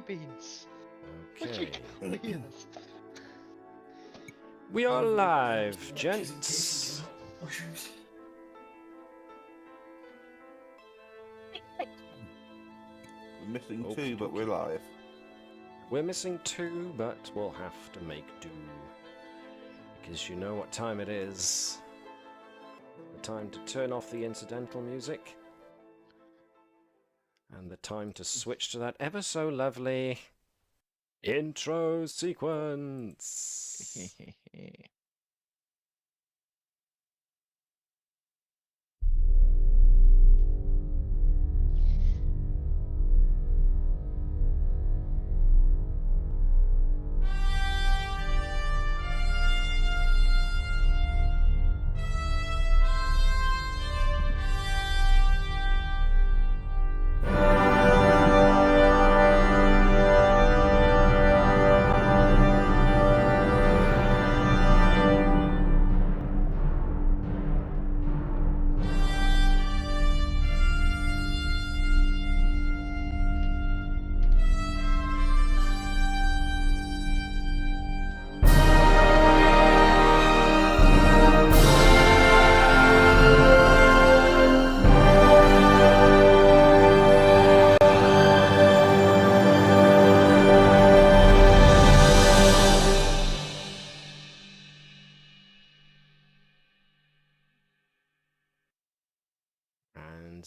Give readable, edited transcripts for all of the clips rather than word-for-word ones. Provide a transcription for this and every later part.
coffee beans. Okay. Yes. We are live, gents. Mushrooms. We're missing two, but we're live. We're missing two, but we'll have to make do. Because you know what time it is. The time to turn off the incidental music. And the time to switch to that ever so lovely intro sequence.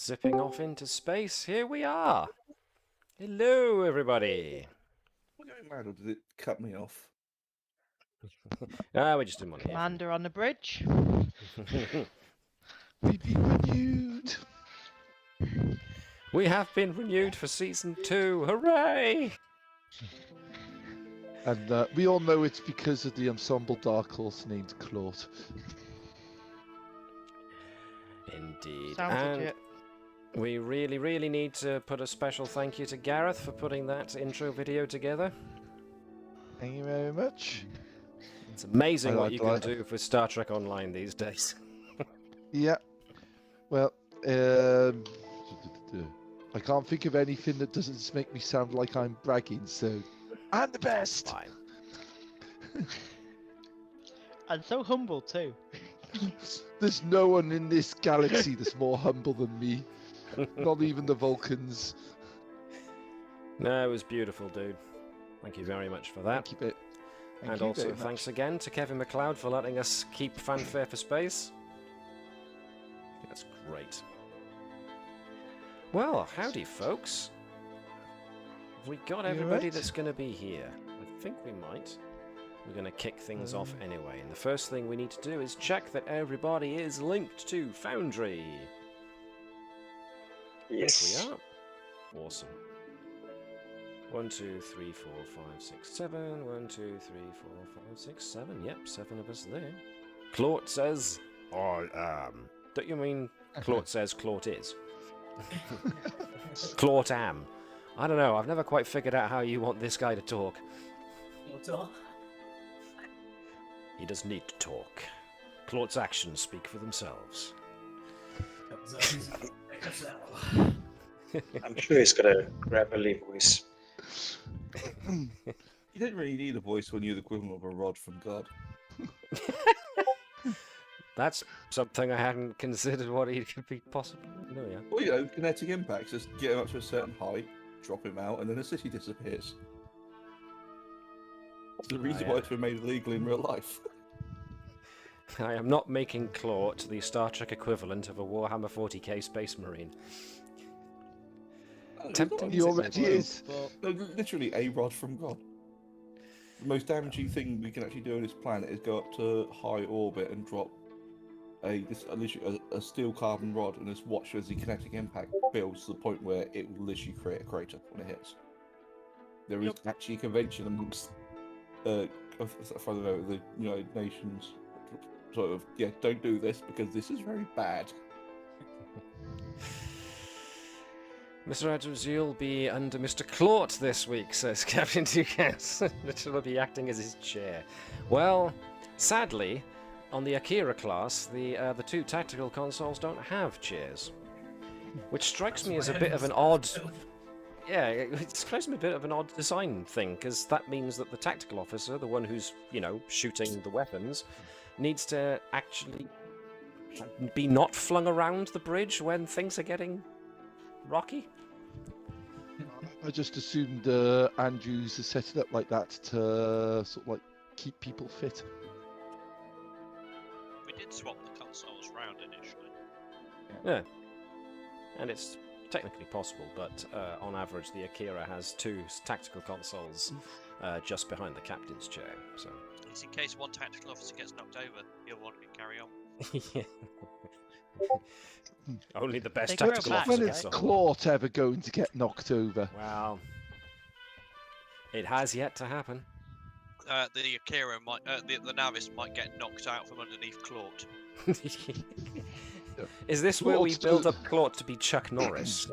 Zipping off into space, here we are. Hello, everybody. Am I going mad, or did it cut me off? We just didn't want to hear. Commander on the bridge. We've been renewed. We have been renewed for season 2. Hooray! And we all know it's because of the ensemble dark horse named Claude. Indeed. Sounds and legit. we really need to put a special thank you to Gareth for putting that intro video together. Thank you very much. It's amazing I what you like can do for Star Trek Online these days. Yeah. Well, I can't think of anything that doesn't make me sound like I'm bragging, so I'm the best! Fine. And so humble too. There's no one in this galaxy that's more humble than me. Not even the Vulcans. No, it was beautiful, dude. Thank you very much for that. Thank you, And also thanks again to Kevin MacLeod for letting us keep Fanfare for space. That's great. Well, howdy, folks. Have we got everybody right? that's going to be here? I think we might. We're going to kick things off anyway. And the first thing we need to do is check that everybody is linked to Foundry. Yes. I think we are. Awesome. 1, 2, 3, 4, 5, 6, 7. 1, 2, 3, 4, 5, 6, 7. Yep, 7 of us there. Claude says, I am. Don't you mean Claude says Claude is? Claude am. I don't know, I've never quite figured out how you want this guy to talk. He does need to talk. Claude's actions speak for themselves. I'm sure he's got a gravelly voice. You don't really need a voice when you're the equivalent of a rod from God. That's something I hadn't considered what he could be possible. No, yeah. Well, you know, kinetic impacts, just get him up to a certain height, drop him out, and then the city disappears. That's the reason yeah. why it's been made illegal in real life. I am not making Claude the Star Trek equivalent of a Warhammer 40k Space Marine. Tempting. He already is. No, literally a rod from God. The most damaging thing we can actually do on this planet is go up to high orbit and drop literally a steel carbon rod and just watch as the kinetic impact builds to the point where it will literally create a crater when it hits. There is actually a convention amongst the United Nations sort of, yeah, don't do this because this is very bad. Mr. Adams, you'll be under Mr. Claude this week, says Captain Akul. Mitchell will be acting as his chair. Well, sadly, on the Akira class, the 2 tactical consoles don't have chairs, which strikes me as a bit of an odd Yeah, it's supposed to be a bit of an odd design thing, because that means that the tactical officer, the one who's, shooting the weapons, needs to actually be not flung around the bridge when things are getting rocky. I just assumed Andrews has set it up like that to sort of like keep people fit. We did swap the consoles round initially. Yeah, and it's technically possible, but on average the Akira has 2 tactical consoles just behind the captain's chair, so... It's in case one tactical officer gets knocked over, the other one can carry on. Yeah. Only the best They grow tactical back, When officer is gets on. Claude ever going to get knocked over? Well, it has yet to happen. The Akira might, the Navis might get knocked out from underneath Claude. Is this where we Claude's build do- up Claude to be Chuck Norris?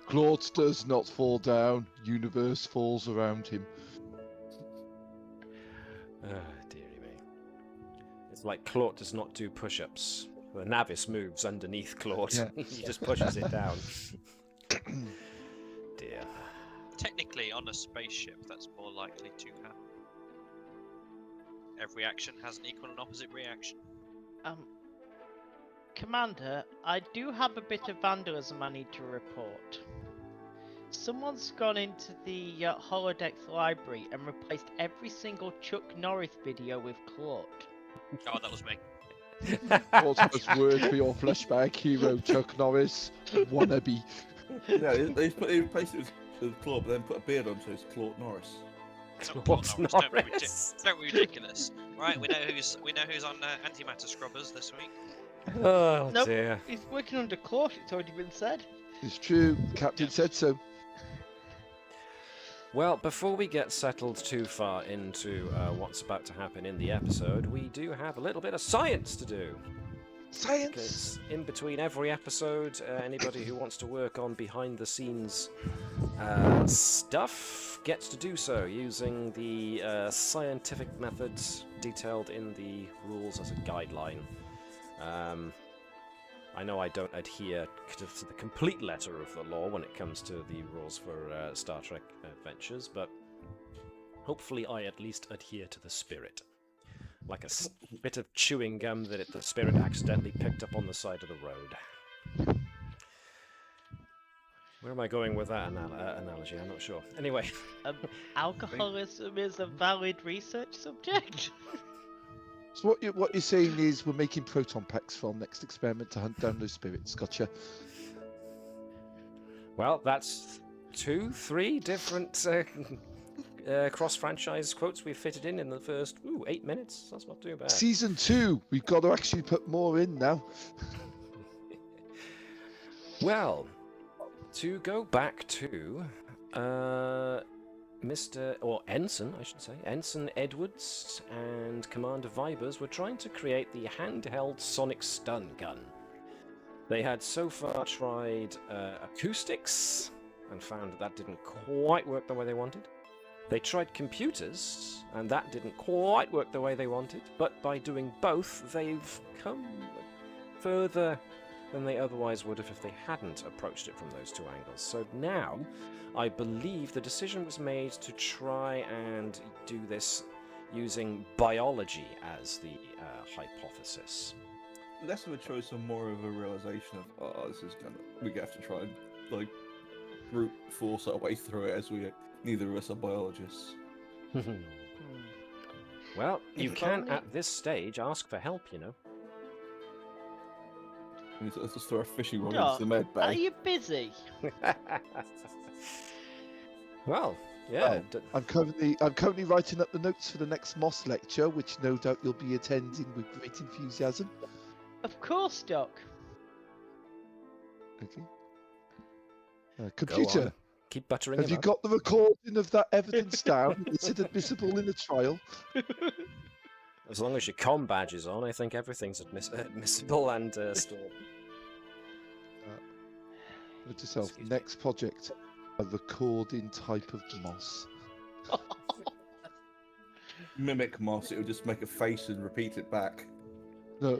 Claude does not fall down. Universe falls around him. Dearie me. It's like Claude does not do push-ups. The Navis moves underneath Claude. Yeah. He just pushes it down. Dear. Technically, on a spaceship, that's more likely to happen. Every action has an equal and opposite reaction. Commander, I do have a bit of vandalism I need to report. Someone's gone into the Holodecks library and replaced every single Chuck Norris video with Claude. Oh, that was me. Claude has word for your flashback hero, Chuck Norris. Wannabe. Yeah, they replaced it with Claude, but then put a beard on, so it's Claude Norris. Claude Don't be Norris. don't be ridiculous. Right, we know who's on antimatter scrubbers this week. Oh Nope. dear. He's working under Claude, it's already been said. It's true. The captain said so. Well, before we get settled too far into what's about to happen in the episode, we do have a little bit of science to do. Science. Because in between every episode, anybody who wants to work on behind-the-scenes stuff gets to do so using the scientific methods detailed in the rules as a guideline. I know I don't adhere to the complete letter of the law when it comes to the rules for Star Trek adventures, but hopefully I at least adhere to the spirit. Like a bit of chewing gum that the spirit accidentally picked up on the side of the road. Where am I going with that analogy? I'm not sure. Anyway. Alcoholism is a valid research subject. So what you're saying is we're making proton packs for our next experiment to hunt down those spirits. Gotcha. Well, that's 3 different cross-franchise quotes we've fitted in the first 8 minutes. That's not too bad. Season 2. We've got to actually put more in now. Well, to go back to Ensign, I should say, Ensign Edwards and Commander Vibers were trying to create the handheld sonic stun gun. They had so far tried acoustics and found that didn't quite work the way they wanted. They tried computers, and that didn't quite work the way they wanted, but by doing both, they've come further than they otherwise would have if they hadn't approached it from those 2 angles. So now, I believe the decision was made to try and do this using biology as the hypothesis. Less of a choice and more of a realization of, this is we have to try and like brute force our way through it, as neither of us are biologists. Well, you If can only- at this stage ask for help, you know. Let's just throw a fishing rod Doc, into the med Are bay. you busy? Well, yeah. I'm currently writing up the notes for the next Moss lecture, which no doubt you'll be attending with great enthusiasm. Of course, Doc. Okay. Go Computer, on. Keep buttering have him you up. got the recording of that evidence down? Is it admissible in the trial? As long as your comm badge is on, I think everything's admissible and stored. Note to self, Excuse me. next project, a recording type of moss. Mimic Moss, it would just make a face and repeat it back. No.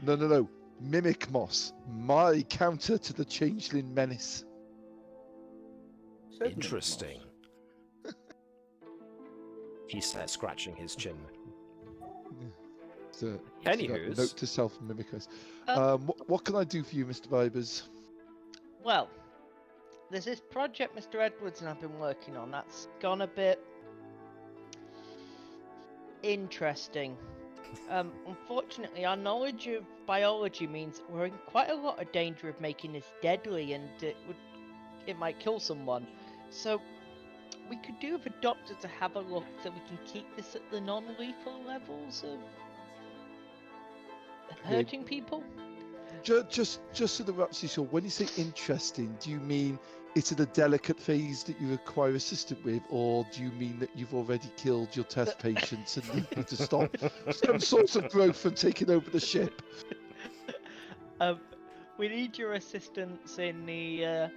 Mimic moss, my counter to the changeling menace. Said Interesting. He said, scratching his chin. So, Anywho's. note to self, Mimicus. Uh, What can I do for you, Mr. Vibers? Well, there's this project Mr. Edwards and I've been working on that's gone a bit interesting. Unfortunately, our knowledge of biology means we're in quite a lot of danger of making this deadly, and it might kill someone. So we could do with a doctor to have a look so we can keep this at the non-lethal levels of hurting people. Just so that we're absolutely sure, when you say interesting, do you mean it's at a delicate phase that you require assistance with, or do you mean that you've already killed your test patients and need to stop some sort of growth from taking over the ship? We need your assistance in the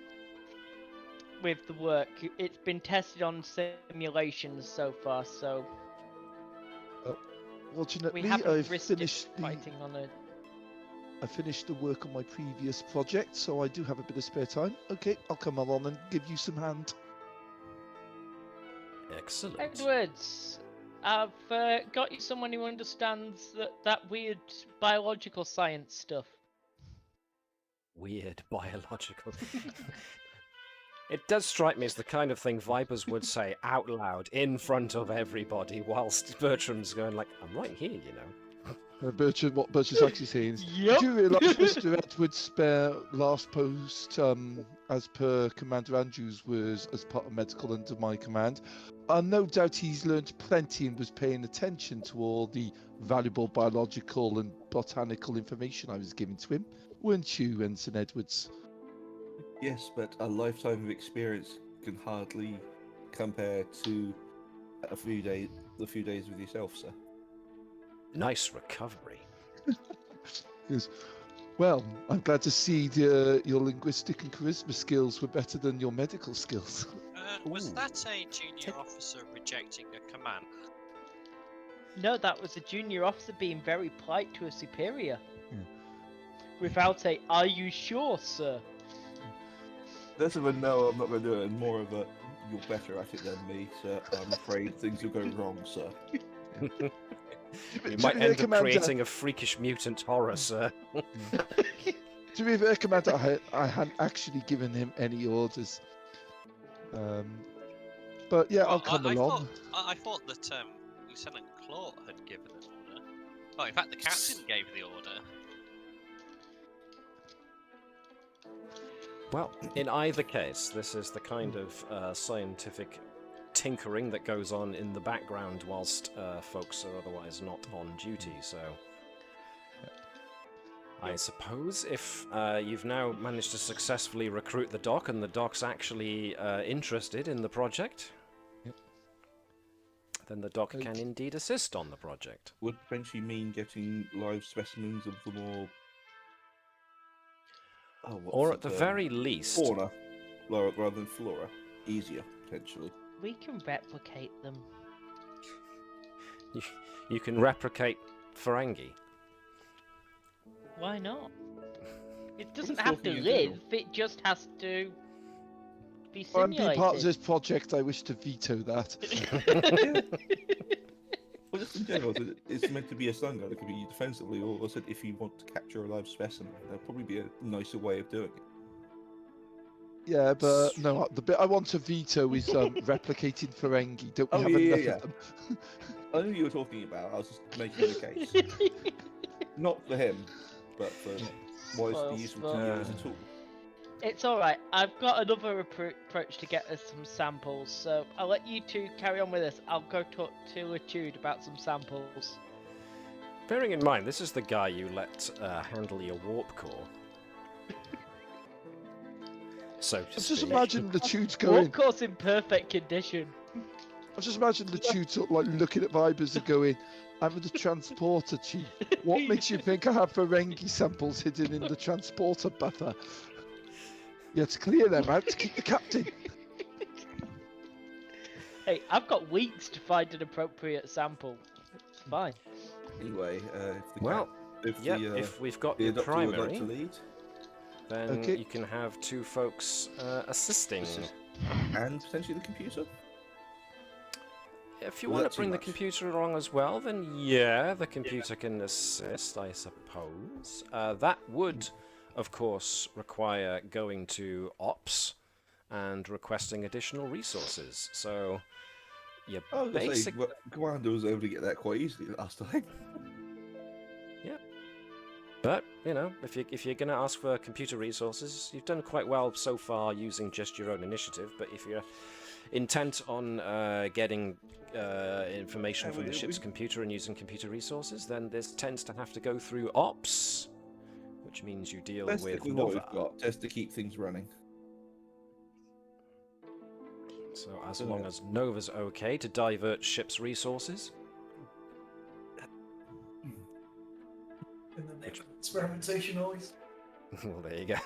with the work. It's been tested on simulations so far, so Fortunately, we haven't I've risked it finished fighting on a. I finished the work on my previous project, so I do have a bit of spare time. Okay, I'll come along and give you some hand. Excellent. Edwards, I've got you someone who understands that weird biological science stuff. Weird biological. It does strike me as the kind of thing Vipers would say out loud in front of everybody, whilst Bertram's going like, "I'm right here, you know." Bertram, what Bertram's actually saying is, Yep. do you realise Mr. Edwards' last post, as per Commander Andrews, was as part of medical under my command? No doubt he's learned plenty and was paying attention to all the valuable biological and botanical information I was giving to him. Weren't you, Ensign Edwards? Yes, but a lifetime of experience can hardly compare to the few days with yourself, sir. Nice recovery. Yes. Well, I'm glad to see your linguistic and charisma skills were better than your medical skills. Was Ooh. that a junior officer rejecting a command? No, that was a junior officer being very polite to a superior. Yeah. Without a, "Are you sure, sir?" Less of a no, I'm not going to do it, and more of a you're better at it than me, sir. I'm afraid things will go wrong, sir. You might end up creating a freakish mutant horror, sir. To be fair, Commander, I hadn't actually given him any orders. But yeah, I'll come along. I thought that Lieutenant Claw had given an order. Oh, in fact, the captain gave the order. Well, in either case, this is the kind of scientific tinkering that goes on in the background whilst folks are otherwise not on duty, so... I suppose if you've now managed to successfully recruit the doc and the doc's actually interested in the project, then the doc can indeed assist on the project. Would potentially mean getting live specimens of the more... Or at the very least... fauna, rather than flora. Easier, potentially. We can replicate them. You can replicate Ferengi. Why not? It doesn't just have to talking in live, general. it just has to be If I'm simulated. being part of this project, I wish to veto that. Well, just in general, it's meant to be a stun gun. It could be defensively, or I said if you want to capture a live specimen, there'll probably be a nicer way of doing it. Yeah, but no, the bit I want to veto is replicating Ferengi. Don't we have enough of them? I knew you were talking about. I was just making the case. Not for him, but for why it's the useful to use as a tool. It's alright, I've got another approach to get us some samples, so I'll let you two carry on with this. I'll go talk to Latude about some samples. Bearing in mind, this is the guy you let handle your warp core. So to Just speak. imagine Latude's going. Warp core's in perfect condition. I just imagine Latude sort of like looking at Vibers and going, "I'm the transporter chief. What makes you think I have Ferengi samples hidden in the transporter buffer? You have to clear them out to keep the captain." Hey, I've got weeks to find an appropriate sample. It's fine. Anyway, if we've got the the doctor would like primary, to lead, then Okay. you can have two folks assisting. and potentially the computer? If you Was want that to too bring the much? computer along as well, then yeah, the computer can assist, I suppose. That would, of course, require going to Ops and requesting additional resources. So, you I was going to say, basic... well, Commander was able to get that quite easily last time. But, you know, if you're going to ask for computer resources, you've done quite well so far using just your own initiative, but if you're intent on getting information from the ship's computer and using computer resources, then this tends to have to go through Ops, which means you deal Let's with stick with what Nova. we've got, just to keep things running. So as long as Nova's okay to divert ship's resources. In the name of experimentation, always. Well, there you go.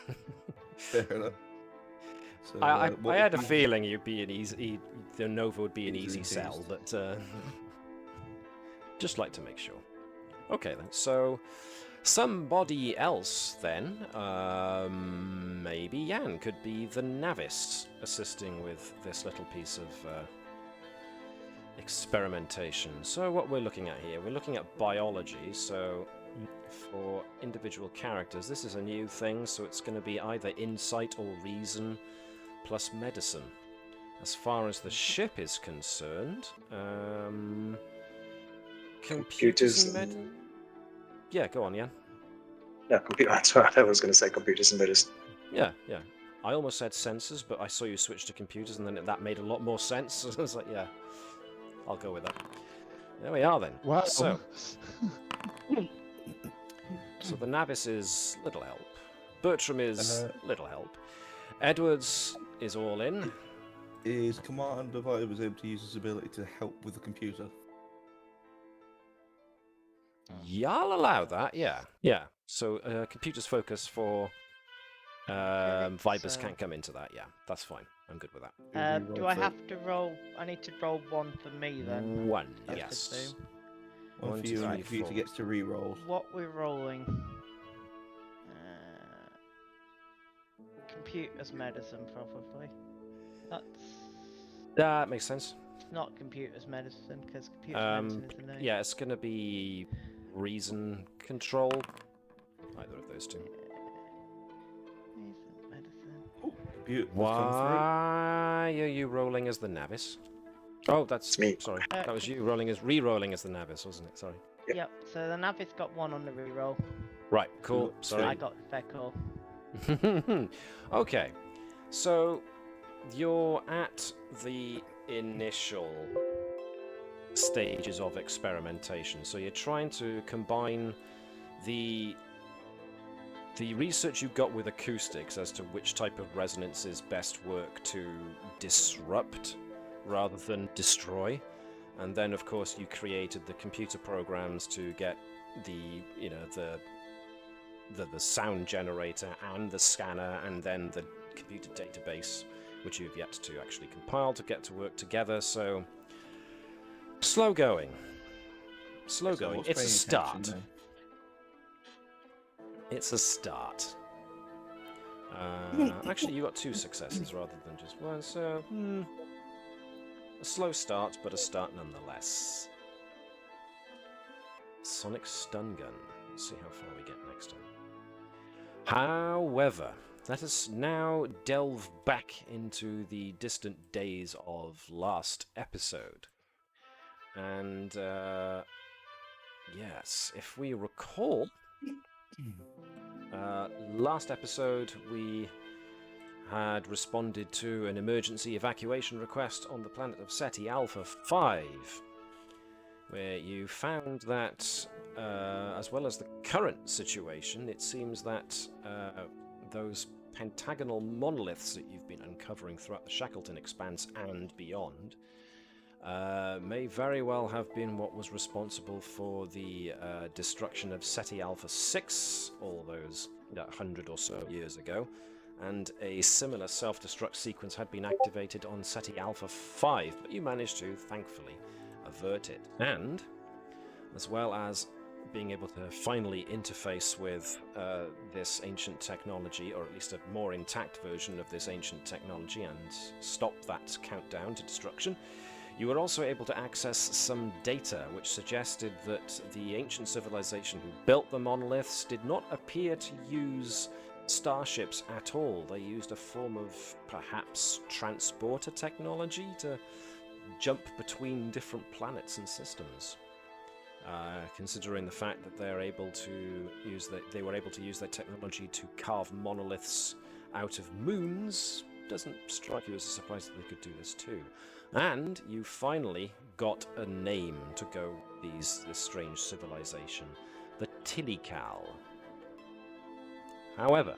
Fair enough. So, I what had a would you- feeling you'd be an the Nova would be an easy Easy sell, beast. but just like to make sure. Okay then, so somebody else then, maybe Jan could be the Navis assisting with this little piece of experimentation. So what we're looking at here, we're looking at biology, so for individual characters, this is a new thing, so it's going to be either insight or reason plus medicine. As far as the ship is concerned, computers and medicine. Yeah, go on, Jan. No, computer. That's what I was going to say. Computers and medicine. Yeah. I almost said sensors, but I saw you switch to computers, and then that made a lot more sense. So I was like, yeah, I'll go with that. There we are then. Wow. So the Navis is little help. Bertram is little help. Edwards is all in. Is Commander Vibers able to use his ability to help with the computer? Yeah, I'll allow that, yeah. Yeah, so computer's focus for Vibers so- can't come into that, yeah. That's fine. I'm good with that. Do I have to roll? I need to roll one for me then. One, I yes. presume. One One, for two, you, and three, the computer four. gets to re-roll. What we're rolling? Computers medicine, probably. That's That makes sense. not computers medicine because computers medicine is the name. Yeah, it's going to be reason control. Either of those two. Medicine. Oh, computer. Why are you rolling as the Navis? Oh, that's It's me. Sorry, that was you rolling as re-rolling as the Navis, wasn't it? Sorry. Yep. So the Navis got one on the reroll. Right, cool. So I Sorry. got Feckle. Okay, so you're at the initial stages of experimentation. So you're trying to combine the research you've got with acoustics as to which type of resonances best work to disrupt rather than destroy. And then, of course, you created the computer programs to get the sound generator and the scanner and then the computer database, which you've yet to actually compile to get to work together. So slow going. Slow So going. what's It's a paying start. attention It's a start. Actually, you got 2 successes rather than just one, so a slow start, but a start nonetheless. Sonic stun gun. Let's see how far we get next time. However, let us now delve back into the distant days of last episode. And yes, if we recall, last episode we had responded to an emergency evacuation request on the planet of SETI Alpha 5, where you found that, as well as the current situation, it seems that those pentagonal monoliths that you've been uncovering throughout the Shackleton Expanse and beyond may very well have been what was responsible for the destruction of SETI Alpha 6 all those 100 or so years ago, and a similar self-destruct sequence had been activated on SETI Alpha 5, but you managed to, thankfully, avert it. And, as well as being able to finally interface with this ancient technology, or at least a more intact version of this ancient technology, and stop that countdown to destruction, you were also able to access some data which suggested that the ancient civilization who built the monoliths did not appear to use starships at all. They used a form of perhaps transporter technology to jump between different planets and systems. Considering the fact that they were able to use their technology to carve monoliths out of moons, doesn't strike you as a surprise that they could do this too. And you finally got a name to go with this strange civilization, the Tilikal. However,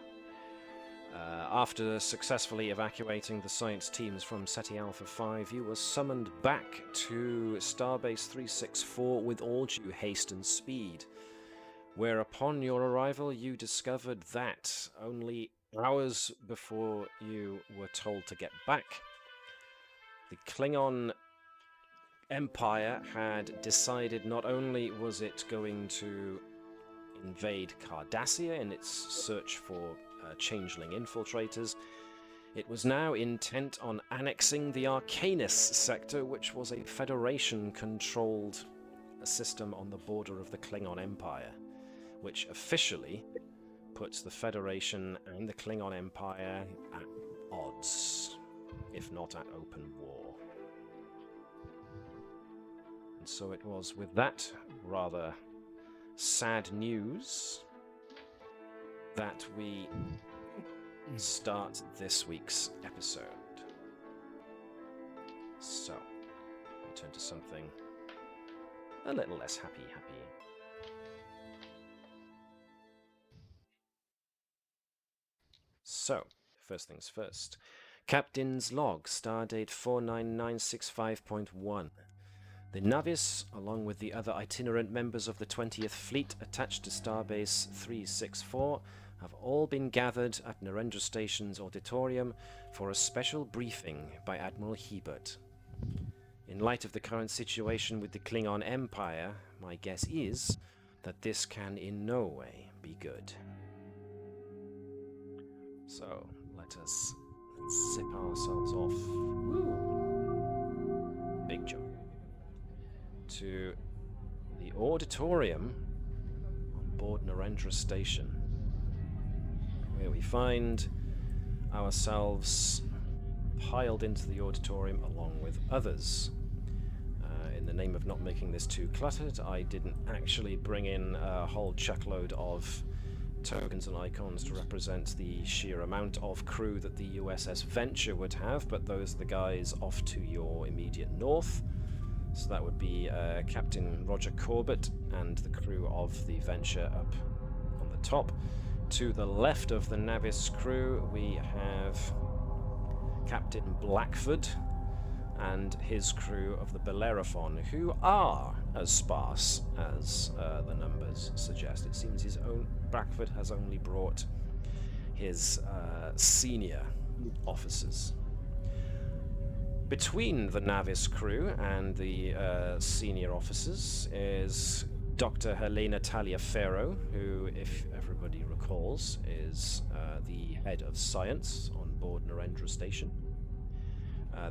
after successfully evacuating the science teams from SETI Alpha 5, you were summoned back to Starbase 364 with all due haste and speed, where upon your arrival you discovered that only hours before you were told to get back, the Klingon Empire had decided not only was it going to invade Cardassia in its search for changeling infiltrators, it was now intent on annexing the Archanis sector, which was a Federation-controlled system on the border of the Klingon Empire, which officially puts the Federation and the Klingon Empire at odds, if not at open war. And so it was with that rather sad news that we start this week's episode. So, we turn to something a little less happy. So, first things first. Captain's log, stardate 49965.1. The Navis, along with the other itinerant members of the 20th Fleet attached to Starbase 364, have all been gathered at Narendra Station's auditorium for a special briefing by Admiral Hebert. In light of the current situation with the Klingon Empire, my guess is that this can in no way be good. So, let us zip ourselves off. Woo. Big jump. To the auditorium on board Narendra Station, where we find ourselves piled into the auditorium along with others. In the name of not making this too cluttered, I didn't actually bring in a whole chuckload of tokens and icons to represent the sheer amount of crew that the USS Venture would have, but those are the guys off to your immediate north. So that would be Captain Roger Corbett and the crew of the Venture up on the top. To the left of the Navis crew, we have Captain Blackford and his crew of the Bellerophon, who are as sparse as the numbers suggest. It seems Blackford has only brought his senior officers. Between the Navis crew and the senior officers is Dr. Helena Taliaferro, who, if everybody recalls, is the head of science on board Narendra Station.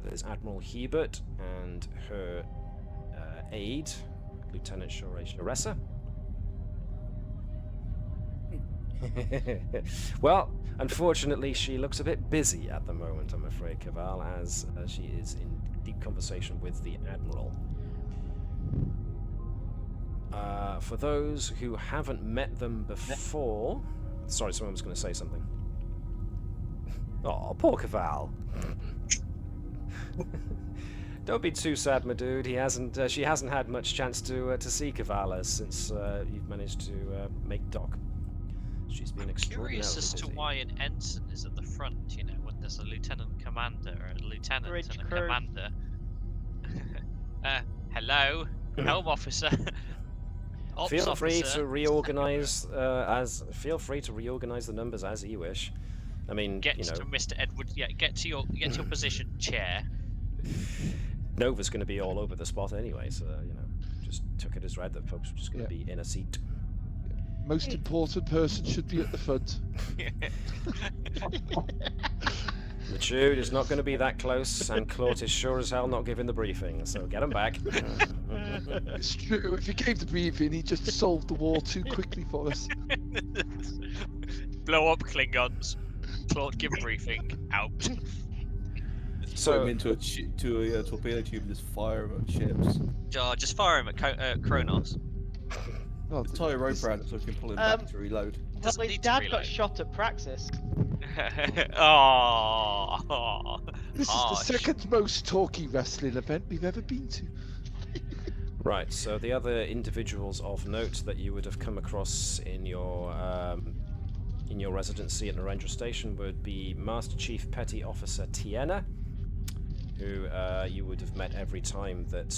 There's Admiral Hebert and her aide, Lieutenant Shore Sharessa. Well, unfortunately, she looks a bit busy at the moment, I'm afraid, Cavall, as she is in deep conversation with the Admiral. For those who haven't met them before... Sorry, someone was going to say something. Oh, poor Cavall. Don't be too sad, my dude. She hasn't had much chance to see Cavala since you've managed to make dock. She's been extraordinarily curious as to busy. why an ensign is at the front, you know, when there's a lieutenant commander, or a lieutenant Bridge and a crew. commander. Hello, helm officer. Ops Feel free officer. to reorganize the numbers as you wish. I mean, Get you know, to Mr. Edward. Yeah, get to your position, chair. Nova's going to be all over the spot anyway, so you know, just took it as read that folks were just going to be in a seat. Most important person should be at the front. The Jude is not going to be that close, and Claude is sure as hell not giving the briefing, so get him back. It's true. If he gave the briefing, he just solved the war too quickly for us. Blow up Klingons. Claude, give briefing. Out. Put So, him into a torpedo tube and just fire him at ships. Just fire him at Kronos. Oh, Tie a rope this- around it so we can pull him back to reload. Well, Doesn't his need to dad got reload. shot at Praxis. Oh. This is the second most talky wrestling event we've ever been to. right, so the other individuals of note that you would have come across in your residency at Narendra Station would be Master Chief Petty Officer Tiena, who you would have met every time that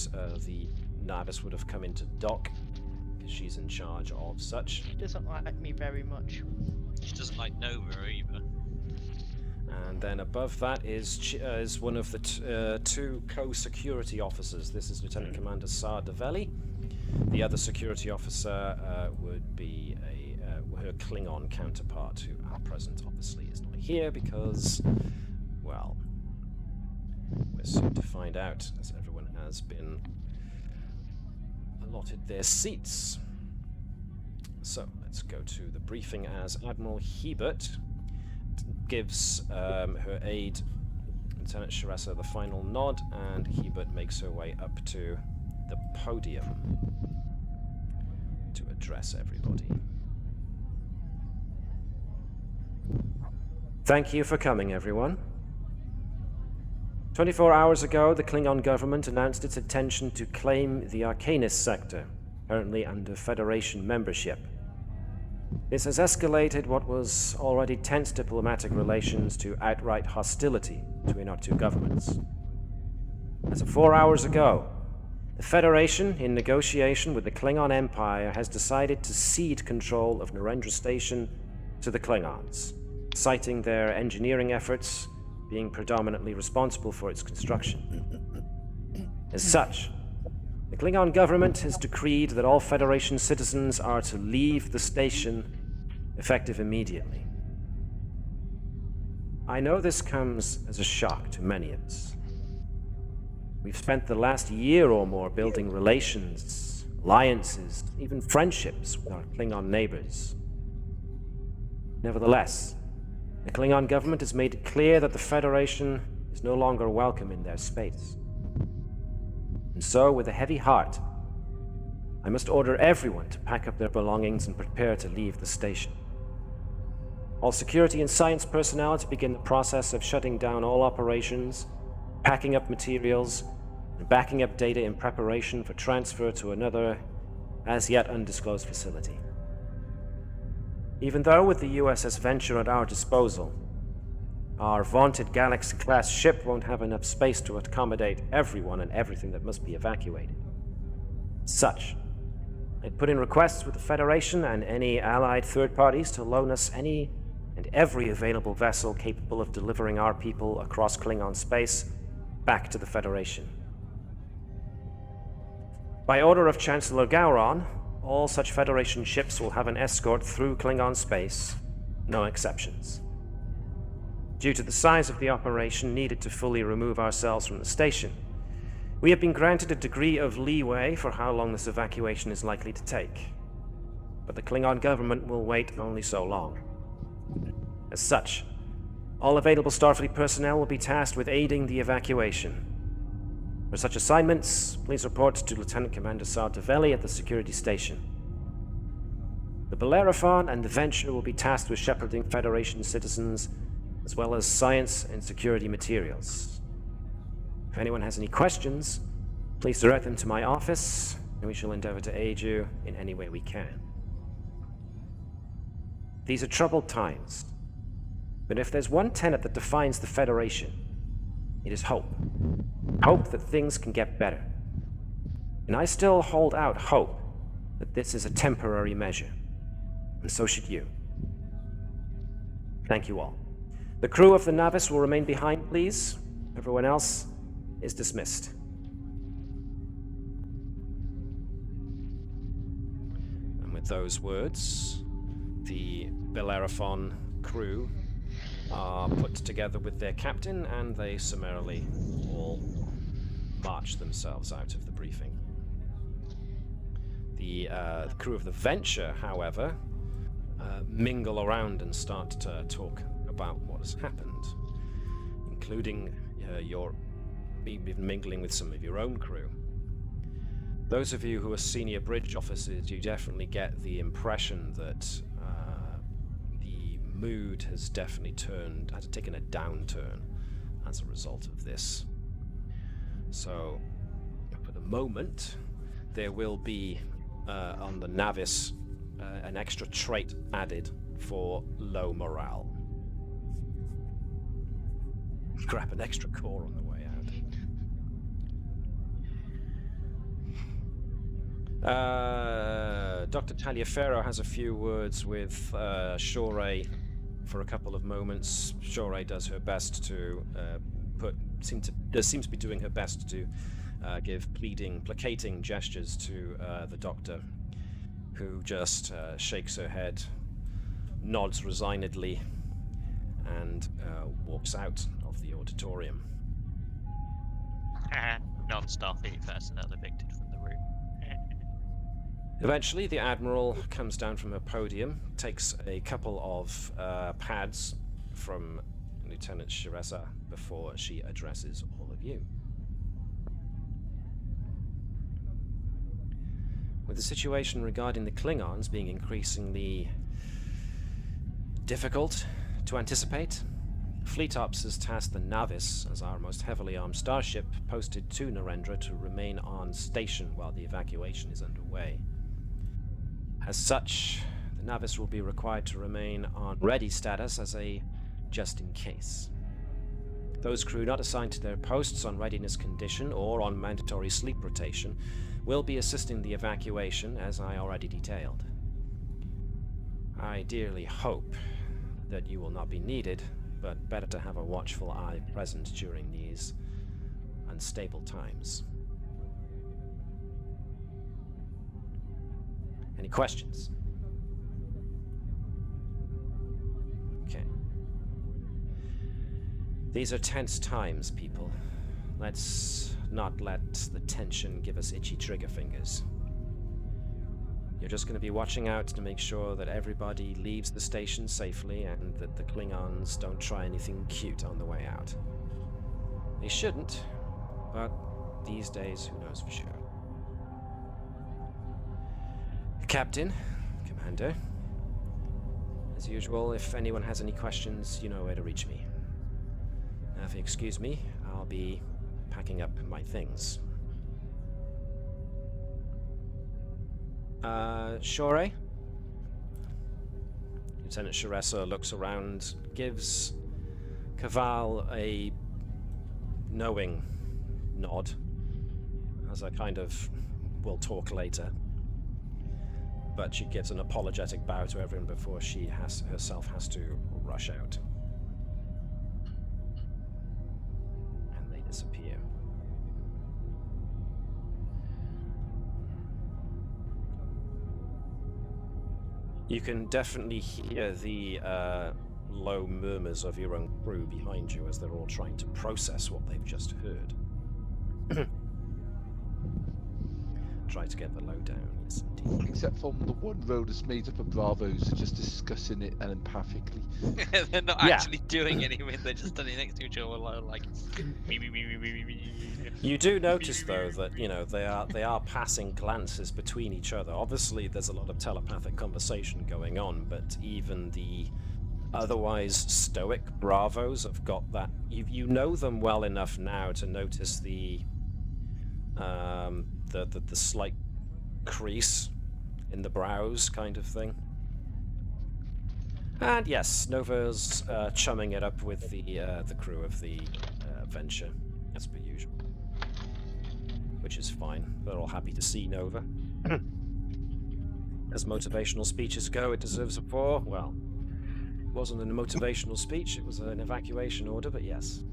the Navis would have come into dock, because she's in charge of such. She doesn't like me very much. She doesn't like Nova either. And then above that is one of the two co-security officers. This is Lieutenant Commander Sar Develli. The other security officer would be her Klingon counterpart, who at present obviously is not here because, well, we're soon to find out, as everyone has been allotted their seats. So let's go to the briefing as Admiral Hebert gives her aide, Lieutenant Sharessa, the final nod, and Hebert makes her way up to the podium to address everybody. Thank you for coming, everyone. 24 hours ago, the Klingon government announced its intention to claim the Archanis sector, currently under Federation membership. This has escalated what was already tense diplomatic relations to outright hostility between our two governments. As of 4 hours ago, the Federation, in negotiation with the Klingon Empire, has decided to cede control of Narendra Station to the Klingons, citing their engineering efforts being predominantly responsible for its construction. As such, the Klingon government has decreed that all Federation citizens are to leave the station, effective immediately. I know this comes as a shock to many of us. We've spent the last year or more building relations, alliances, even friendships with our Klingon neighbors. Nevertheless, the Klingon government has made it clear that the Federation is no longer welcome in their space. And so, with a heavy heart, I must order everyone to pack up their belongings and prepare to leave the station. All security and science personnel to begin the process of shutting down all operations, packing up materials, and backing up data in preparation for transfer to another, as yet undisclosed facility. Even though with the USS Venture at our disposal, our vaunted Galaxy-class ship won't have enough space to accommodate everyone and everything that must be evacuated. Such, I put in requests with the Federation and any allied third parties to loan us any and every available vessel capable of delivering our people across Klingon space back to the Federation. By order of Chancellor Gowron, all such Federation ships will have an escort through Klingon space, no exceptions. Due to the size of the operation needed to fully remove ourselves from the station, we have been granted a degree of leeway for how long this evacuation is likely to take. But the Klingon government will wait only so long. As such, all available Starfleet personnel will be tasked with aiding the evacuation. For such assignments, please report to Lieutenant Commander Sartavelli at the security station. The Bellerophon and the Venture will be tasked with shepherding Federation citizens, as well as science and security materials. If anyone has any questions, please direct them to my office, and we shall endeavor to aid you in any way we can. These are troubled times, but if there's one tenet that defines the Federation, it is hope. Hope that things can get better. And I still hold out hope that this is a temporary measure, and so should you. Thank you all. The crew of the Navis will remain behind, please. Everyone else is dismissed. And with With those words, the Bellerophon crew are put together with their captain, and they summarily all march themselves out of the briefing. The crew of the Venture, however, mingle around and start to talk about what has happened, including even mingling with some of your own crew. Those of you who are senior bridge officers, you definitely get the impression that the mood has definitely taken a downturn as a result of this. So, for the moment, there will be on the Navis an extra trait added for low morale. Grab an extra core on the way out. Dr. Taliaferro has a few words with Shorey for a couple of moments. Shorey does her best to seems to be doing her best to give placating gestures to the Doctor, who just shakes her head, nods resignedly, and walks out of the auditorium. Non-Starfleet personnel evicted from the room. Eventually, the Admiral comes down from her podium, takes a couple of pads from Lieutenant Sharessa before she addresses all of you. With the situation regarding the Klingons being increasingly difficult to anticipate, Fleet Ops has tasked the Navis, as our most heavily armed starship, posted to Narendra to remain on station while the evacuation is underway. As such, the Navis will be required to remain on ready status as a just in case. Those crew not assigned to their posts on readiness condition or on mandatory sleep rotation will be assisting the evacuation, as I already detailed. I dearly hope that you will not be needed, but better to have a watchful eye present during these unstable times. Any questions? Okay. These are tense times, people. Let's not let the tension give us itchy trigger fingers. You're just going to be watching out to make sure that everybody leaves the station safely and that the Klingons don't try anything cute on the way out. They shouldn't, but these days, who knows for sure. Captain, Commander, as usual, if anyone has any questions, you know where to reach me. Now, if you excuse me, I'll be packing up my things. Shorey? Lieutenant Sharessa looks around, gives Caval a knowing nod, as a kind of, we'll talk later. But she gives an apologetic bow to everyone before she herself has to rush out. And they disappear. You can definitely hear the low murmurs of your own crew behind you as they're all trying to process what they've just heard. Try to get the lowdown, yes indeed. Except from the one row that's made up of Bravos just discussing it empathically. They're not actually doing anything, they're just standing next to each other like You do notice though that, you know, they are passing glances between each other. Obviously there's a lot of telepathic conversation going on, but even the otherwise stoic Bravos have got that. You know them well enough now to notice the slight crease in the brows kind of thing. And yes, Nova's chumming it up with the crew of the Venture, as per usual. Which is fine. They're all happy to see Nova. As motivational speeches go, it deserves a 4. Well, it wasn't a motivational speech, it was an evacuation order, but yes.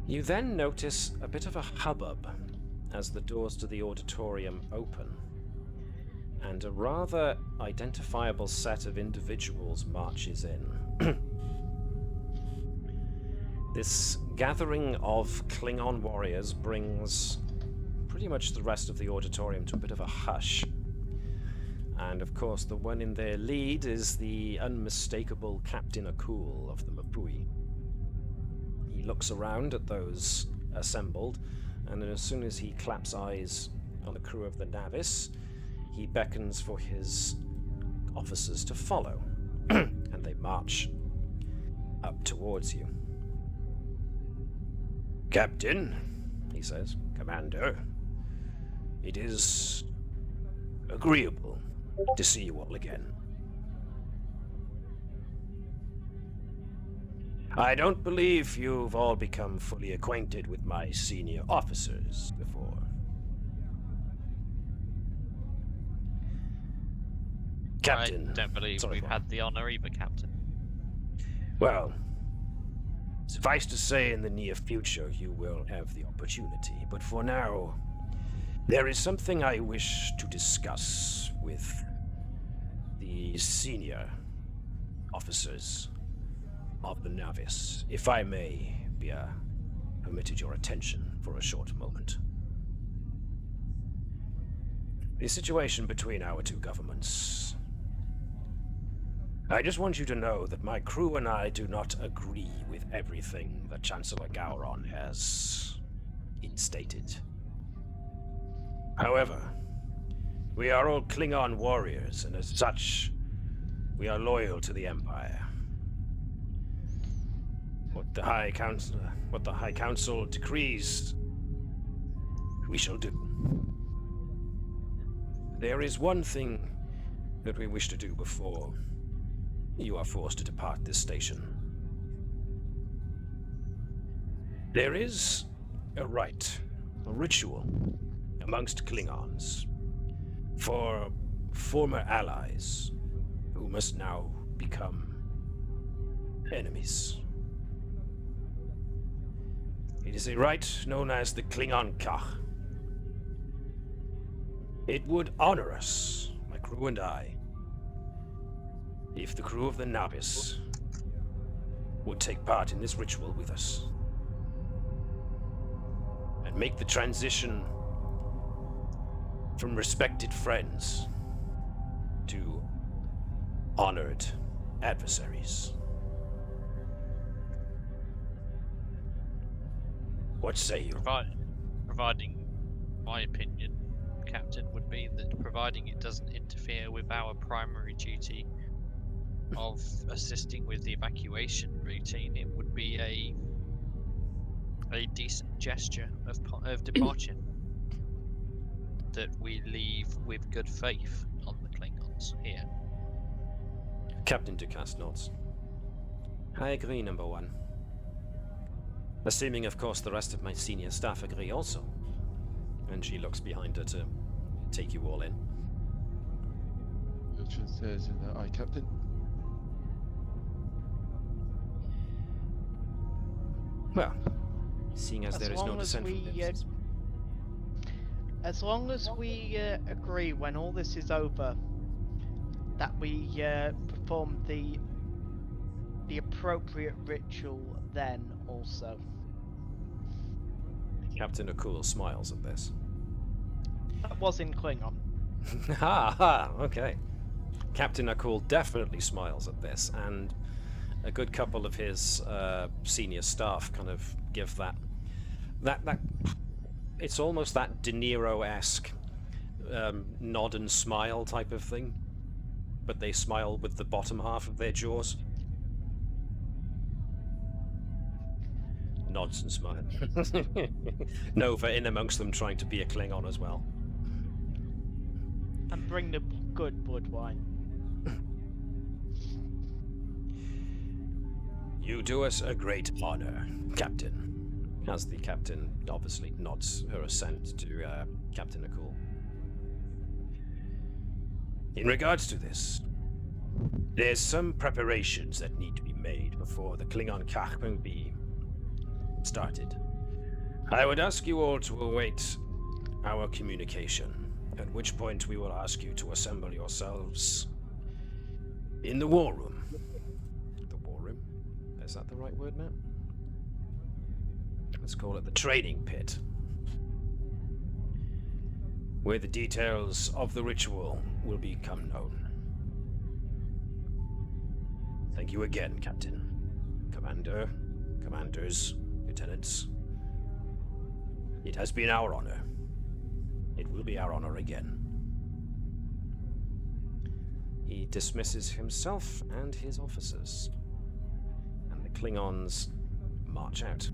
You then notice a bit of a hubbub as the doors to the auditorium open, and a rather identifiable set of individuals marches in. This gathering of Klingon warriors brings pretty much the rest of the auditorium to a bit of a hush. And of course, the one in their lead is the unmistakable Captain Akul of the Mapui. He looks around at those assembled, and then as soon as he claps eyes on the crew of the Navis, he beckons for his officers to follow, and they march up towards you. "Captain," he says, "Commander, it is agreeable to see you all again. I don't believe you've all become fully acquainted with my senior officers before. Captain. I don't believe Sorry, we've Bob. had the honor either, Captain. Well, suffice to say, in the near future you will have the opportunity, but for now, there is something I wish to discuss with the senior officers of the Navis, if I may be permitted your attention for a short moment. The situation between our two governments. I just want you to know that my crew and I do not agree with everything that Chancellor Gowron has instated. However, we are all Klingon warriors, and as such, we are loyal to the Empire. What the High Council decrees, we shall do. There is one thing that we wish to do before you are forced to depart this station. There is a rite, a ritual, amongst Klingons for former allies who must now become enemies. It is a rite known as the Klingon Kach. It would honor us, my crew and I, if the crew of the Navis would take part in this ritual with us and make the transition from respected friends to honored adversaries. What say you? Providing my opinion, Captain, would be that providing it doesn't interfere with our primary duty of assisting with the evacuation routine, it would be a decent gesture of departure. That we leave with good faith on the Klingons here. Captain Ducasse nods. I agree, number one. Assuming, of course, the rest of my senior staff agree also. And she looks behind her to take you all in. Bertram says in the Aye, Captain. Well, seeing as there is no dissent from them. As long as we agree when all this is over that we perform the appropriate ritual then also. Captain Akul smiles at this. That was in Klingon. Ha ha, okay. Captain Akul definitely smiles at this, and a good couple of his senior staff kind of give that it's almost that De Niro-esque nod and smile type of thing, but they smile with the bottom half of their jaws. Nods and smiles. Nova in amongst them trying to be a Klingon as well. And bring the good blood wine. You do us a great honor, Captain. As the captain obviously nods her assent to Captain Akul. In regards to this, there's some preparations that need to be made before the Klingon Kach can be started. I would ask you all to await our communication, at which point we will ask you to assemble yourselves in the war room. The war room? Is that the right word now? Let's call it the training pit, where the details of the ritual will become known. Thank you again, Captain, Commander, Commanders, Lieutenants. It has been our honor. It will be our honor again. He dismisses himself and his officers, and the Klingons march out.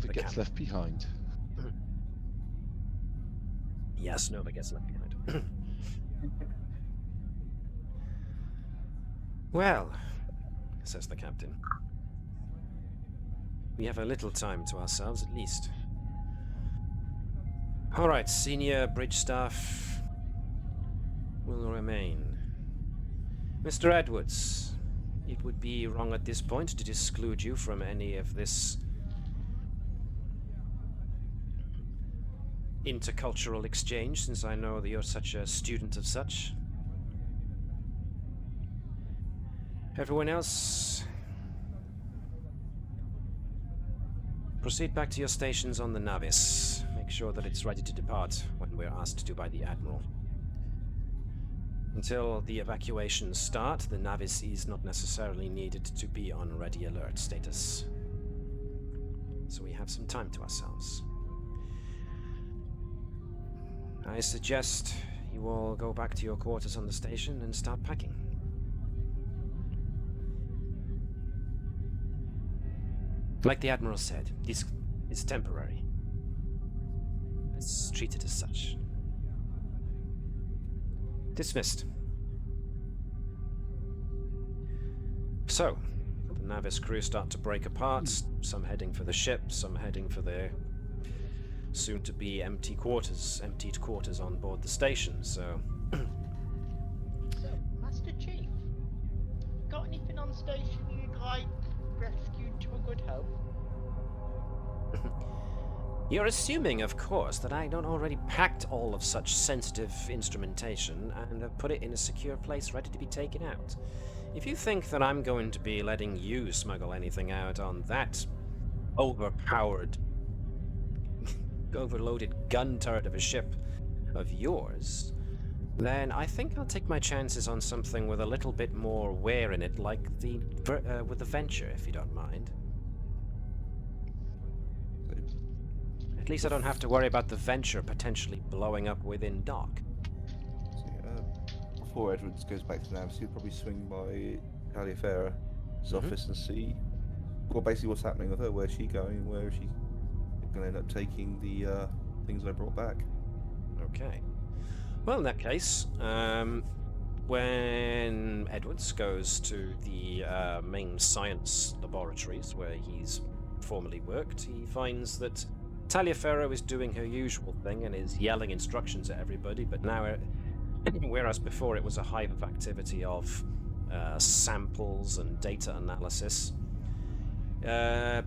That gets left behind. Yes, Nova gets left behind. Well, says the captain, we have a little time to ourselves at least. All right, senior bridge staff will remain. Mr. Edwards, it would be wrong at this point to exclude you from any of this intercultural exchange, since I know that you're such a student of such. Everyone else, proceed back to your stations on the Navis. Make sure that it's ready to depart when we're asked to by the Admiral. Until the evacuations start, the Navis is not necessarily needed to be on ready alert status. So we have some time to ourselves. I suggest you all go back to your quarters on the station and start packing. Like the Admiral said, this is temporary. Let's treat it as such. Dismissed. So, the Navis crew start to break apart, some heading for the ship, some heading for their soon-to-be emptied quarters on board the station, so... So, Master Chief, got anything on station you'd like rescued to a good home? You're assuming, of course, that I don't already packed all of such sensitive instrumentation and have put it in a secure place ready to be taken out. If you think that I'm going to be letting you smuggle anything out on that overpowered, overloaded gun turret of a ship of yours, then I think I'll take my chances on something with a little bit more wear in it, like with the Venture, if you don't mind. At least I don't have to worry about the Venture potentially blowing up within dock. Before Edwards goes back to Navis, he'll probably swing by Taliaferra's office and see basically what's happening with her. Where's she going? Where is she going to end up taking the things I brought back? Okay. Well, in that case, when Edwards goes to the main science laboratories where he's formerly worked, he finds that Taliaferra is doing her usual thing and is yelling instructions at everybody, but now, whereas before it was a hive of activity of samples and data analysis,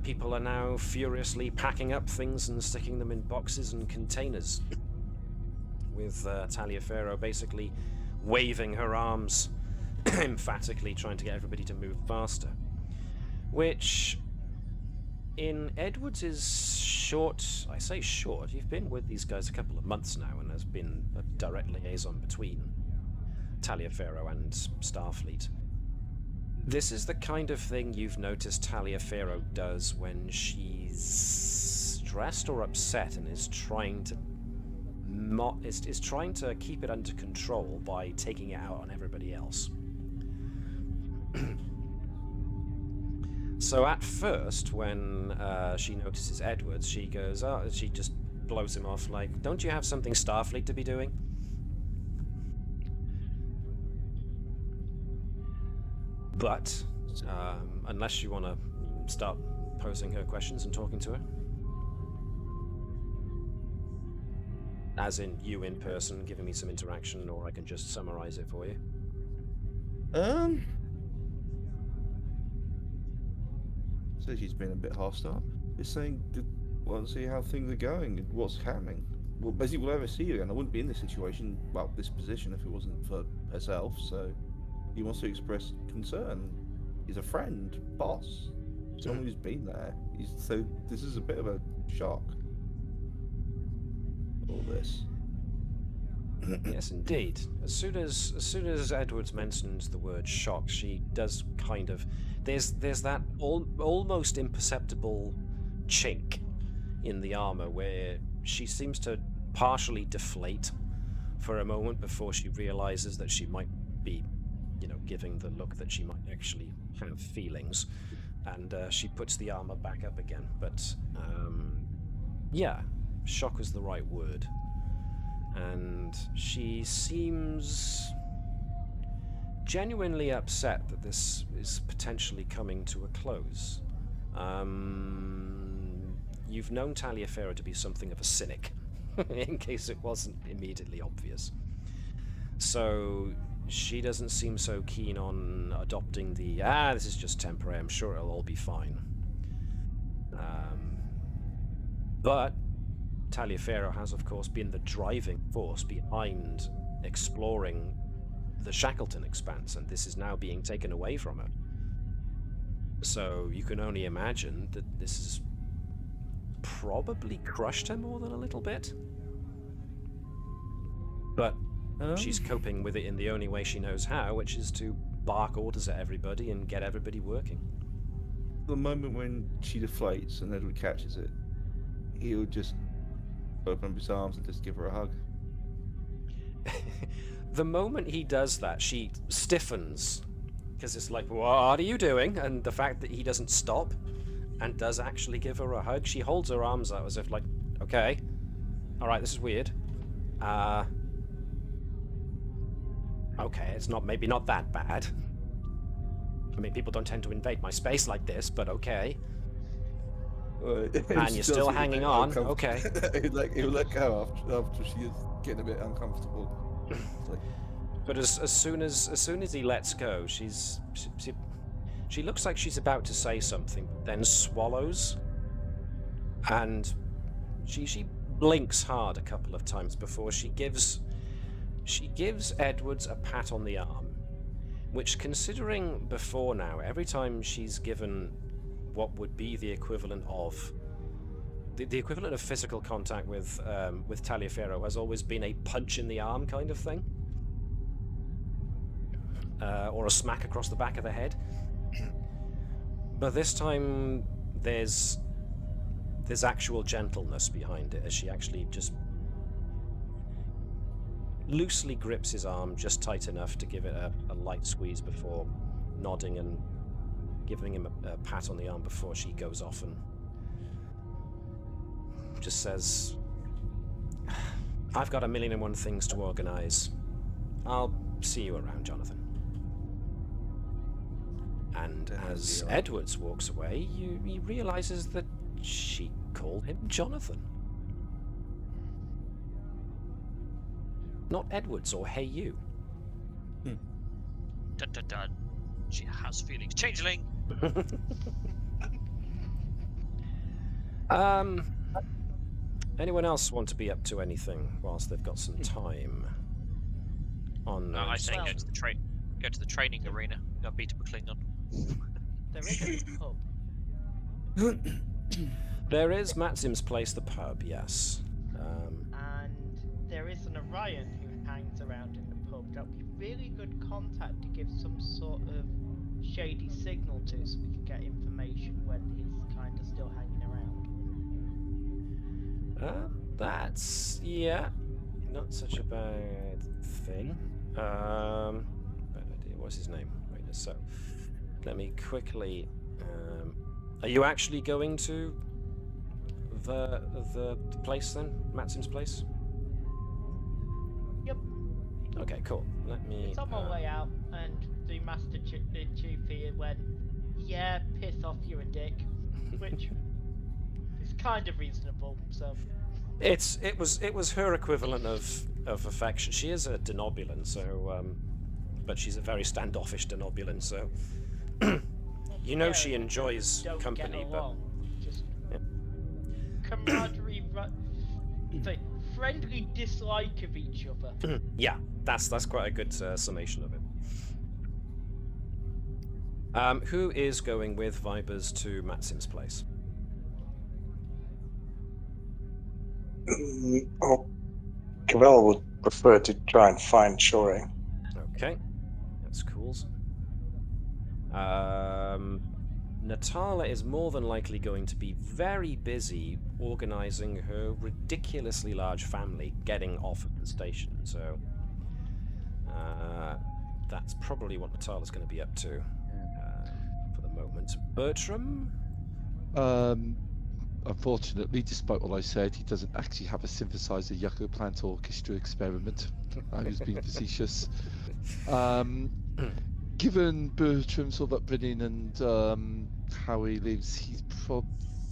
people are now furiously packing up things and sticking them in boxes and containers, with Taliaferra basically waving her arms emphatically, trying to get everybody to move faster. Which, in Edwards' short, I say short, you've been with these guys a couple of months now, and there's been a direct liaison between Taliaferra and Starfleet. This is the kind of thing you've noticed Taliaferra does when she's stressed or upset and is trying to is trying to keep it under control by taking it out on everybody else. So at first, when she notices Edwards, she goes, she just blows him off like, "Don't you have something Starfleet to be doing?" But unless you want to start posing her questions and talking to her, as in you in person, giving me some interaction, or I can just summarize it for you. says she's been a bit hostile. Is saying, want to see how things are going and what's happening. Well, basically, we'll ever see you again. I wouldn't be in this situation, well, this position, if it wasn't for herself. So he wants to express concern. He's a friend, boss, someone who's been there. So this is a bit of a shock. All this. Yes, indeed. As soon as Edwards mentions the word shock, she does kind of. There's that almost imperceptible chink in the armor where she seems to partially deflate for a moment before she realizes that she might be, giving the look that she might actually have feelings, and she puts the armor back up again. But yeah, shock is the right word. And she seems genuinely upset that this is potentially coming to a close. You've known Taliaferro to be something of a cynic, in case it wasn't immediately obvious. So she doesn't seem so keen on adopting the, this is just temporary, I'm sure it'll all be fine. But Taliaferro has, of course, been the driving force behind exploring the Shackleton Expanse, and this is now being taken away from her. So you can only imagine that this has probably crushed her more than a little bit. But she's coping with it in the only way she knows how, which is to bark orders at everybody and get everybody working. The moment when she deflates and Edward catches it, he'll just open up his arms and just give her a hug. The moment he does that, she stiffens, because it's like, what are you doing? And the fact that he doesn't stop and does actually give her a hug, she holds her arms out as if like, okay, alright, this is weird. Okay, it's maybe not that bad. I mean, people don't tend to invade my space like this, but okay. And you're still hanging on. Okay. He'll let go after she is getting a bit uncomfortable. But as soon as he lets go, she looks like she's about to say something, then swallows, and she blinks hard a couple of times before she gives Edwards a pat on the arm, which, considering before now, every time she's given what would be the equivalent of the equivalent of physical contact with Taliaferro has always been a punch in the arm kind of thing, or a smack across the back of the head. But this time there's actual gentleness behind it, as she actually just loosely grips his arm just tight enough to give it a light squeeze before nodding and giving him a pat on the arm before she goes off, and just says, I've got 1,000,001 things to organize. I'll see you around, Jonathan. And as Edwards walks away, he realizes that she called him Jonathan. Not Edwards or Hey You. Dun dun dun. She has feelings. Changeling! Anyone else want to be up to anything whilst they've got some time? I say go to the training arena. Go beat up a Klingon. There is a pub. There is Matzim's Place, the pub, yes. And there is an Orion who hangs around in the pub. That would be really good contact to give some sort of shady signal to, so we can get information when he's kind of still hanging around. That's, yeah, not such a bad thing. Bad idea. What's his name? Right, so let me quickly. Are you actually going to the place then, Matzim's Place? Yep. Okay, cool. Let me. It's on my way out, and the Master Chief here went, "Yeah, piss off, you're a dick," which is kind of reasonable. So. It was her equivalent of affection. She is a denobulan, so but she's a very standoffish denobulan, so You know Yeah, she enjoys don't company, get but along. Just Yeah. camaraderie, say, friendly dislike of each other. yeah, that's quite a good summation of it. Who is going with Vipers to Maxim's place? Oh, Cavell would prefer to try and find Shore. Okay, that's cool. Natala is more than likely going to be very busy organising her ridiculously large family getting off at the station, so that's probably what Natala's going to be up to for the moment. Bertram? Unfortunately, despite what I said, he doesn't actually have a synthesizer Yucca Plant Orchestra experiment. I was being facetious. Given Bertram's sort of upbringing and how he lives,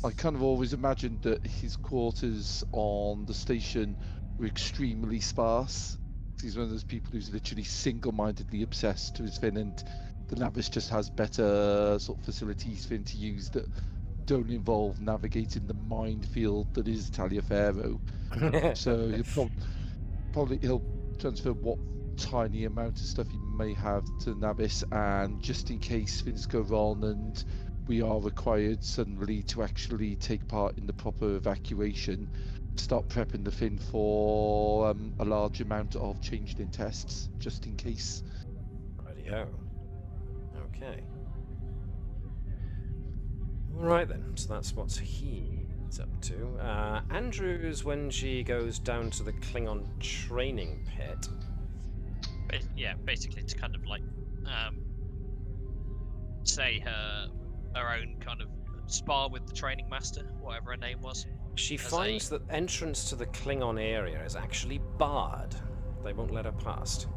I kind of always imagined that his quarters on the station were extremely sparse. He's one of those people who's literally single-mindedly obsessed to his fin, and the Navis just has better sort of facilities for him to use that don't involve navigating the minefield that is Taliaferro. So he'll probably transfer what tiny amount of stuff he may have to Navis, and just in case things go wrong and we are required suddenly to actually take part in the proper evacuation, start prepping the fin for a large amount of changeling tests, just in case. Rightio. Okay. Alright then, so that's what he's up to. Andrews, when she goes down to the Klingon training pit... Yeah, basically to kind of like, say her own kind of spar with the training master, whatever her name was. She finds that entrance to the Klingon area is actually barred. They won't let her past.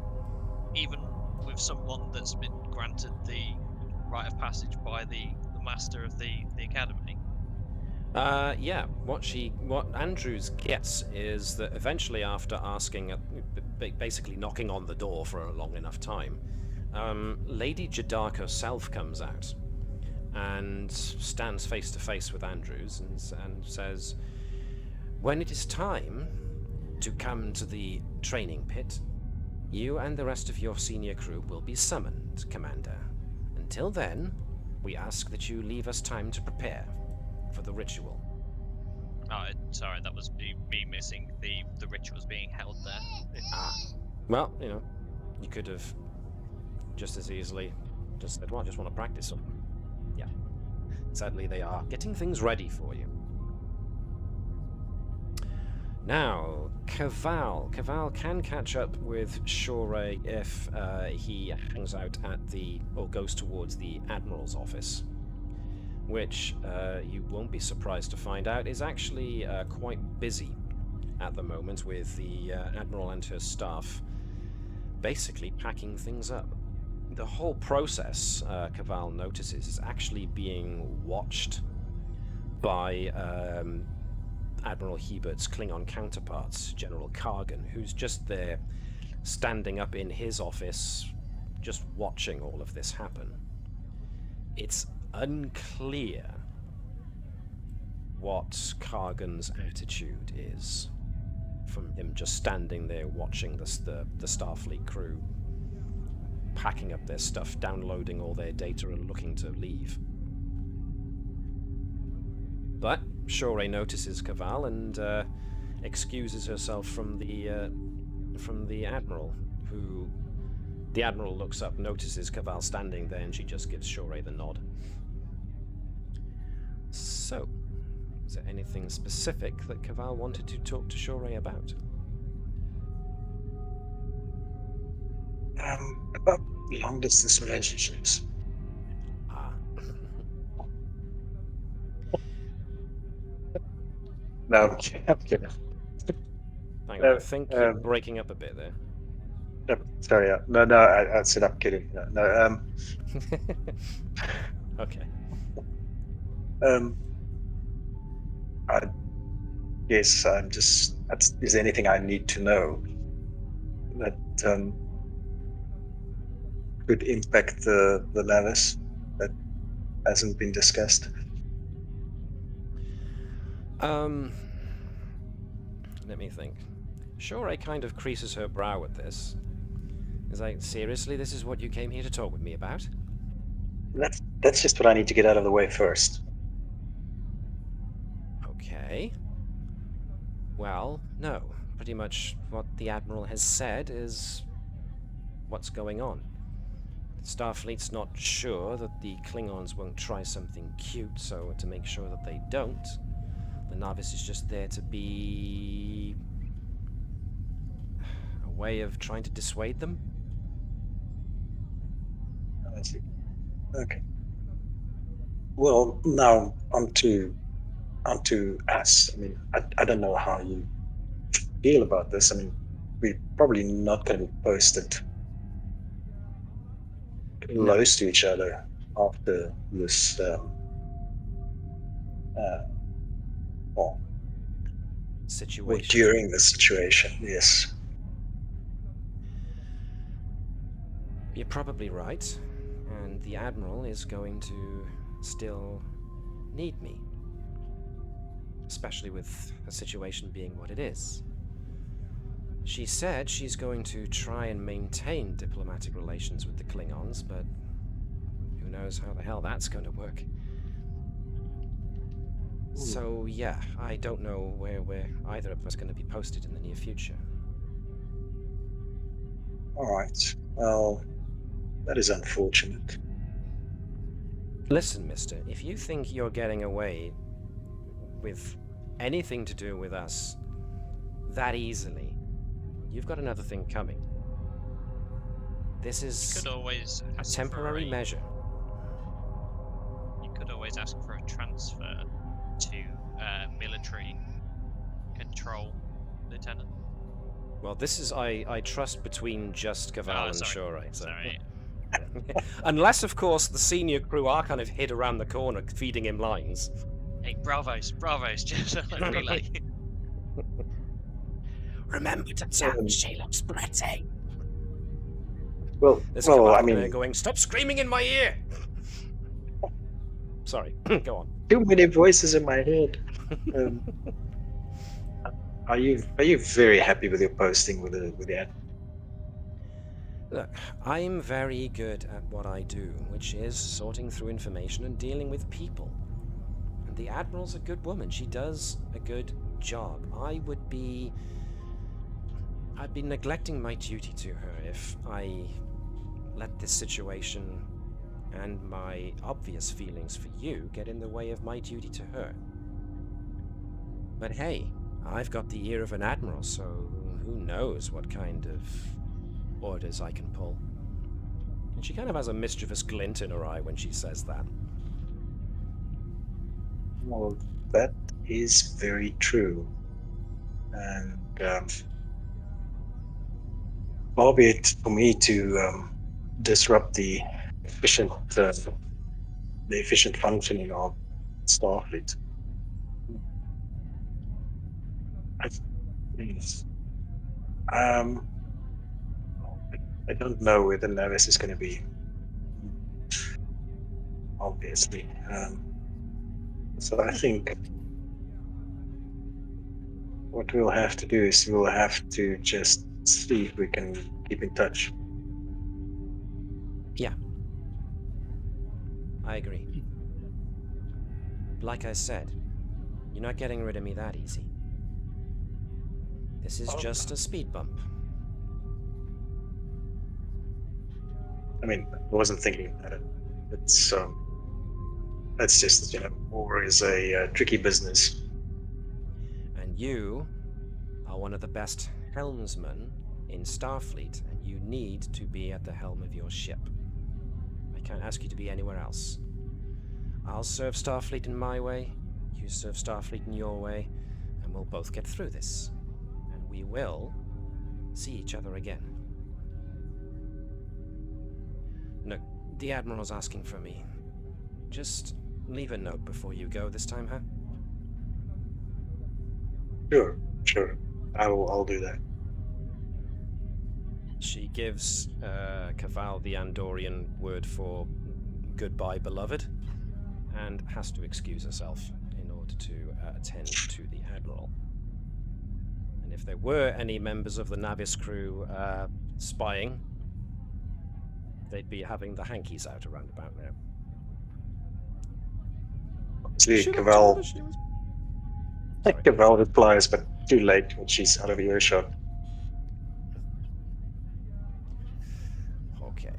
Even with someone that's been granted the rite of passage by the master of the academy. Yeah, what Andrews gets is that eventually, after asking, basically knocking on the door for a long enough time, Lady Jadark herself comes out and stands face to face with Andrews and says, "When it is time to come to the training pit, you and the rest of your senior crew will be summoned, Commander. Until then, we ask that you leave us time to prepare for the ritual." Oh, sorry, that was me missing the rituals being held there. Well, you could have just as easily just said, well, I just want to practice them. Yeah. Sadly, they are getting things ready for you. Now, Cavall can catch up with Shore if he hangs out at or goes towards the Admiral's office, which you won't be surprised to find out is actually quite busy at the moment, with the Admiral and her staff basically packing things up. The whole process, Cavall notices, is actually being watched by Admiral Hebert's Klingon counterparts, General Kargan, who's just there standing up in his office, just watching all of this happen. It's unclear what Kargan's attitude is, from him just standing there watching the Starfleet crew packing up their stuff, downloading all their data and looking to leave. But Shore notices Cavall and excuses herself from the Admiral, who... The Admiral looks up, notices Cavall standing there, and she just gives Shore the nod. So, is there anything specific that Cavall wanted to talk to Shore about? About long-distance relationships. No, I'm kidding. Hang on, I think you're breaking up a bit there. Sorry, no, I said I'm kidding. No, Okay. I guess I'm just. Is there anything I need to know that could impact the Navis? That hasn't been discussed? Let me think. Shore kind of creases her brow at this. Is like, seriously, this is what you came here to talk with me about? That's just what I need to get out of the way first. Okay. Well, no. Pretty much what the Admiral has said is what's going on. Starfleet's not sure that the Klingons won't try something cute, so to make sure that they don't, the Navis is just there to be a way of trying to dissuade them. I see. Okay. Well, now on to us. I mean, I don't know how you feel about this. I mean, we're probably not going to be posted close to each other after this. Well, Situation. during this situation, yes. You're probably right, and the Admiral is going to still need me. Especially with the situation being what it is. She said she's going to try and maintain diplomatic relations with the Klingons, but who knows how the hell that's going to work. So yeah, I don't know where either of us going to be posted in the near future. All right. Well, that is unfortunate. Listen, mister, if you think you're getting away with anything to do with us that easily, you've got another thing coming. This is Could always a ask temporary for measure. You could always ask for a transfer to military control, Lieutenant. Well, this is, I trust between just Caval and sorry. Shore. So. Sorry. Unless, of course, the senior crew are kind of hid around the corner feeding him lines. Hey, bravos, just relay. Remember to tap, she looks pretty. Well, There's well, Caval I mean, there going, stop screaming in my ear! Sorry, go on. too many voices in my head. Are you very happy with your posting with the ad? Look, I'm very good at what I do, which is sorting through information and dealing with people. And the Admiral's a good woman. She does a good job. I'd be neglecting my duty to her if I let this situation and my obvious feelings for you get in the way of my duty to her. But hey, I've got the ear of an Admiral, so who knows what kind of orders I can pull. And she kind of has a mischievous glint in her eye when she says that. Well, that is very true. And far be it for me to disrupt the efficient functioning of Starfleet. I don't know where the Navis is going to be. Obviously. So I think what we'll have to do is we'll have to just see if we can keep in touch. Yeah. I agree. Like I said, you're not getting rid of me that easy. This is just a speed bump. I mean, I wasn't thinking that. It's that's just, war is a tricky business. And you are one of the best helmsmen in Starfleet, and you need to be at the helm of your ship. I can't ask you to be anywhere else. I'll serve Starfleet in my way, you serve Starfleet in your way, and we'll both get through this. And we will see each other again. Look, the Admiral's asking for me. Just leave a note before you go this time, huh? Sure. I'll do that. She gives Caval the Andorian word for goodbye, beloved. and has to excuse herself in order to attend to the Admiral. And if there were any members of the Navis crew spying, they'd be having the hankies out around about now. Obviously, Should have told her she was... Sorry. Cavell replies, but too late when she's out of earshot. Okay.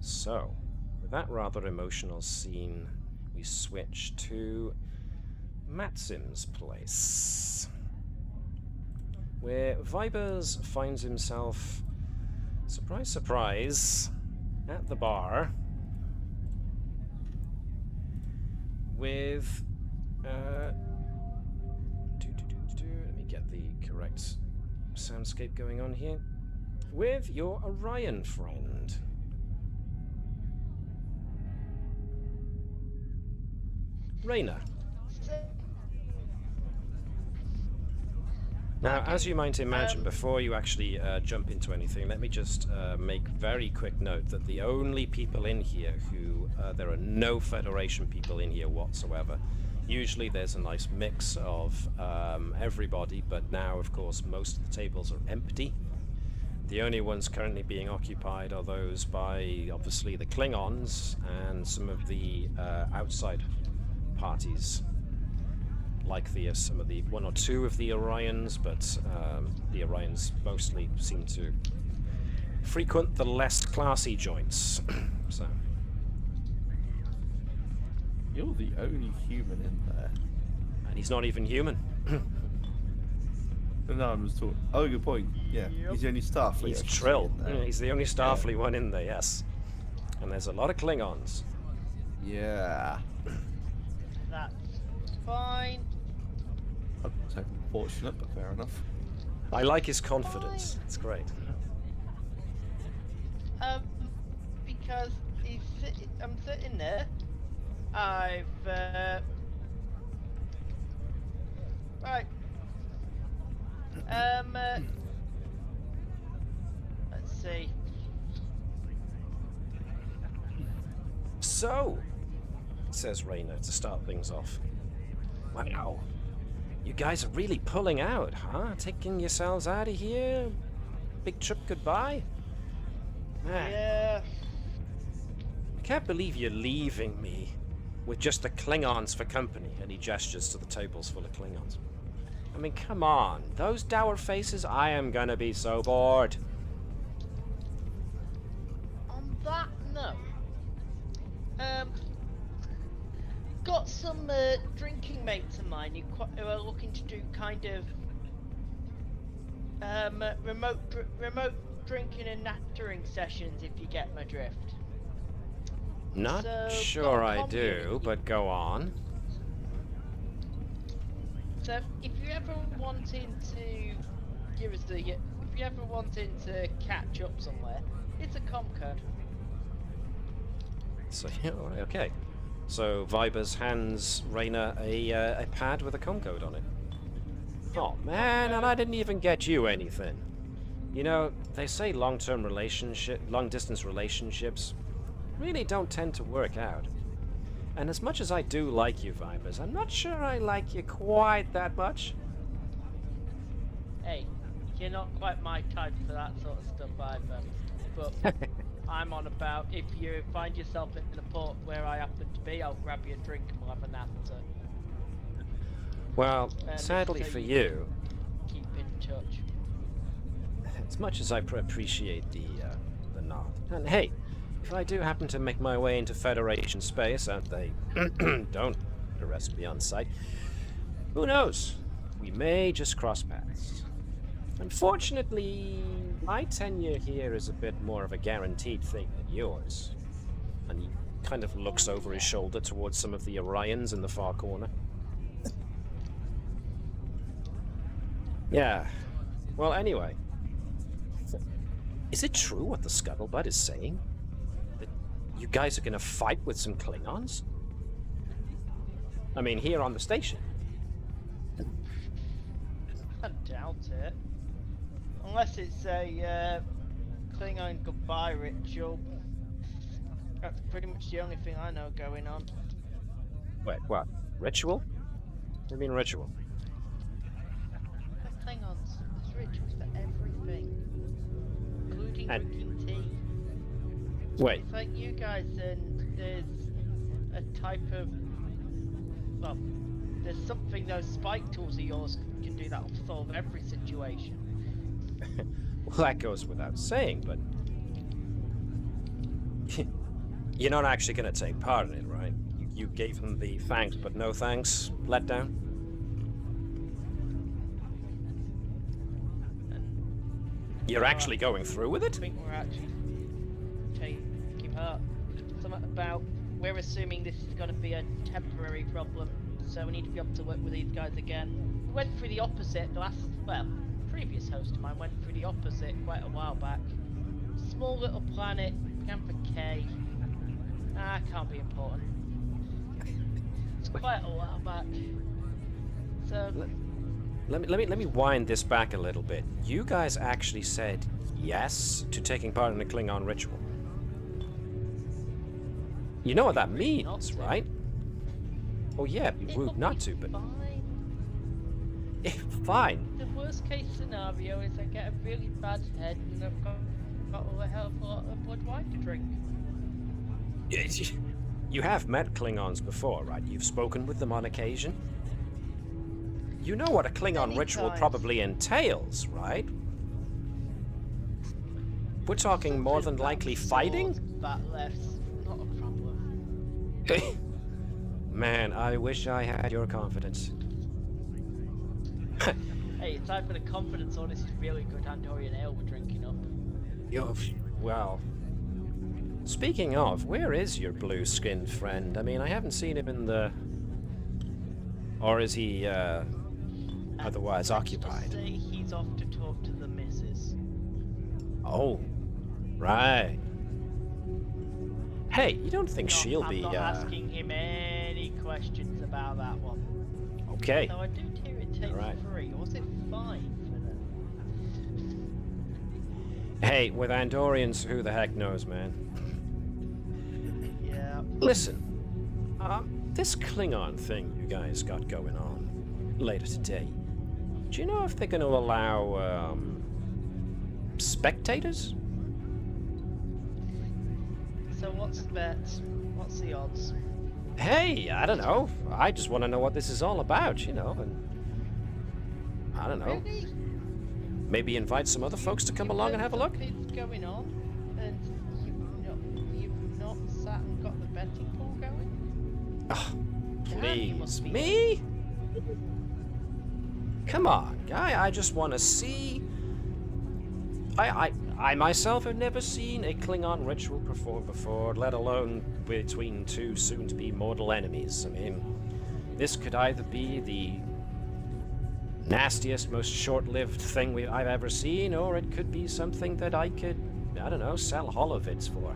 So, with that rather emotional scene, we switch to Maxim's place, where Vibers finds himself, surprise, surprise, at the bar with let me get the correct soundscape going on here. With your Orion friend. Raina. Now, as you might imagine, before you actually jump into anything, let me just make very quick note that the only people in here who... there are no Federation people in here whatsoever. Usually there's a nice mix of everybody, but now, of course, most of the tables are empty. The only ones currently being occupied are those by, obviously, the Klingons and some of the outside parties, like some of the one or two of the Orions, but the Orions mostly seem to frequent the less classy joints. So You're the only human in there. and he's not even human. No, I'm just talking. Oh, good point. Yeah, he's the only Starfleet. He's I should say, Trill. in there. Yeah, he's the only Starfleet one in there, yes. And there's a lot of Klingons. Yeah. That's fine. I'm so fortunate, but fair enough. I like his confidence. It's great. Because I'm sitting there. I've right. Let's see. So, says Raina to start things off. Wow. You guys are really pulling out, huh? Taking yourselves out of here? Big trip goodbye? Man, Yeah. I can't believe you're leaving me with just the Klingons for company. And he gestures to the tables full of Klingons. I mean, come on. Those dour faces, I am gonna be so bored. On that note, got some drinking mates of mine who are looking to do kind of remote drinking and nattering sessions, if you get my drift. Not So, sure got a I do, community. but go on. So if you're ever wanting to catch up somewhere, it's a com code. So, okay. So, Vibers hands Raina a pad with a com code on it. Oh, man, and I didn't even get you anything. You know, they say long-distance relationships really don't tend to work out. And as much as I do like you, Vibers, I'm not sure I like you quite that much. Hey, you're not quite my type for that sort of stuff either. But I'm on about if you find yourself in a port where I happen to be, I'll grab you a drink and we'll have a natter. Well, And sadly so for you you, keep in touch. as much as I appreciate the nod. And hey, if I do happen to make my way into Federation space and they don't arrest me on sight, who knows? We may just cross paths. Unfortunately, my tenure here is a bit more of a guaranteed thing than yours. And he kind of looks over his shoulder towards some of the Orions in the far corner. Yeah. Well, anyway. Is it true what the scuttlebutt is saying? That you guys are gonna fight with some Klingons? I mean, here on the station. I doubt it. Unless it's a Klingon goodbye ritual. That's pretty much the only thing I know going on. Wait, what? Ritual? What do you mean ritual? The Klingons, there's rituals for everything, including And- drinking tea. Wait, It's like you guys, and there's a type of, well, there's something those spike tools of yours can do that will solve every situation. well, that goes without saying, but you're not actually going to take part in it, right? You gave them the thanks but no thanks letdown? You're actually going through with I it? think we're actually taking part. Something about, we're assuming this is going to be a temporary problem, so we need to be able to work with these guys again. We went through the opposite, previous host of mine went through the opposite quite a while back. Small little planet, began for K. Can't be important. It's quite a while back. So, Let me wind this back a little bit. You guys actually said yes to taking part in the Klingon ritual. You know what that means, right? Oh yeah, it'd be rude not to, but fine. fine. The worst case scenario is I get a really bad head and I've got a hell of a lot of blood wine to drink. You have met Klingons before, right? You've spoken with them on occasion. You know what a Klingon Many ritual times. probably entails, right? We're talking more than Something likely about fighting? swords, That left's not a problem. Man, I wish I had your confidence. Hey, it's time for the confidence on this is really good Andorian ale we're drinking up. Well, speaking of, where is your blue-skinned friend? I mean, I haven't seen him in the... Or is he, otherwise Let's occupied? just say he's off to talk to the missus. Oh, right. Hey, you don't think she'll I'm be, not asking him any questions about that one. Okay. So I do hear it takes Alright. 3, or was it 5 for them? Hey, with Andorians, who the heck knows, man? Yeah. Listen, this Klingon thing you guys got going on later today, do you know if they're going to allow, spectators? So what's the bet? What's the odds? Hey, I don't know. I just want to know what this is all about, you know, and... I don't know. Really? Maybe invite some other folks to come along and have a look? Something's going on, and you've not sat and got the betting pool going? Oh, Damn, you must please. be- Me? Come on, guy. I just want to see... I myself have never seen a Klingon ritual performed before, let alone between two soon-to-be mortal enemies. I mean, this could either be the nastiest, most short-lived thing I've ever seen, or it could be something that I could, I don't know, sell holovids for.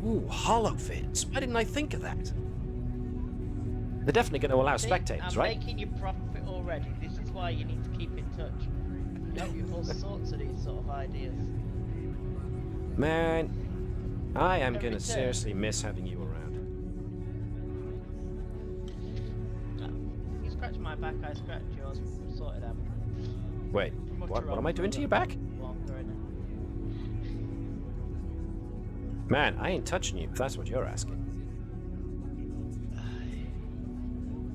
Ooh, holovids. Why didn't I think of that? They're definitely going to allow spectators, I'm right? making you profit already. This is why you need to keep in touch. Help you with all sorts of these sort of ideas. Man, I am Every going to day. seriously miss having you around. You scratch my back, I scratch yours. We'll sort it out. Wait, Much what am I rather doing to than your back? longer, innit? Man, I ain't touching you, if that's what you're asking.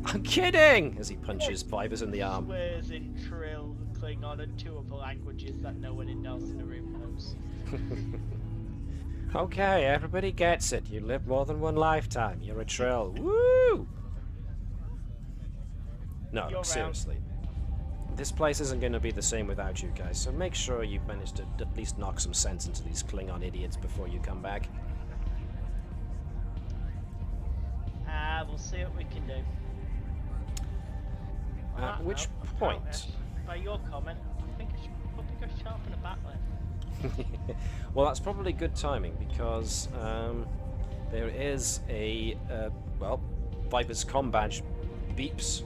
I'm kidding! As he punches Fibers in the arm. Swears in Trill, Klingon, and 2 other languages that no one else in the room knows. Okay, everybody gets it. You live more than one lifetime. You're a Trill. Woo! No, You're look, out. seriously. This place isn't going to be the same without you guys, so make sure you manage to at least knock some sense into these Klingon idiots before you come back. We'll see what we can do. On At that which note, point... apparently, by your comment, I think I should probably go sharpen a backlight. Well, that's probably good timing because there is a Viper's comm badge beeps,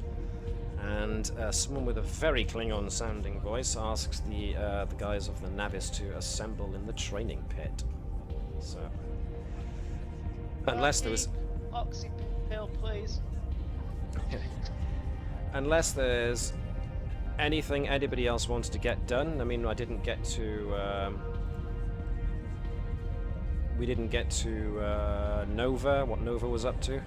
and someone with a very Klingon-sounding voice asks the guys of the Navis to assemble in the training pit. So Unless there was... Oxy pill, please. Unless there's anything anybody else wants to get done. I mean, I didn't get to... we didn't get to Nova, what Nova was up to.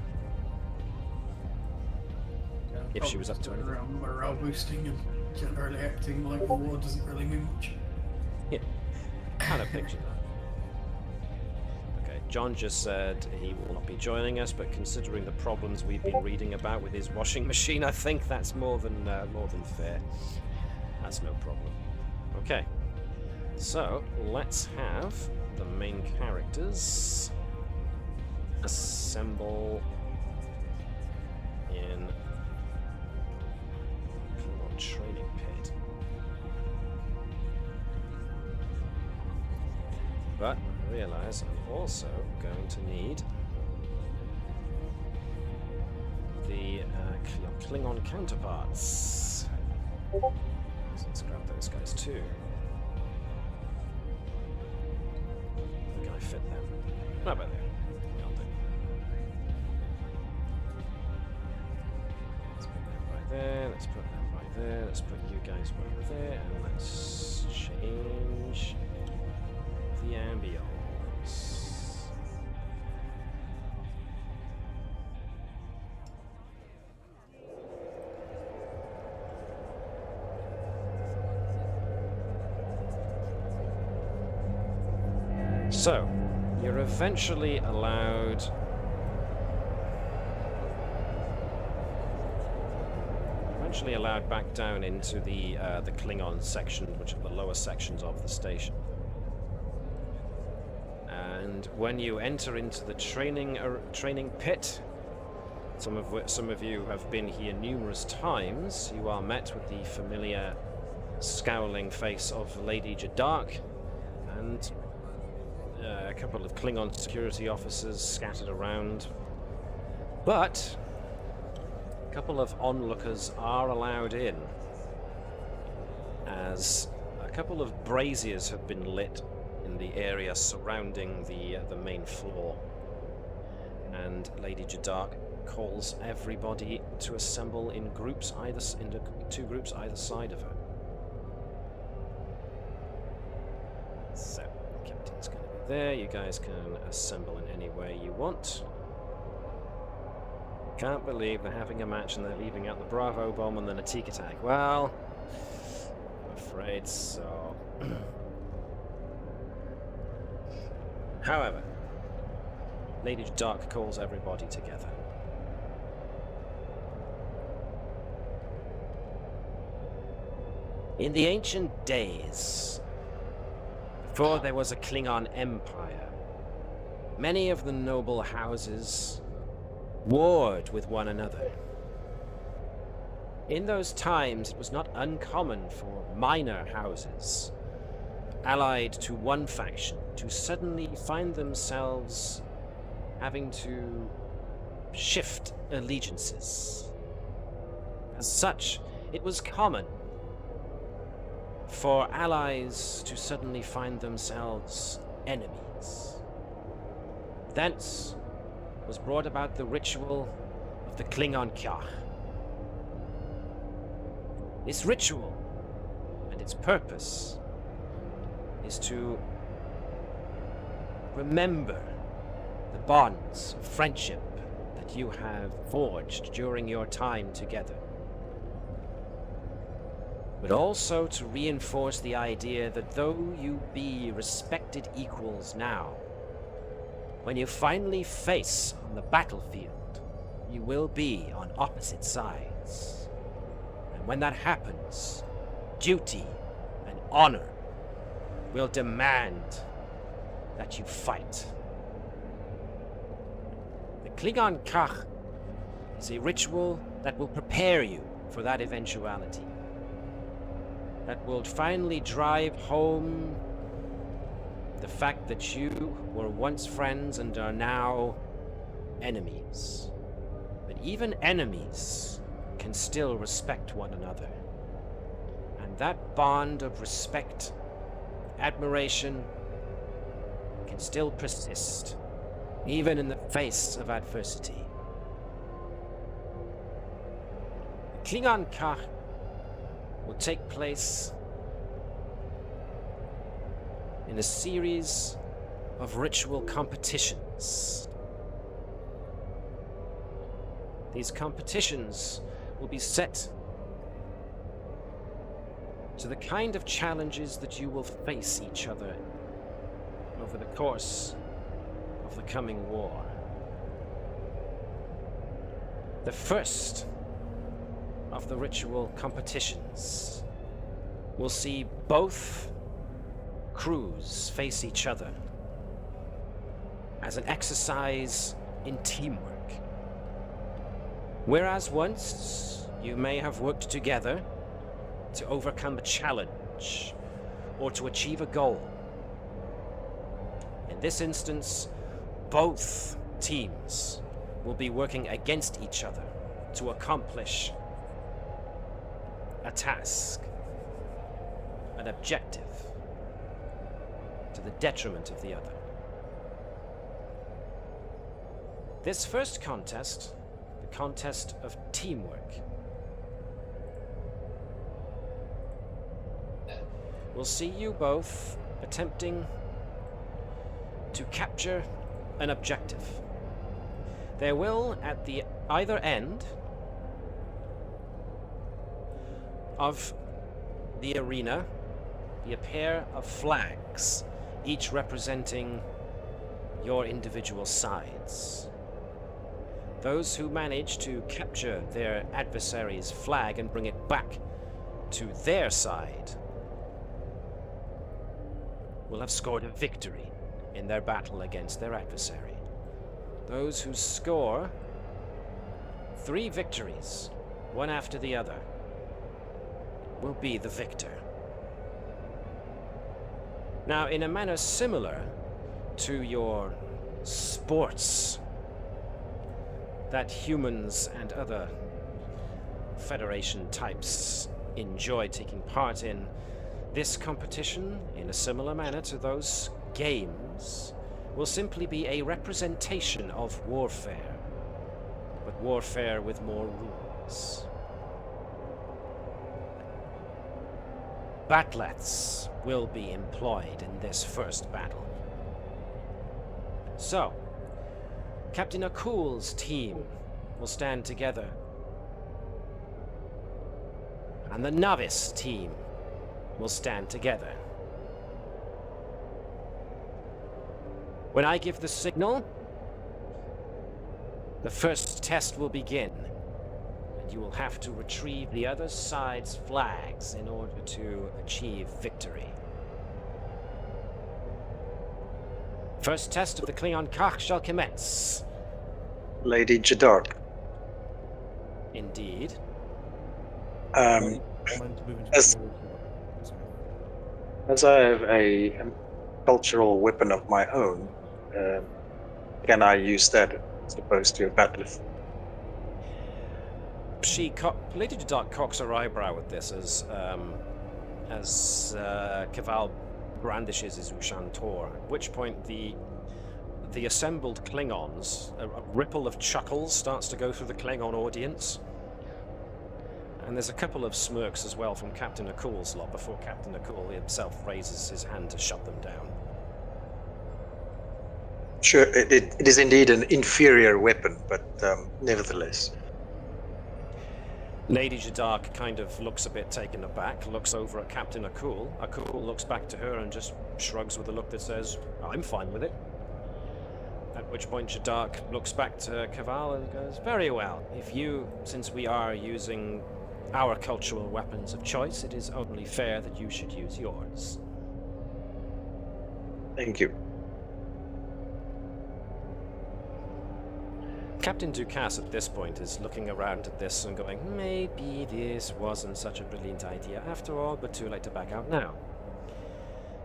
If she was up to anything. Around morale boosting and generally acting like the war doesn't really mean much. Yeah, kind of picture that. Okay, John just said he will not be joining us, but considering the problems we've been reading about with his washing machine, I think that's more than fair. That's no problem. Okay, so let's have the main characters assemble in Klingon training pit. But I realise I'm also going to need the Klingon counterparts. So let's grab those guys too. Can I fit them? How about there? I'll do. Let's put them right there. Let's put them right there. Let's put you guys right there, and let's change the ambience. So, you're eventually allowed back down into the Klingon section, which are the lower sections of the station. And when you enter into the training pit, some of you have been here numerous times. You are met with the familiar scowling face of Lady Jadark and a couple of Klingon security officers scattered around. But a couple of onlookers are allowed in, as a couple of braziers have been lit in the area surrounding the main floor, and Lady Jadark calls everybody to assemble in groups, into two groups either side of her. So, the captain's going to be there. You guys can assemble in any way you want. Can't believe they're having a match and they're leaving out the Bravo bomb and the Natik attack. Well, I'm afraid so. However, Lady Jadark calls everybody together. In the ancient days, before there was a Klingon Empire, many of the noble houses warred with one another. In those times, it was not uncommon for minor houses, allied to one faction, to suddenly find themselves having to shift allegiances. As such, it was common for allies to suddenly find themselves enemies. Thence was brought about the ritual of the Klingon Kach. This ritual and its purpose is to remember the bonds of friendship that you have forged during your time together, but also to reinforce the idea that though you be respected equals now, when you finally face on the battlefield, you will be on opposite sides. And when that happens, duty and honor will demand that you fight. The Klingon Kach is a ritual that will prepare you for that eventuality. That will finally drive home the fact that you were once friends and are now enemies. But even enemies can still respect one another. And that bond of respect, admiration, can still persist, even in the face of adversity. The Klingon Kach will take place in a series of ritual competitions. These competitions will be set to the kind of challenges that you will face each other over the course of the coming war. The first of the ritual competitions will see both crews face each other as an exercise in teamwork. Whereas once you may have worked together to overcome a challenge or to achieve a goal, in this instance, both teams will be working against each other to accomplish a task, an objective, to the detriment of the other. This first contest, the contest of teamwork, will see you both attempting to capture an objective. There will, at the either end of the arena, be a pair of flags, each representing your individual sides. Those who manage to capture their adversary's flag and bring it back to their side will have scored a victory in their battle against their adversary. Those who score 3 victories, one after the other, will be the victor. Now, in a manner similar to your sports that humans and other Federation types enjoy taking part in, this competition, in a similar manner to those games, will simply be a representation of warfare, but warfare with more rules. Batleths will be employed in this first battle. So, Captain Akul's team will stand together, and the Navis team will stand together. When I give the signal, the first test will begin, and you will have to retrieve the other side's flags in order to achieve victory. First test of the Klingon Kach shall commence. Lady Jadar. Indeed. As I have a cultural weapon of my own, can I use that as opposed to a battle? Lady Jadar cocks her eyebrow at this as Caval brandishes his Ushantor, at which point the assembled Klingons, a ripple of chuckles starts to go through the Klingon audience. And there's a couple of smirks as well from Captain Akul's lot before Captain Akul himself raises his hand to shut them down. Sure, it is indeed an inferior weapon, but nevertheless. Lady Jadar kind of looks a bit taken aback, looks over at Captain Akul. Akul looks back to her and just shrugs with a look that says, I'm fine with it. At which point Jadar looks back to Caval and goes, very well. If you, since we are using our cultural weapons of choice, it is only fair that you should use yours. Thank you. Captain Ducasse at this point is looking around at this and going, maybe this wasn't such a brilliant idea after all, but too late to back out now.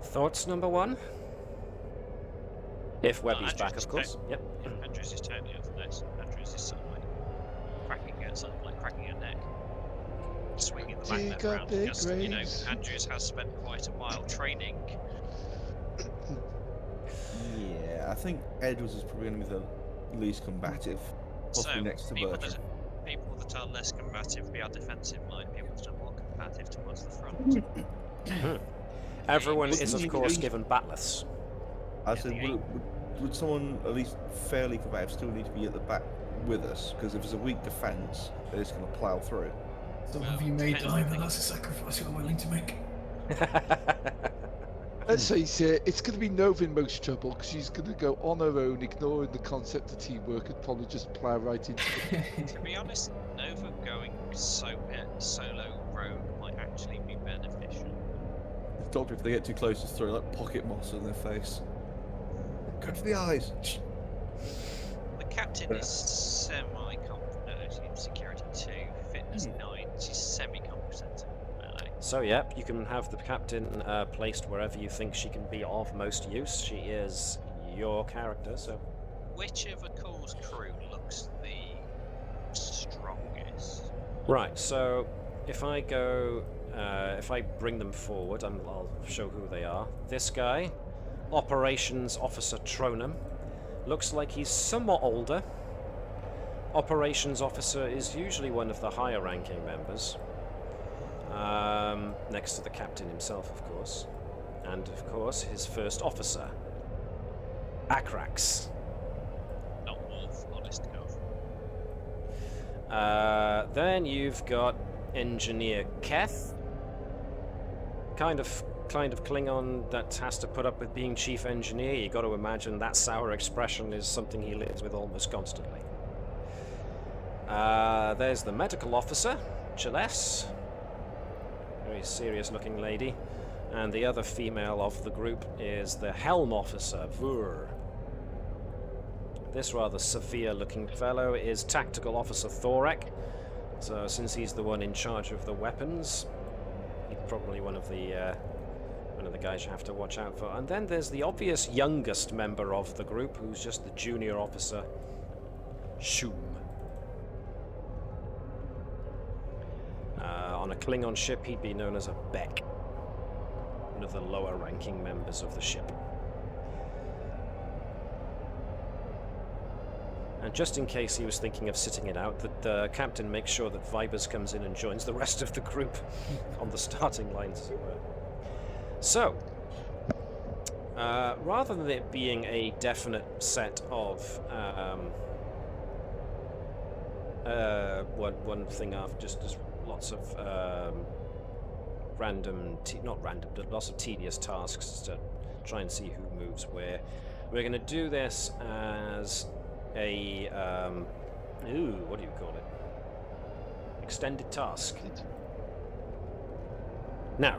Thoughts, number 1? If Webby's back, of course. Yep. Andrews is totally over this. Andrews is sort of like cracking her neck. Swinging the magnet around because, you know, Andrews has spent quite a while training. Yeah, I think Edwards is probably going to be least combative, possibly So, next to people Bertram. people that are less combative, we are defensive line. People that are more combative towards the front. Everyone Yes. is, of course, given batleths. I said, would someone at least fairly combative still need to be at the back with us? Because if it's a weak defence, they're just going to plough through. Some Well, of you may depends die, on but the- that's a sacrifice you're willing to make. Let's face it, it's going to be Nova in most trouble because she's going to go on her own, ignoring the concept of teamwork, and probably just plough right into it. To be honest, Nova going solo rogue might actually be beneficial. Doctor, if they get too close, just throw like pocket moss in their face. Go for the eyes. The captain is semi-competent in security 2, fitness 9. She's semi-competent. So, yep, you can have the captain placed wherever you think she can be of most use. She is your character, so... Which of Akul's crew looks the strongest? Right, so if I go... if I bring them forward, I'll show who they are. This guy, Operations Officer Tronum, looks like he's somewhat older. Operations Officer is usually one of the higher ranking members. Next to the captain himself, of course. And, of course, his first officer, Akrax. Not Wolf, honest God. Then you've got Engineer Keth. Kind of Klingon that has to put up with being chief engineer. You got to imagine that sour expression is something he lives with almost constantly. There's the medical officer, Celeste. Very serious looking lady. And the other female of the group is the helm officer, Vur. This rather severe looking fellow is tactical officer Thorek. So since he's the one in charge of the weapons, he's probably one of the guys you have to watch out for. And then there's the obvious youngest member of the group, who's just the junior officer, Shum. On a Klingon ship, he'd be known as a Beck, one of the lower ranking members of the ship. And just in case he was thinking of sitting it out, the captain makes sure that Vibers comes in and joins the rest of the group on the starting lines, as it were. So, rather than it being a definite set of one thing after just lots of lots of tedious tasks to try and see who moves where, we're going to do this as a what do you call it? Extended task. Now,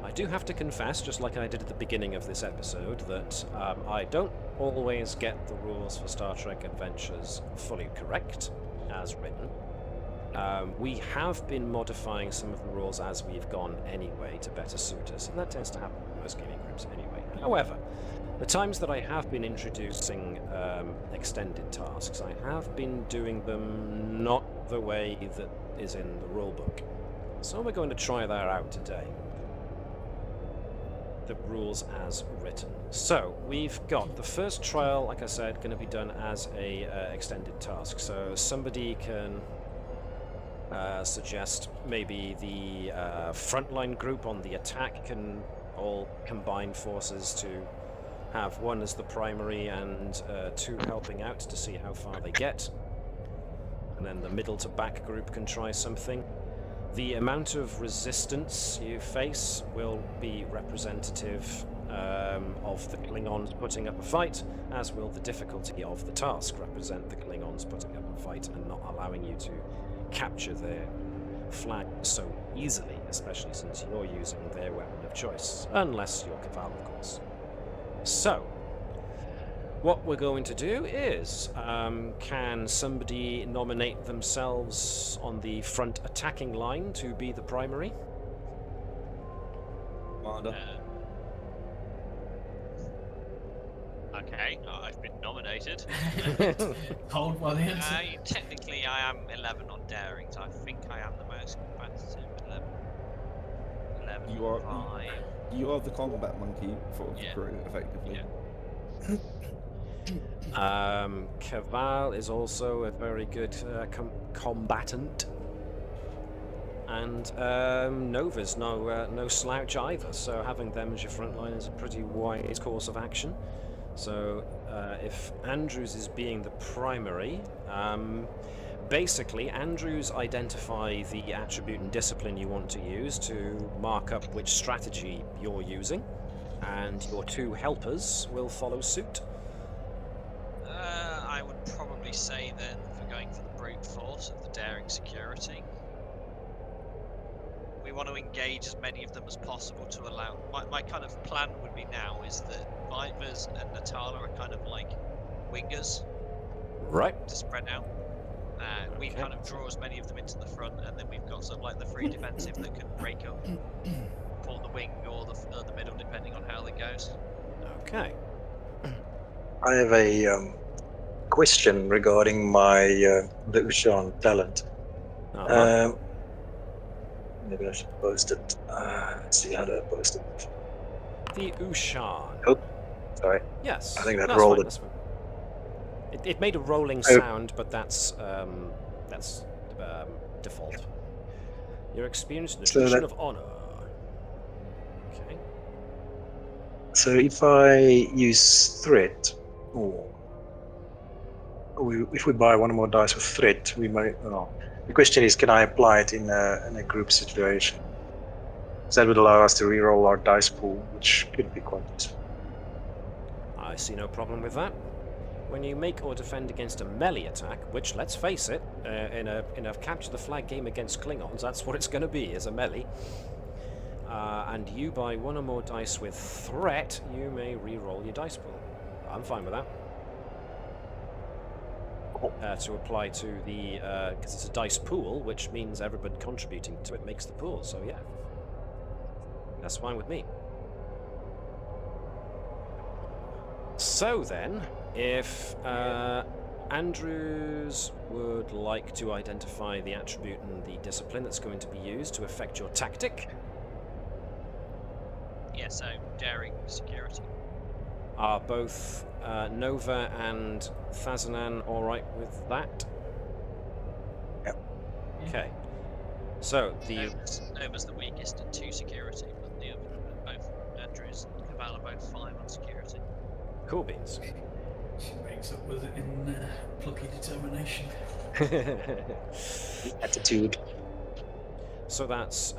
I do have to confess, just like I did at the beginning of this episode, that I don't always get the rules for Star Trek Adventures fully correct, as written. We have been modifying some of the rules as we've gone anyway to better suit us, and that tends to happen with most gaming groups anyway. However, the times that I have been introducing extended tasks, I have been doing them not the way that is in the rulebook. So we're going to try that out today. The rules as written. So we've got the first trial, like I said, going to be done as a extended task. So somebody can suggest maybe the frontline group on the attack can all combine forces to have one as the primary and two helping out to see how far they get. And then the middle to back group can try something. The amount of resistance you face will be representative of the Klingons putting up a fight, as will the difficulty of the task represent the Klingons putting up a fight and not allowing you to capture their flag so easily, especially since you're using their weapon of choice, unless you're Caval, of course. So, what we're going to do is, can somebody nominate themselves on the front attacking line to be the primary? Commander. Okay, I've been nominated. Hold by the answer. Technically, I am 11 on daring, so I think I am the most competitive. 11 You are- 5. You are the combat monkey for the Yeah. crew, effectively. Yeah. Caval is also a very good combatant. And Nova's no slouch either, so having them as your front line is a pretty wise course of action. So if Andrews is being the primary, basically Andrews identify the attribute and discipline you want to use to mark up which strategy you're using, and your two helpers will follow suit. I would probably say then, if we're going for the brute force of the daring security, we want to engage as many of them as possible to allow... My kind of plan would be now is that Vipers and Natala are kind of like wingers. Right. To spread out. We kind of draw as many of them into the front, and then we've got sort of like the free defensive that can break up, pull the wing or the middle, depending on how it goes. Okay. I have a question regarding my the Ushan talent. Maybe I should post it. Let's see, how do I post it? The Ushan. Oh, sorry. Yes. I think that that's rolled fine, it. that's fine. It made a rolling sound, but that's default. Your experience in the tradition of honor. Okay. So if I use threat, if we buy one more dice with threat, we might. No. The question is, can I apply it in a group situation? So that would allow us to reroll our dice pool, which could be quite useful. I see no problem with that. When you make or defend against a melee attack, which, let's face it, in a capture the flag game against Klingons, that's what it's going to be, is a melee. And you buy one or more dice with threat, you may re-roll your dice pool. I'm fine with that. To apply to the, because it's a dice pool, which means everybody contributing to it makes the pool, so yeah. That's fine with me. So then, if Andrews would like to identify the attribute and the discipline that's going to be used to affect your tactic. Yeah, so daring security. Are both Nova and Thazanan alright with that? Yep. Okay. So, Nova's the weakest at 2 security, but the other, both Andrews and Caval are both 5 on security. Cool beans. She makes up with it in plucky determination. Attitude. So that's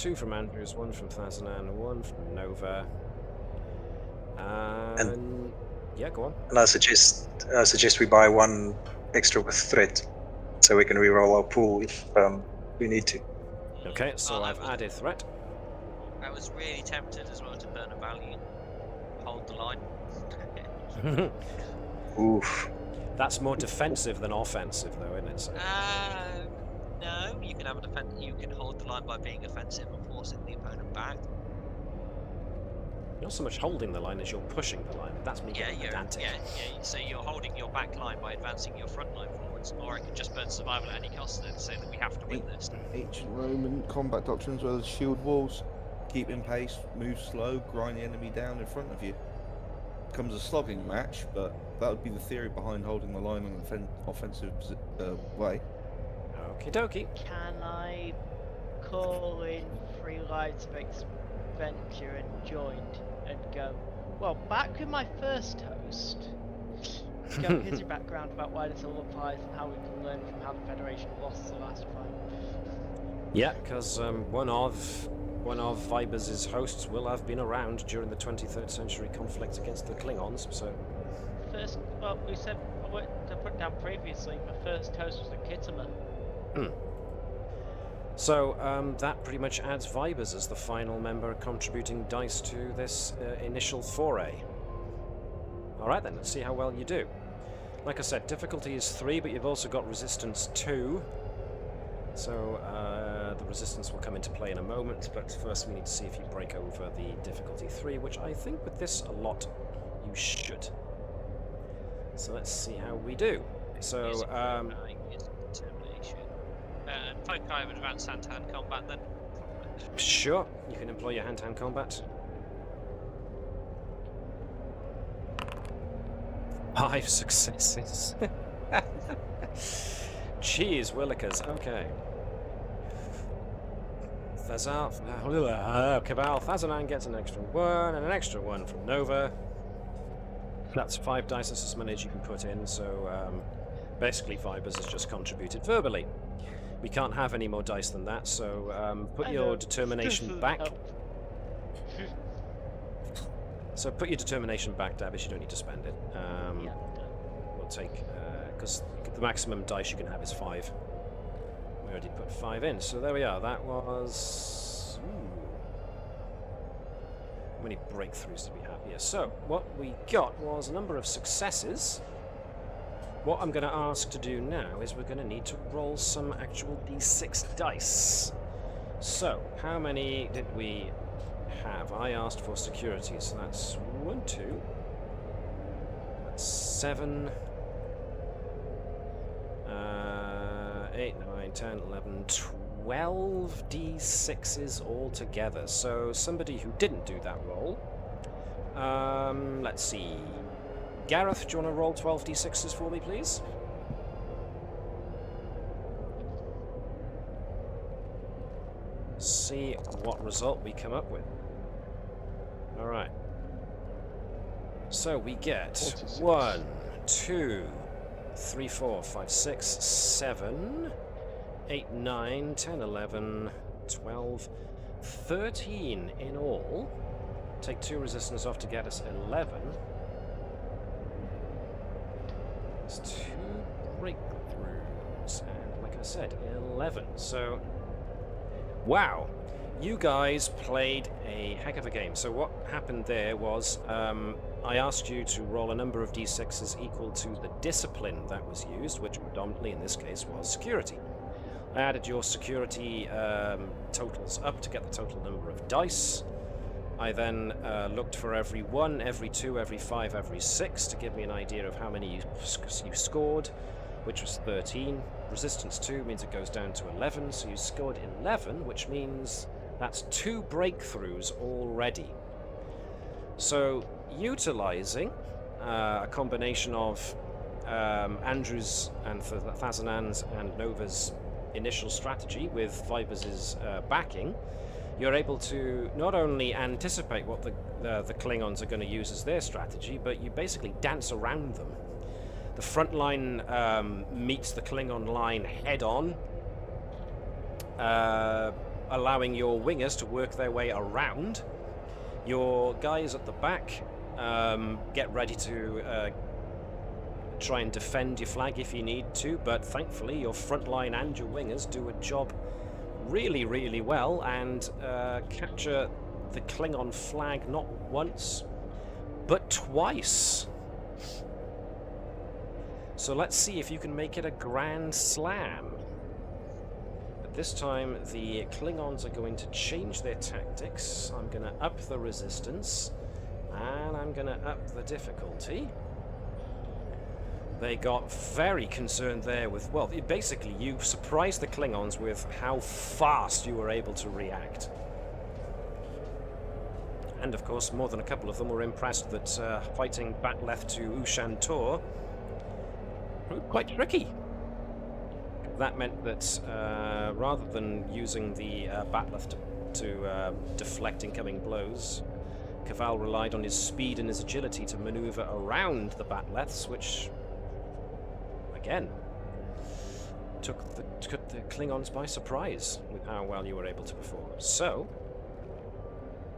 2 from Andrews, 1 from Thazanan, 1 from Nova. And yeah, go on. And I suggest we buy one extra with threat, so we can reroll our pool if we need to. Okay, so I've added threat. I was really tempted as well to burn a Valiant, hold the line. Oof. That's more defensive than offensive, though, isn't it? So. No, you can have a defense. You can hold the line by being offensive and forcing the opponent back. Not so much holding the line as you're pushing the line. That's me getting pedantic. Yeah. So you're holding your back line by advancing your front line forwards, or I can just burn survival at any cost and say that we have to win this. Ancient Roman combat doctrines were shield walls. Keep in pace, move slow, grind the enemy down in front of you. Becomes a slogging match, but that would be the theory behind holding the line on an offensive way. Okie dokie. Can I call in 3 lights of adventure and joined and go, well, back with my first host. Go, here's your background about why this all applies and how we can learn from how the Federation lost the last fight. Yeah, because one of Vibers' hosts will have been around during the 23rd century conflict against the Klingons, so... First, well, we said, I put down previously, my first host was a Kittimer. So, that pretty much adds Vibers as the final member contributing dice to this initial foray. Alright then, let's see how well you do. Like I said, difficulty is 3, but you've also got resistance 2. So, the resistance will come into play in a moment, but first we need to see if you break over the difficulty 3, which I think with this a lot you should. So let's see how we do. So, determination. Folk I have advanced hand-to-hand combat then? Sure, you can employ your hand-to-hand combat. 5 successes. Cheese willikers. Okay. Cabal, Thazanan gets an extra 1 and an extra 1 from Nova. That's 5 dice, that's as many as you can put in, so basically Vibers has just contributed verbally. We can't have any more dice than that, so put your determination back. So put your determination back, Davis, you don't need to spend it. We'll take, because the maximum dice you can have is 5. We already put 5 in, so there we are. That was... How many breakthroughs did we have here? So, what we got was a number of successes. What I'm going to ask to do now is we're going to need to roll some actual d6 dice. So, how many did we have? I asked for security, so that's 1, 2, that's 7, 8, 9, 10, 11, 12 d6s altogether. So somebody who didn't do that roll, let's see, Gareth, do you want to roll 12 d6s for me, please? See what result we come up with. Alright. So we get 46. 1, 2, 3, 4, 5, 6, 7, 8, 9, 10, 11, 12, 13 in all. Take 2 resistance off to get us 11. There's 2 breakthroughs, and like I said, 11. So, wow, you guys played a heck of a game. So what happened there was, I asked you to roll a number of d6s equal to the discipline that was used, which predominantly in this case was security. I added your security totals up to get the total number of dice. I then looked for every 1, every 2, every 5, every 6 to give me an idea of how many you scored, which was 13. Resistance 2 means it goes down to 11, so you scored 11, which means that's 2 breakthroughs already. So, utilizing a combination of Andrew's and Thazanan's and Nova's initial strategy with Vibers' backing, you're able to not only anticipate what the Klingons are going to use as their strategy, but you basically dance around them. The front line meets the Klingon line head-on, allowing your wingers to work their way around. Your guys at the back get ready to try and defend your flag if you need to, but thankfully your front line and your wingers do a job really, really well and capture the Klingon flag not once, but twice. So let's see if you can make it a grand slam. But this time the Klingons are going to change their tactics. I'm going to up the resistance and I'm going to up the difficulty. They got very concerned there with, well, basically you surprised the Klingons with how fast you were able to react. And of course, more than a couple of them were impressed that fighting back left to Ushan Tor proved quite tricky. That meant that rather than using the batleth to deflect incoming blows, Caval relied on his speed and his agility to maneuver around the batleths, which again took the Klingons by surprise with how well you were able to perform. So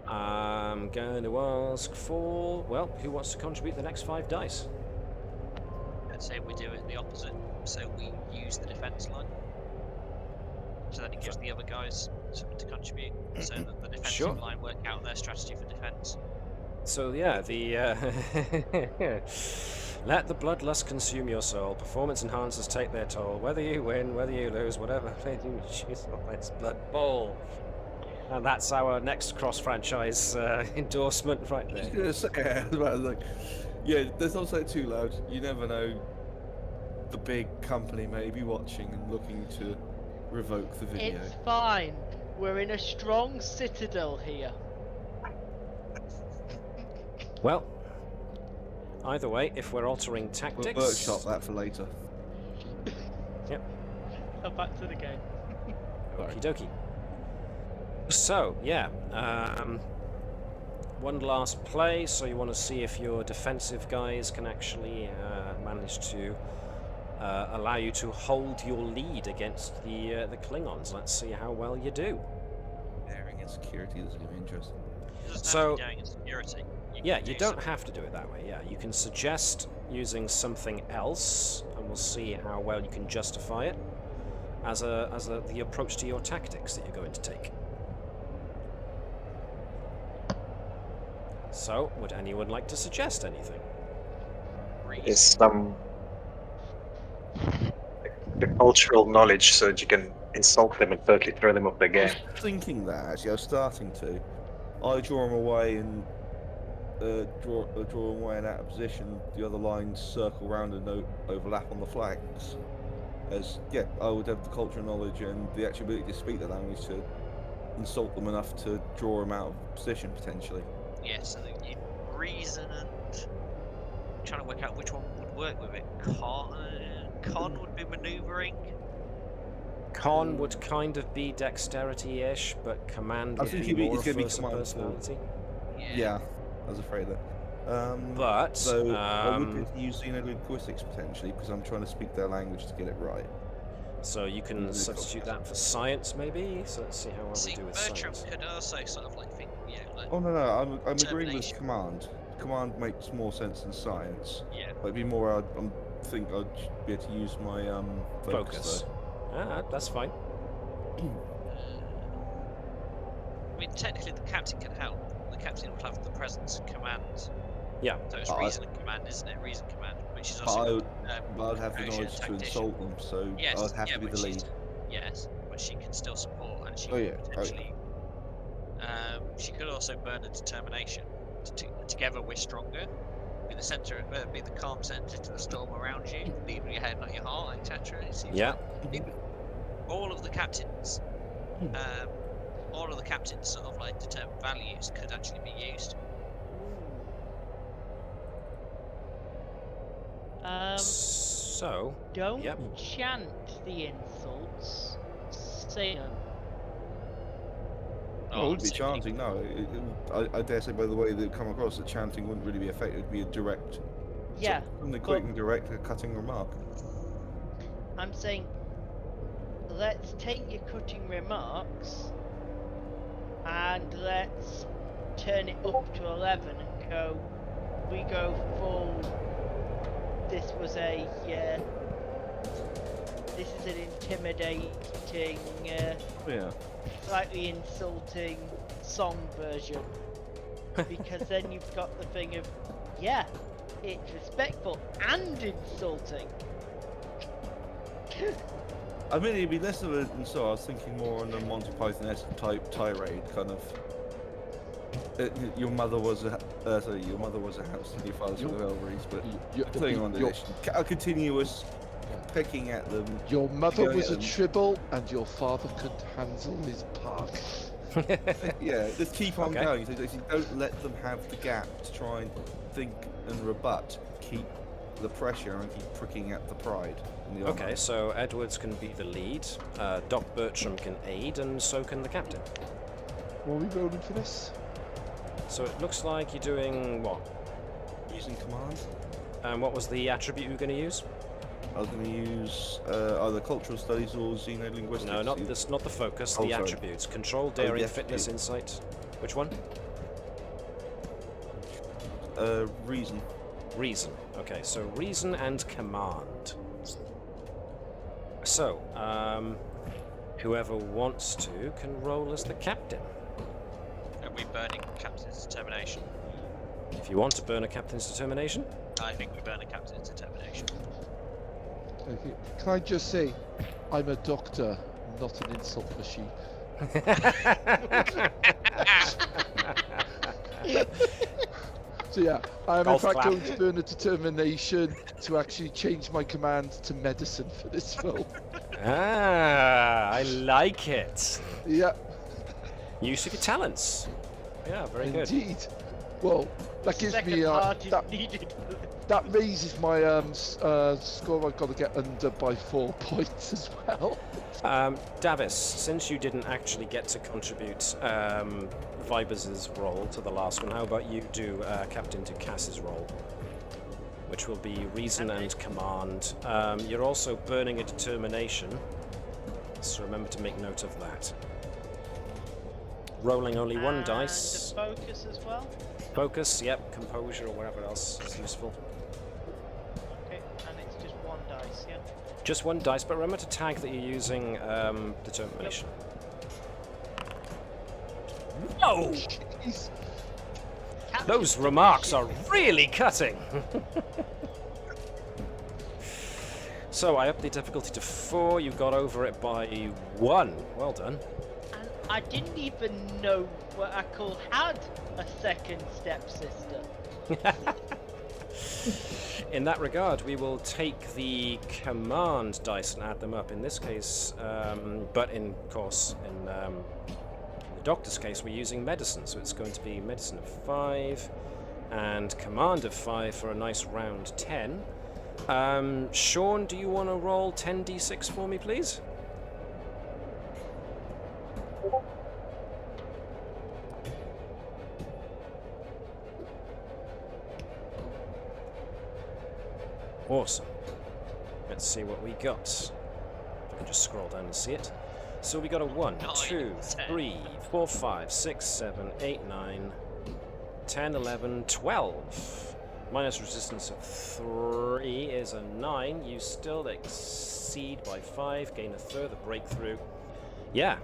I'm going to ask for, well, who wants to contribute the next 5 dice? I'd say we do it the opposite, so we use the defense line. So then it gives the other guys something to contribute, so that the defensive line work out their strategy for defense. So yeah, let the bloodlust consume your soul. Performance enhancers take their toll. Whether you win, whether you lose, whatever they do, choose this blood bowl. And that's our next cross-franchise endorsement right there. Yeah, let's not say it too loud. You never know. The big company may be watching and looking to revoke the video. It's fine. We're in a strong citadel here. Well, either way, if we're altering We'll tactics... workshop that for later. Oh, back to the game. Okie dokie. So, yeah. One last play, so you want to see if your defensive guys can actually manage to allow you to hold your lead against the Klingons. Let's see how well you do. Daring and security is going to be interesting. It doesn't So- have to be daring and security. Yeah, you don't have to do it that way. Yeah, you can suggest using something else, and we'll see how well you can justify it as the approach to your tactics that you're going to take. So, would anyone like to suggest anything? Is some the cultural knowledge so that you can insult them and totally throw them off their I game. was thinking that actually. I was starting to. I draw them away and draw them away and out of position. The other lines circle round and overlap on the flanks. As I would have the cultural knowledge and the actual ability to speak the language to insult them enough to draw them out of position potentially. Yes, I think you reason and trying to work out which one would work with it. Con would be manoeuvring. Con would kind of be dexterity-ish, but command I would think be it'd be- more it's gonna be force of command personality. Yeah, I was afraid of that. But, so I would be able to use xenolinguistics potentially because I'm trying to speak their language to get it right. So you can Really substitute cool. that for science, maybe? So let's see how well See, we do with Bertram science. could also sort of like think, like, Oh no, I'm agreeing with Determination. command. Command makes more sense than science. yeah. But it'd be more. Think I'd be able to use my focus. Focus. That's fine. I mean, technically the captain can help. The captain would have the presence and command. Yeah. So it's But I- reason and command, isn't it? Reason command, which is But also. But I'd have the Actually, a knowledge to tactician. insult them, so Yes, I'd have yeah, to be but the she's- lead. Yes, but she can still support, and she Oh, yeah. could Oh, yeah. potentially. She could also burn a determination. Together we're stronger. Be the center, be the calm center to the storm around you. Lead with your head, not your heart, etc. It seems Yeah. like all of the captains, sort of like determined values could actually be used. So, Don't Yep. chant the insults. Say them. Oh, it would be so chanting. No, I dare say by the way that it come across that chanting wouldn't really be effective. It'd be a direct, Yeah, something quick and direct, a cutting remark. I'm saying, let's take your cutting remarks and let's turn it up to 11 and go, we go full, this was a, this is an intimidating, Yeah. slightly insulting song version. Because then you've got the thing of, yeah, it's respectful and insulting. I mean, it'd be less of a. So I was thinking more on the Monty Python-esque type tirade, kind of. Your mother was a your mother was a house and your father's Your- for the Elveries, but Your, Klingon your, edition. A continuous pecking at them. your mother Go was a ahead. tribble, and your father could handle his park. Yeah, just keep on Okay. going. So don't let them have the gap to try and think and rebut. Keep the pressure and keep pricking at the pride. In the Okay, honour. so Edwards can be the lead, Doc Bertram can aid, and so can the captain. What are we rolling for this? So it looks like you're doing what? Using command. And what was the attribute you were going to use? I was going to use either cultural studies or xenolinguistics. No, not this, not the focus. Oh, the sorry. attributes: control, the daring, attribute. fitness, insight. Which one? Reason. Reason. Okay, so reason and command. So, whoever wants to can roll as the captain. Are we burning captain's determination? If you want to burn a captain's determination. I think we burn a captain's determination. Okay. Can I just say, I'm a doctor, not an insult machine. So yeah, I'm in Golf fact clap. going to burn a determination to actually change my command to medicine for this film. I like it. Yeah, Use of your talents. Yeah, very good. indeed. Well, that gives Second me part is that, needed. that raises my score. I've got to get under by 4 points as well. Davis, since you didn't actually get to contribute Vibers' role to the last one, how about you do Captain Ducas's role, which will be reason and command. You're also burning a determination, so remember to make note of that. Rolling only 1 dice. And focus as well? Focus, yep, composure or whatever else is useful. Okay, and it's just 1 dice, yeah? Just 1 dice, but remember to tag that you're using determination. Whoa! Jeez. Those remarks are really cutting! So I upped the difficulty to 4, you got over it by 1. Well done. And I didn't even know what Akul had a second stepsister. In that regard, we will take the command dice and add them up. In this case, but in course, in the doctor's case, we're using medicine, so it's going to be medicine of 5 and command of 5 for a nice round 10. Sean, do you want to roll 10d6 for me, please? Awesome. Let's see what we got. I can just scroll down and see it. So we got a 1, 2, 3, 4, 5, 6, 7, 8, 9, 10, 11, 12. Minus resistance of 3 is a 9. You still exceed by 5, gain a further breakthrough. Yeah,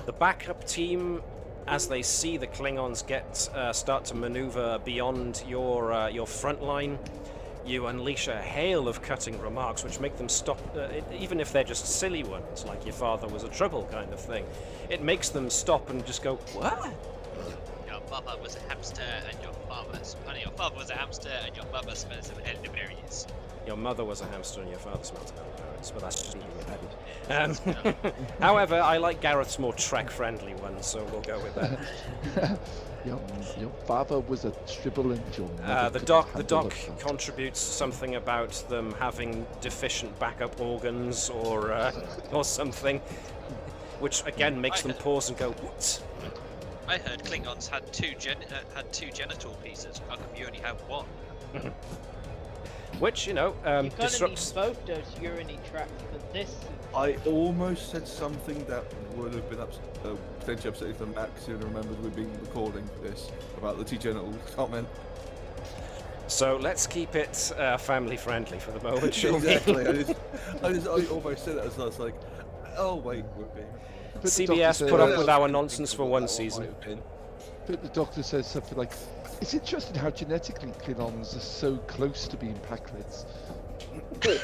the backup team, as they see the Klingons start to maneuver beyond your front line, you unleash a hail of cutting remarks which make them stop, even if they're just silly ones, like your father was a trouble kind of thing. It makes them stop and just go, what? Your mother was a hamster and your father was a hamster and your mother smells of elderberries. Your mother was a hamster and your father smelled of elderberries, but that's just eating your head. However, I like Gareth's more Trek-friendly one, so we'll go with that. Your father was a tribble and your mother the doc contributes something about them having deficient backup organs or something, which again makes them pause and go, what? I heard Klingons had two genital pieces. How come you only have 1? Which, You're gonna disrupts... need both those urinary tracts for this. I almost said something that would have been potentially upsetting to Max who remembers we've been recording this about the T-genital comment. So let's keep it family friendly for the moment, shall we? Exactly. I almost said it as I was like, oh wait, we're being. CBS put up with our nonsense for 1 season. But the doctor says something like, it's interesting how genetically Klingons are so close to being Packlids.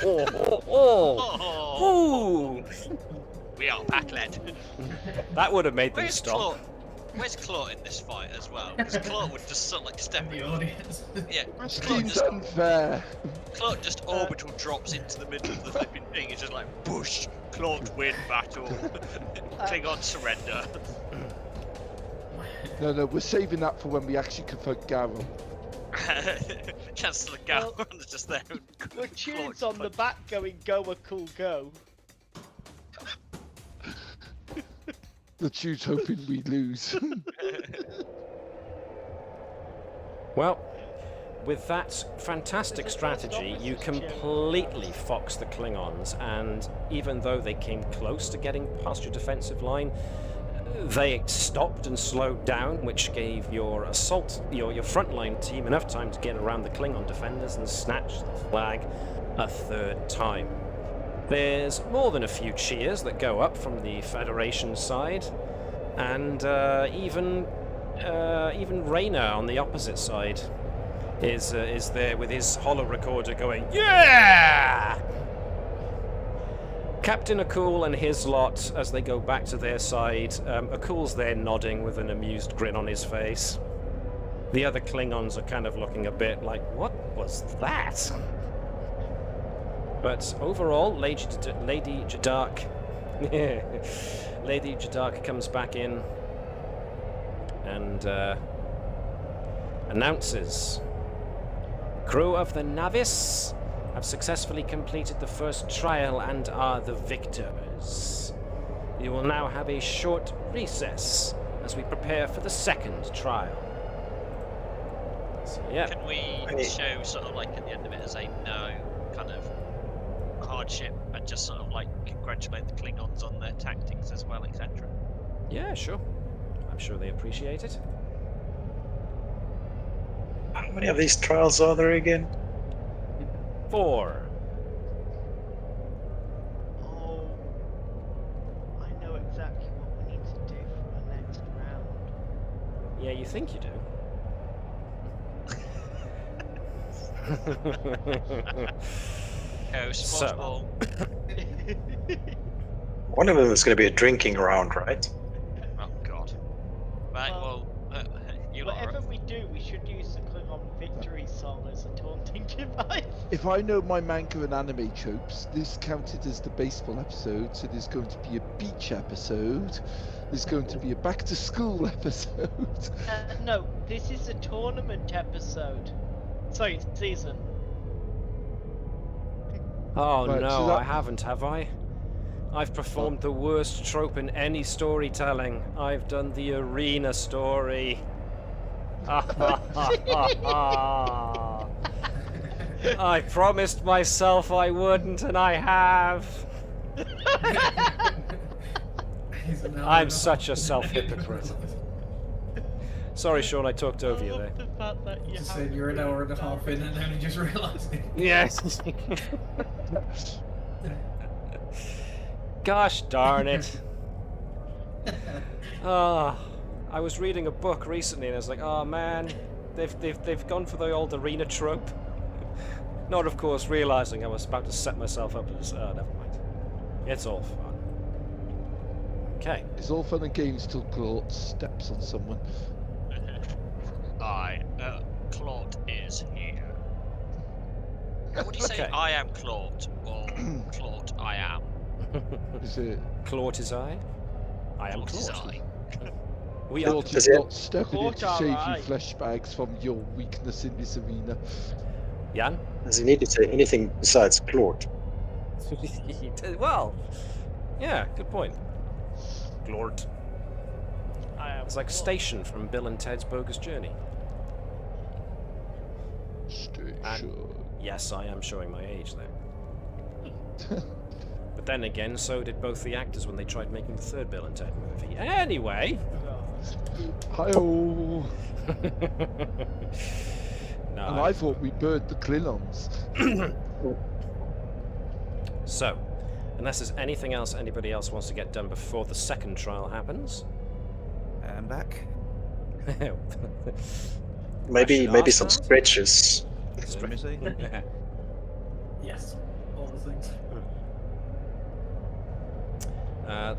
Ooh. We are pack-led. That would have made them stop. Where's Claw in this fight as well? Because Claw would just sort of like step The in. audience. Yeah, Seems unfair. Claw just orbital drops into the middle of the flipping thing. It's just like, bush, Claw's win battle. Klingon surrender. No, we're saving that for when we actually confront Gareth. Chancellor Gowron's just there. With tunes on the back going, go Akul, go. The tune's hoping we lose. Well, with that fantastic strategy, you completely foxed the Klingons, and even though they came close to getting past your defensive line, they stopped and slowed down, which gave your frontline team enough time to get around the Klingon defenders and snatch the flag a 3rd time. There's more than a few cheers that go up from the Federation side, and even Rayner on the opposite side is there with his holo recorder going, yeah! Captain Akul and his lot, as they go back to their side, Akul's there nodding with an amused grin on his face. The other Klingons are kind of looking a bit like, what was that? But overall, Lady Jadark comes back in and announces Crew of the Navis have successfully completed the first trial and are the victors. You will now have a short recess as we prepare for the second trial. So, yeah. Can we show sort of like at the end of it as a no kind of hardship and just sort of like congratulate the Klingons on their tactics as well, etc.? Yeah, sure. I'm sure they appreciate it. How many of these trials are there again? 4. Oh, I know exactly what we need to do for the next round. Yeah, you think you do. Oh, So- One of them is going to be a drinking round, right? Oh god. Right, well, you are. Whatever we do, we should use the Klingon victory song as a taunting device. If I know my manga and anime tropes, this counted as the baseball episode, so there's going to be a beach episode, there's going to be a back to school episode. No, this is a tournament episode. Sorry, season. Oh Right, no, so that- I haven't, have I? I've performed the worst trope in any storytelling. I've done the arena story. I promised myself I wouldn't, and I have. He's an hour I'm and a such a half. self-hypocrite. Sorry, Sean, I talked over you there. The fact that you Just have said you're an hour and a half in and only just realised it. Yes. Gosh darn it. I was reading a book recently and I was like, oh man, they've gone for the old arena trope. Not of course realizing I was about to set myself up as never mind. It's all fun. Okay. It's all fun and games till Claude steps on someone. Claude is here. What do you say? Okay. I am Claude, or Claude, I am. Is it? Claude is I am Claude is Claude. I. We are Claude Does is it- not stepping in to Claude, save you alright. flesh bags from your weakness in this arena. Jan? Does he need to say anything besides Claude? Well, yeah, good point. Glort. It's like Claude. Station from Bill and Ted's Bogus Journey. Station. Yes, I am showing my age there. But then again, so did both the actors when they tried making the third Bill and Ted movie. Anyway. Hi-oh. No, And I thought we burned the Klingons. So, unless there's anything else anybody else wants to get done before the second trial happens. And back. Maybe should maybe ask some that. stretches. Missy? Yes, all the things.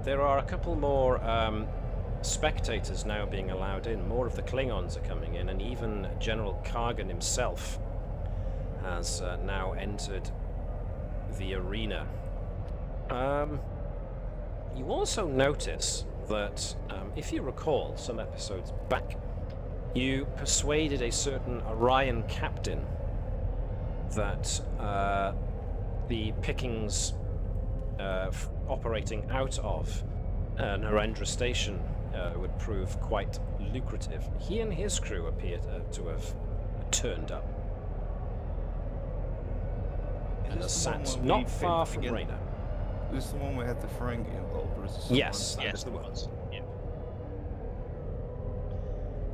There are a couple more spectators now being allowed in. More of the Klingons are coming in, and even General Kargan himself has now entered the arena. You also notice that, if you recall some episodes back, you persuaded a certain Orion captain that the pickings operating out of Narendra Station would prove quite lucrative. He and his crew appear to have turned up. And are sat not far from Raina. Is this the one where had the Ferengi involved, or is this Yes, someone- Yes, the there one. was. Yeah.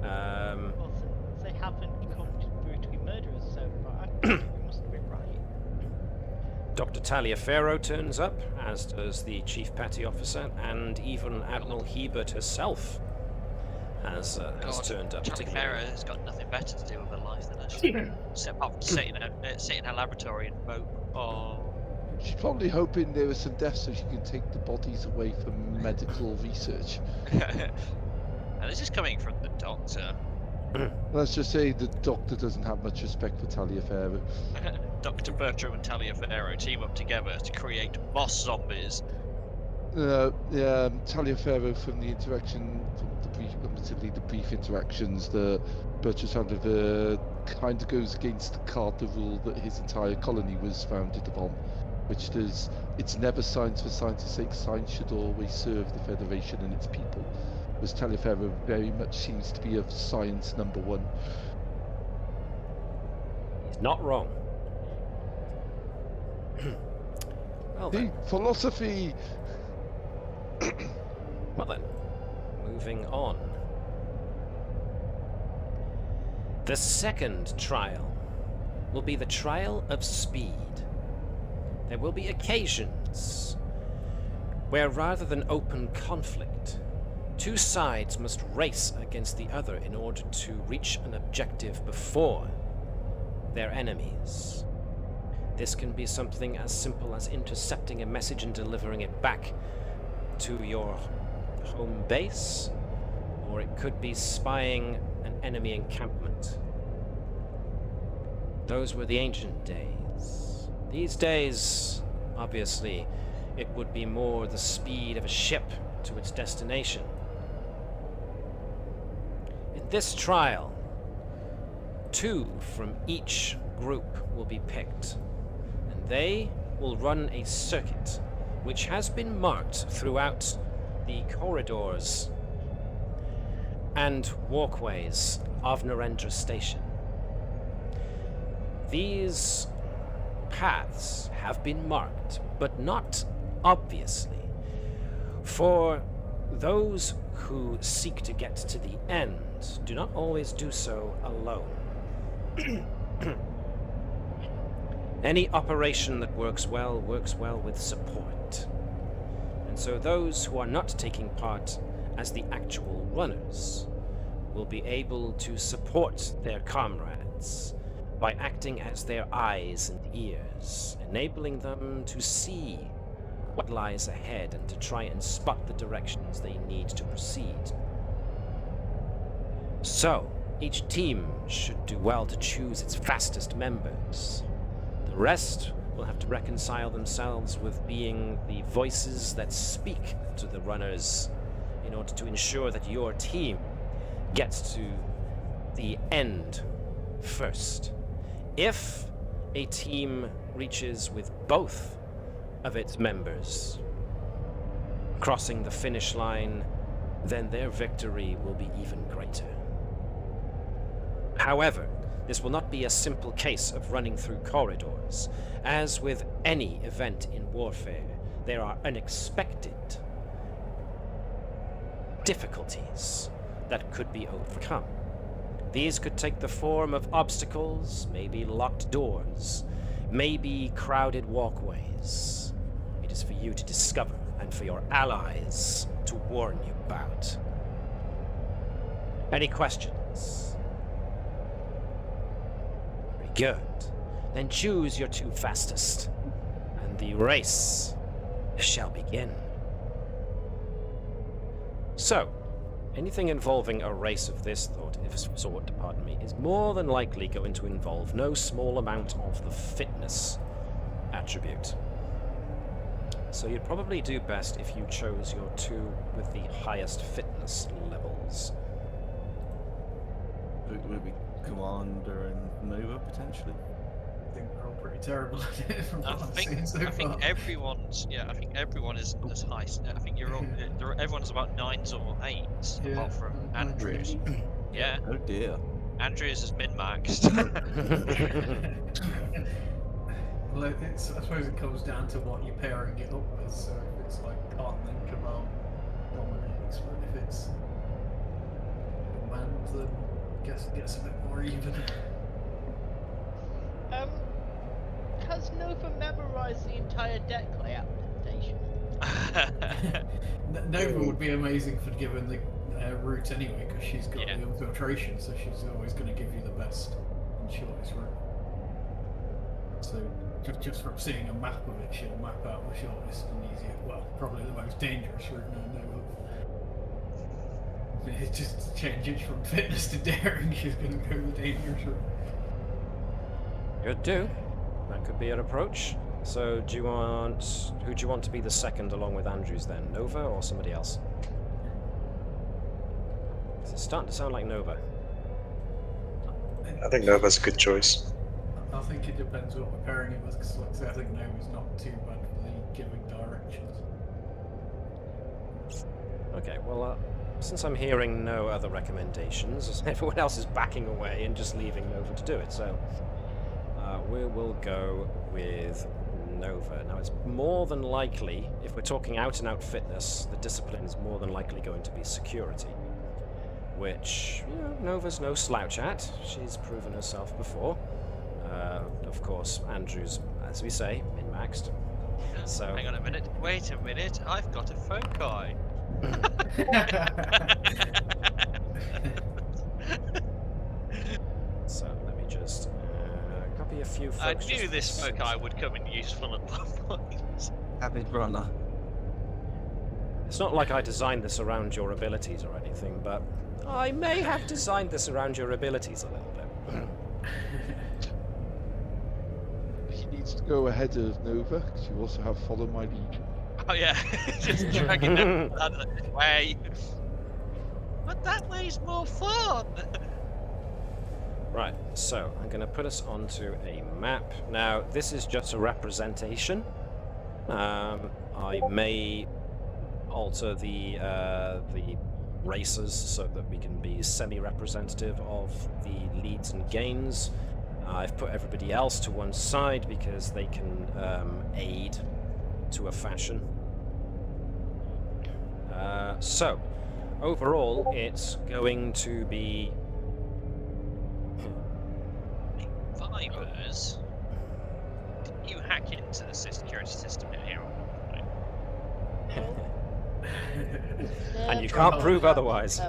Well, since they haven't come to brutally murder us so far, we must be right. Dr. Taliaferro turns up, as does the Chief Petty Officer, and even Admiral Hebert herself has turned up. Charlie particularly- Farah has got nothing better to do with her life than actually sit apart from sit in her laboratory and mope. Oh, She's probably hoping there are some deaths so she can take the bodies away from medical research. and this is coming from the doctor. Let's just say the doctor doesn't have much respect for Taliaferro. Dr. Bertram and Taliaferro team up together to create moss zombies. Taliaferro from the interaction, from the brief, admittedly the brief interactions that Bertram sounded kind of goes against the Carter rule that his entire colony was founded upon, which is it's never science for science's sake. Science should always serve the Federation and its people. Whereas Taliaferro very much seems to be of science number one. He's not wrong. Well then. Philosophy! Well then, moving on. The second trial will be the trial of speed. There will be occasions where, rather than open conflict, two sides must race against the other in order to reach an objective before their enemies. This can be something as simple as intercepting a message and delivering it back to your home base, or it could be spying an enemy encampment. Those were the ancient days. These days, obviously, it would be more the speed of a ship to its destination. In this trial, 2 from each group will be picked, and they will run a circuit which has been marked throughout the corridors and walkways of Narendra Station. These paths have been marked, but not obviously, for those who seek to get to the end do not always do so alone. Any operation that works well with support. And so those who are not taking part as the actual runners will be able to support their comrades by acting as their eyes and ears, enabling them to see what lies ahead and to try and spot the directions they need to proceed. So, each team should do well to choose its fastest members. The rest will have to reconcile themselves with being the voices that speak to the runners in order to ensure that your team gets to the end first. If a team reaches with both of its members crossing the finish line, then their victory will be even greater. However, this will not be a simple case of running through corridors. As with any event in warfare, there are unexpected difficulties that could be overcome. These could take the form of obstacles, maybe locked doors, maybe crowded walkways. It is for you to discover and for your allies to warn you about. Any questions? Very good. Then choose your 2 fastest, and the race shall begin. So, anything involving a race of this sort, is more than likely going to involve no small amount of the fitness attribute. So you'd probably do best if you chose your 2 with the highest fitness levels. Would it be Commander and Nova, potentially? I think we're all pretty terrible at it from what I've seen so I far. think everyone is as high. I think you're all. Everyone's about 9s or 8s, Yeah, apart from I'm Andrews. Yeah, Oh dear. Andrews is min-maxed. Well, I suppose it comes down to what you're pairing it up with. So if it's like Carton and Cabal dominates, but if it's Command, then I guess it gets a bit more even. Has Nova memorized the entire deck layout presentation? Nova would be amazing for given the route anyway, because she's got Yeah. the infiltration, so she's always going to give you the best and shortest route. So just from seeing a map of it, she'll map out the shortest and easiest, well, probably the most dangerous route now. It just changes from fitness to daring. She's going to go the dangerous route. Could do. That could be an approach. So do you want... Who do you want to be the second along with Andrews then? Nova or somebody else? It's starting to sound like Nova. I think Nova's a good choice. I think it depends what we're pairing it with, because like I say, I think Nova's not too bad for the giving directions. Okay, well, since I'm hearing no other recommendations, everyone else is backing away and just leaving Nova to do it, so we will go with Nova. Now, it's more than likely, if we're talking out-and-out fitness, the discipline is more than likely going to be security, which, you know, Nova's no slouch at. She's proven herself before. Of course, Andrews, as we say, min-maxed. So Hang on a minute. Wait a minute. I've got a foci. So let me just copy a few. I folks knew just this for foci would come in useful at one point. Avid runner. It's not like I designed this around your abilities or anything, but I may have designed this around your abilities a little bit. He needs to go ahead of Nova, because you also have follow my lead. Oh yeah, just dragging them this way. But that way's more fun. Right, so I'm going to put us onto a map. Now, this is just a representation. I may alter the races so that we can be semi-representative of the leads and gains. I've put everybody else to one side because they can aid to a fashion. So, overall, it's going to be... Vipers, didn't you hack into the security system in here at one point? And you can't prove otherwise.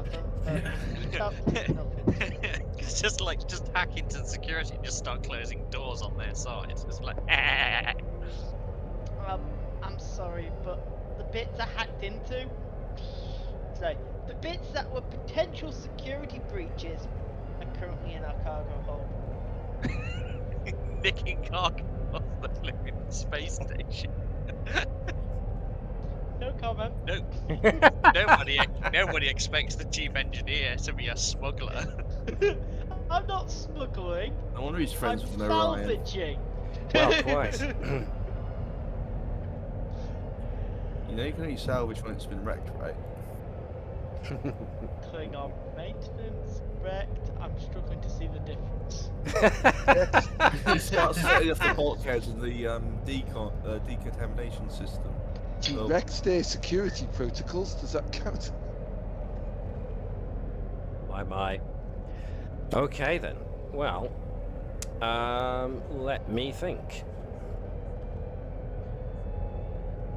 It's just hack into the security and just start closing doors on their side. It's just like, I'm sorry, but the bits I hacked into, so the bits that were potential security breaches are currently in our cargo hold. nicking cargo off the flipping space station. No comment. No, nobody expects the chief engineer to be a smuggler. I'm not smuggling. I wonder he's friends I'm with Orion. salvaging. Well, quite. You know you can only salvage when it's been wrecked, right? Klingon maintenance, wrecked. I'm struggling to see the difference. You start setting off the bulkheads of the decontamination system. Oh. Wrecked their security protocols, does that count? My. Okay then. Well, let me think.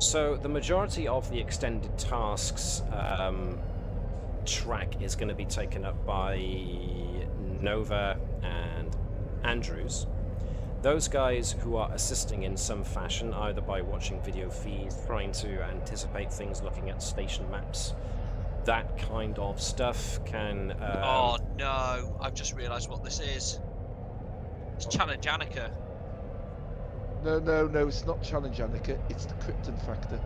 So the majority of the extended tasks track is going to be taken up by Nova and Andrews. Those guys who are assisting in some fashion, either by watching video feeds, trying to anticipate things, looking at station maps, that kind of stuff can... Oh no, I've just realised what this is. It's Challenge Annika. No, it's not Challenge Annika, it's the Krypton factor.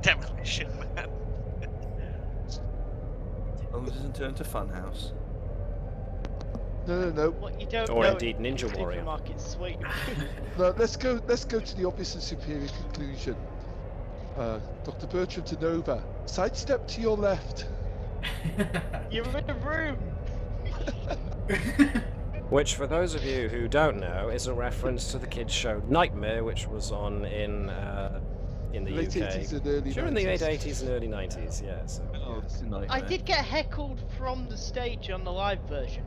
Demolition Man. Oh, this isn't turned to Funhouse. No. What you don't Or know indeed Ninja is Warrior. Supermarket Sweep. No, let's go to the obvious and superior conclusion. Dr. Bertram to Nova. Sidestep to your left. You're in the room. Which, for those of you who don't know, is a reference to the kids' show Nightmare, which was on in the Late UK 80s and early during the 90s. late 80s and early 90s. Yeah. So. Oh, it's a nightmare. I did get heckled from the stage on the live version.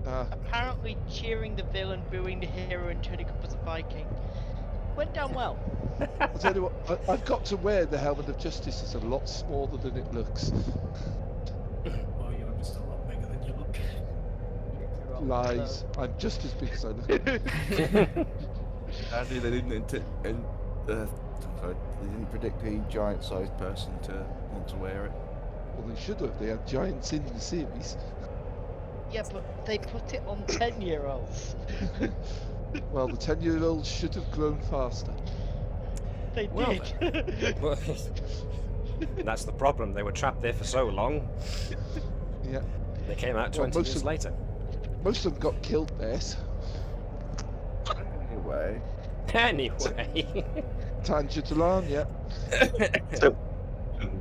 Ah, Apparently cheering the villain, booing the hero, and turning up as a Viking. Went down well. I'll tell you what, I've got to wear the Helmet of Justice. It's a lot smaller than it looks. Well, you're just a lot bigger than you look. Lies. I'm just as big as I look. Sadly, they didn't they didn't predict a giant-sized person to want to wear it. Well, they should have. They had giants in the series. Yeah, but they put it on 10-year-olds. Well, the 10-year-olds should have grown faster. They Well did. Well, that's the problem. They were trapped there for so long. Yeah. They came out Well, 20 years later. Most of them got killed there. So. Anyway. Anyway. Tangent alarm, yeah. So,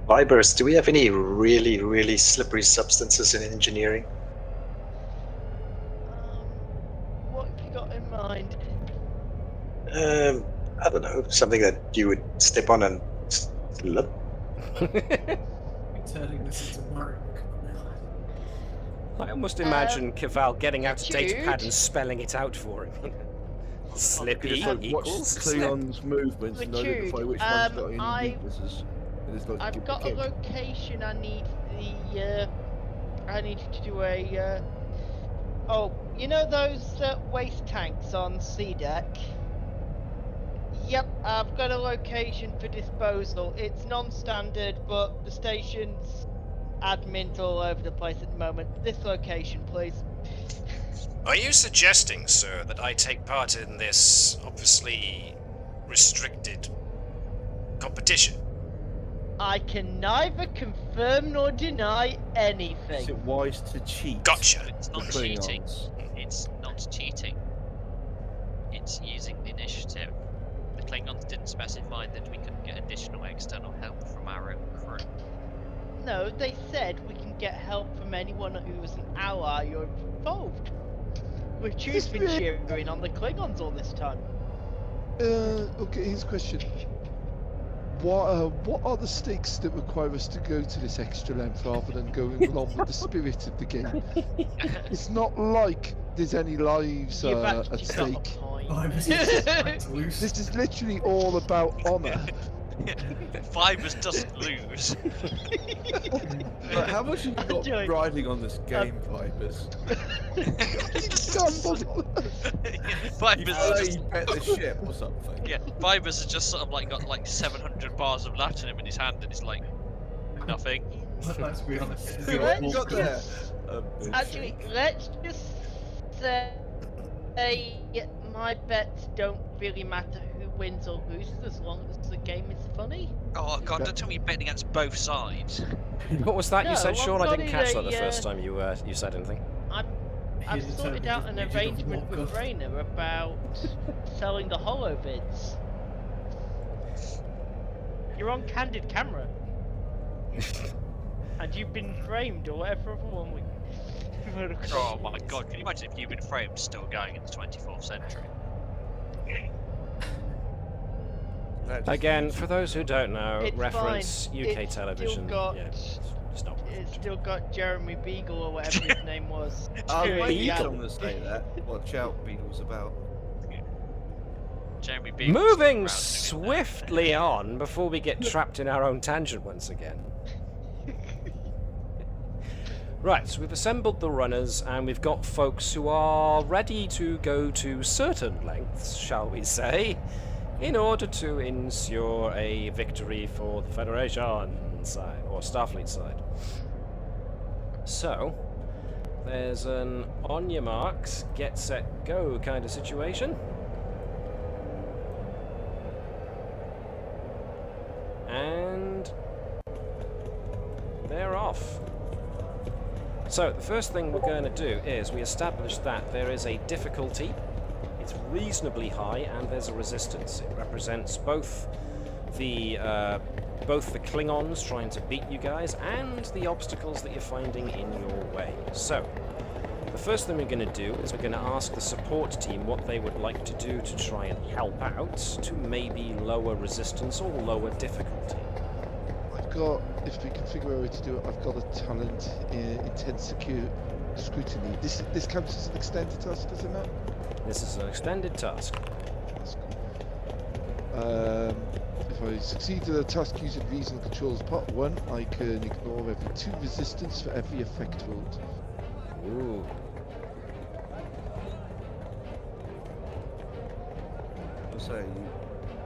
Vibers, do we have any really, really slippery substances in engineering? What have you got in mind? I don't know, something that you would step on and slip. Turning this into Mario. I almost imagine Caval getting out a Jude? datapad and spelling it out for him. Slippy Just like watch equals slip. Klingons' movements and identify which one's got any weaknesses. And it's like I've got a location. I need to do a. Oh, you know those waste tanks on sea deck? Yep, I've got a location for disposal. It's non-standard, but the station's admin's all over the place at the moment. This location, please. Are you suggesting, sir, that I take part in this obviously restricted competition? I can neither confirm nor deny Is anything. it wise to cheat? Gotcha. It's not The cheating. Klingons. It's not cheating. It's using the initiative. The Klingons didn't specify that we couldn't get additional external help from our own crew. No, they said we can get help from anyone who is an ally or involved. We've just been cheering on the Klingons all this time. Okay, here's a question. What are the stakes that require us to go to this extra length rather than going along with the spirit of the game? It's not like there's any lives You've at actually got a stake. point. I was just trying to lose. This is literally all about honour. Vibers doesn't lose. But how much have you got Joking. riding on this game, Vipers? Vibers are just, You bet the ship or something. yeah, Vibers has just sort of like got like 700 bars of latinum in his hand, and he's like nothing. Let's be honest. Who have you got there? Actually, let's just say my bets don't really matter who wins or loses as long as the game is funny. Oh god, don't tell me you're betting against both sides. What was that you No, said, Sean? I didn't sorry, catch that the they, first time you said anything. I've sorted out an arrangement with Rainer about selling the holovids. You're on candid camera. And you've been framed or whatever other one we... Oh my god, can you imagine if you've been framed still going in the 24th century? Again, for those who don't know, It's reference fine. UK It's still television. got- Yeah, it's not. It's still got Jeremy Beagle or whatever his name was. I'm doing waiting the for someone to say that. Watch out, Beatles about. Jeremy Beagle's Moving rounding in there. swiftly on before we get trapped in our own tangent once again. Right, so we've assembled the runners and we've got folks who are ready to go to certain lengths, shall we say, in order to ensure a victory for the Federation side, or Starfleet side. So, there's an on your marks, get set, go kind of situation. And they're off. So the first thing we're going to do is we establish that there is a difficulty. It's reasonably high, and there's a resistance. It represents both the Klingons trying to beat you guys and the obstacles that you're finding in your way. So the first thing we're going to do is we're going to ask the support team what they would like to do to try and help out to maybe lower resistance or lower difficulty. I've got, if we can figure out a way to do it, I've got a talent in intense secure scrutiny. This counts as an extended task, does it not? This is an extended task. That's cool. If I succeed at a task using reasonable controls part 1, I can ignore every 2 resistance for every effect rolled. Ooh. I'll say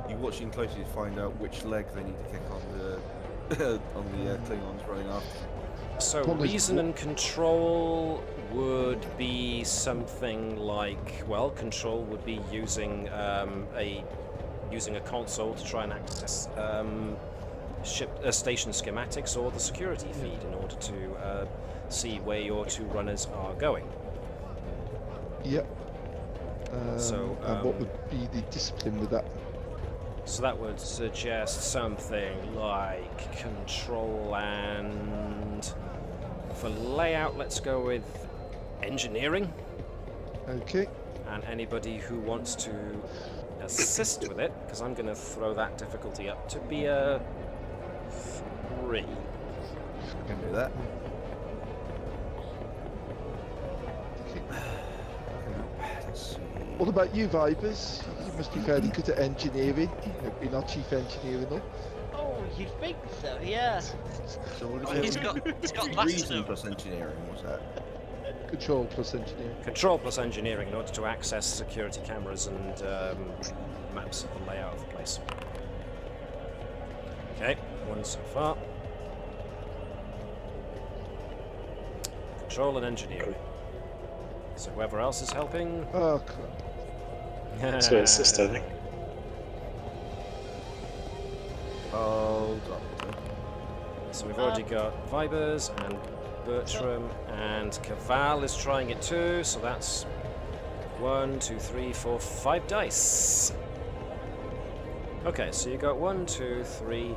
you watching closely to find out which leg they need to kick on the on the Klingons running after. So Problem is, reason and control would be something like, well, control would be using a console to try and access station schematics or the security feed in order to see where your two runners are going. Yep. So, and what would be the discipline with that? So that would suggest something like control, and for layout, let's go with engineering. Okay. And anybody who wants to assist with it, because I'm going to throw that difficulty up to be a 3. Can do that. Okay. Let's see. What about you, Vibers? You must be fairly good at engineering. You're not chief engineer and all. Oh, you'd think so, yeah. So what Well, is he's it? got Reason platinum. plus engineering, what's that? Control plus engineering. Control plus engineering in order to access security cameras and maps of the layout of the place. Okay, 1 so far. Control and engineering. So whoever else is helping. Oh, crap. So assist, I think. Hold on. So we've already got Vibers and Bertram, and Caval is trying it too, so that's 1, 2, 3, 4, 5 dice. Okay, so you got 1, 2, 3,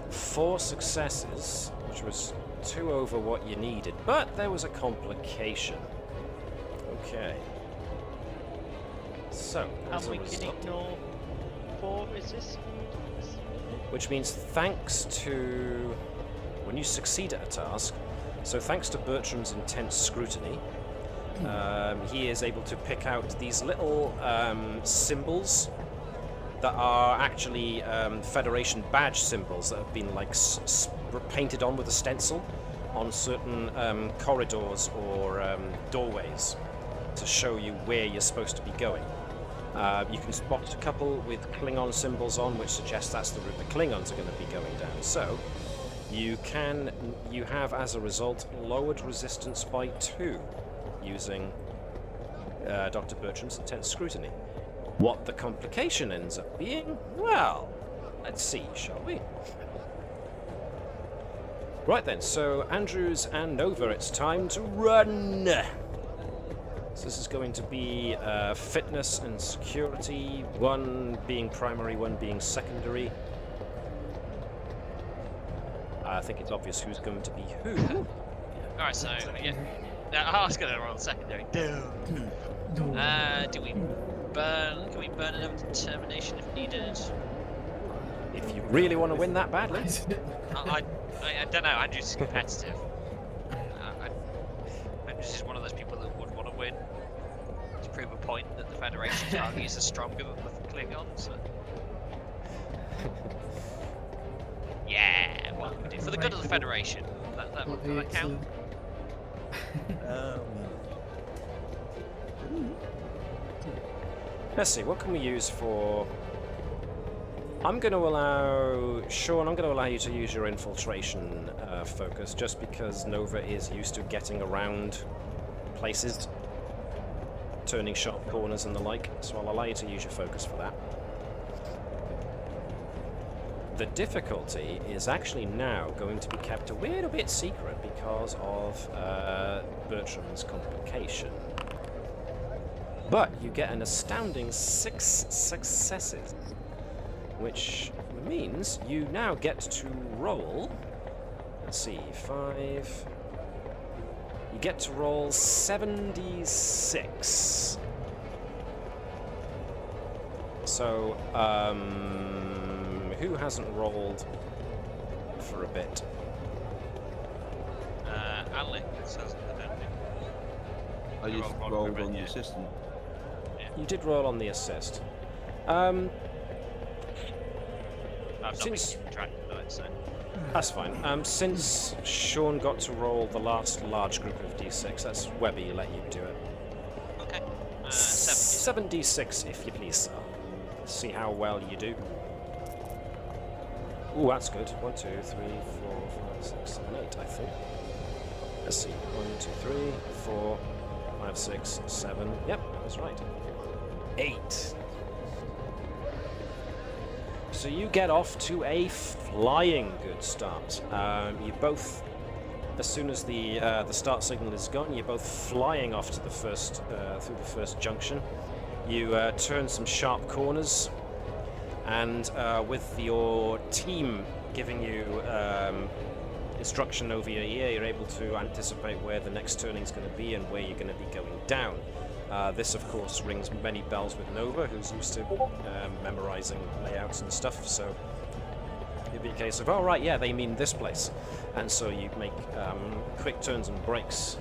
4 successes, which was 2 over what you needed, but there was a complication. Okay. So, as And a we can result, ignore 4 resistance. which means thanks to when you succeed at a task, so thanks to Bertram's intense scrutiny, he is able to pick out these little symbols that are actually Federation badge symbols that have been like painted on with a stencil on certain corridors or doorways to show you where you're supposed to be going. You can spot a couple with Klingon symbols on, which suggests that's the route the Klingons are going to be going down. So you have, as a result, lowered resistance by 2 using Dr. Bertram's intense scrutiny. What the complication ends up being, well, let's see, shall we? Right then, so Andrews and Nova, it's time to run! So this is going to be fitness and security, 1 being primary, 1 being secondary. I think it's obvious who's going to be who. Alright, so yeah. I was gonna roll secondary. Do we burn? Can we burn another determination if needed? If you really want to win that badly. I don't know. Andrews is competitive. Andrews is one of those people that would want to win to prove a point that the Federation's armies are stronger than the Klingons. So. Yeah, what can we do for the good of the Federation? That count? Let's see, what can we use for... I'm going to allow... Sean, I'm going to allow you to use your infiltration focus, just because Nova is used to getting around places, turning sharp corners and the like, so I'll allow you to use your focus for that. The difficulty is actually now going to be kept a little bit secret because of Bertram's complication. But you get an astounding 6 successes, which means you now get to roll, let's see, 5, you get to roll 76. So, who hasn't rolled for a bit? Alex hasn't, I don't think. I just rolled on the assistant. You did roll on the assist. I've not Since- been tracked of it, so. That's fine. Since Sean got to roll the last large group of d6, that's Webby let you do it. Okay. 7d6, if you please, sir. Let's see how well you do. Ooh, that's good. 1, 2, 3, 4, 5, 6, 7, 8, I think. Let's see. 1, 2, 3, 4, 5, 6, 7. Yep, that was right. 8. So you get off to a flying good start. You both, as soon as the start signal is gone, you're both flying off to the first through the first junction. You turn some sharp corners, and with your team giving you instruction over your ear, you're able to anticipate where the next turning is going to be and where you're going to be going down. This, of course, rings many bells with Nova, who's used to memorizing layouts and stuff, so it'd be a case of, oh, right, yeah, they mean this place. And so you make quick turns and breaks.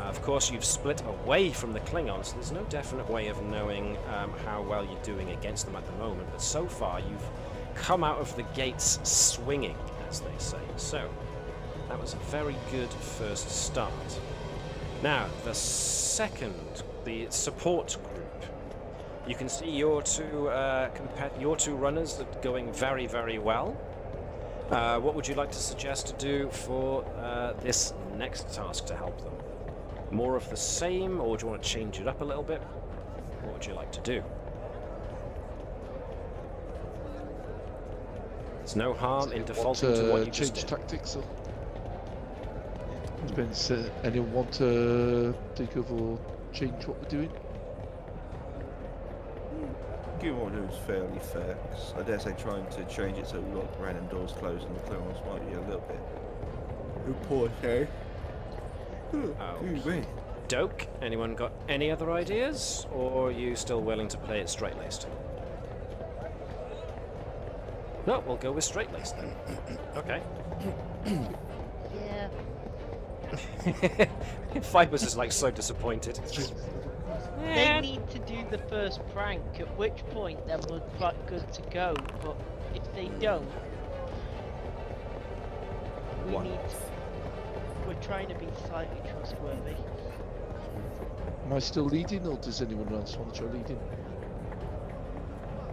Of course, you've split away from the Klingons, so there's no definite way of knowing how well you're doing against them at the moment, but so far you've come out of the gates swinging, as they say. So that was a very good first start. Now, the support group. You can see your two runners are going very, very well. What would you like to suggest to do for this next task to help them? More of the same, or do you want to change it up a little bit? What would you like to do? There's no harm in defaulting to what you just did. Change tactics? Or... Depends. Anyone want to take over or change what we're doing? Give one who's fairly fair, 'cause I dare say trying to change it so we've got random doors closed and the Klingons might be a little bit. Poor okay. Okay. Doke, anyone got any other ideas, or are you still willing to play it straight-laced? No, we'll go with straight-laced then. Okay. Yeah. Fibers is like so disappointed. They need to do the first prank, at which point then we're quite good to go, but if they don't, we're trying to be slightly trustworthy. Am I still leading, or does anyone else want to try leading?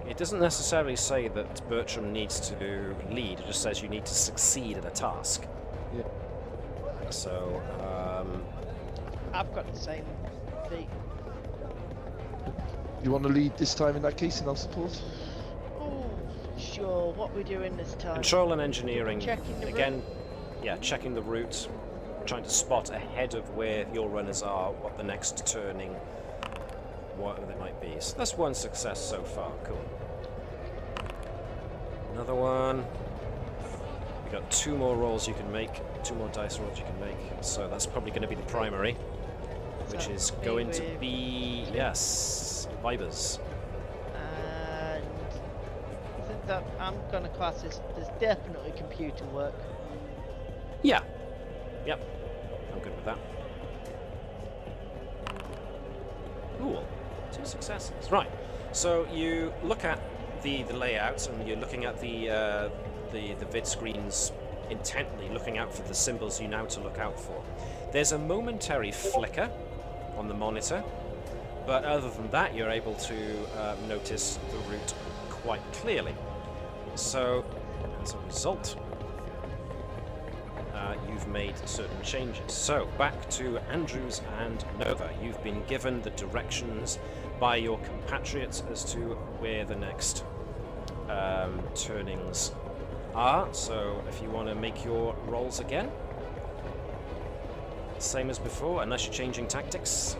It doesn't necessarily say that Bertram needs to lead, it just says you need to succeed at a task. Yeah. So, I've got the same thing. You want to lead this time in that case, and I'll support? Oh, sure. What we're doing this time? control and engineering, Checking the again, yeah, checking the route, trying to spot ahead of where your runners are, what the next turning, what they might be. So that's one success so far, cool. Another one. You've got 2 more rolls you can make, 2 more dice rolls you can make, so that's probably going to be the primary, which is going to be, yes, Vibers. And I think that I'm gonna class this as definitely computer work. Yeah. Yep. I'm good with that. Cool. 2 successes. Right. So you look at the layouts, and you're looking at the vid screens intently, looking out for the symbols you know to look out for. There's a momentary flicker on the monitor, but other than that, you're able to notice the route quite clearly. So, as a result, you've made certain changes. So, back to Andrews and Nova. You've been given the directions by your compatriots as to where the next turnings are. So, if you want to make your rolls again, same as before, unless you're changing tactics.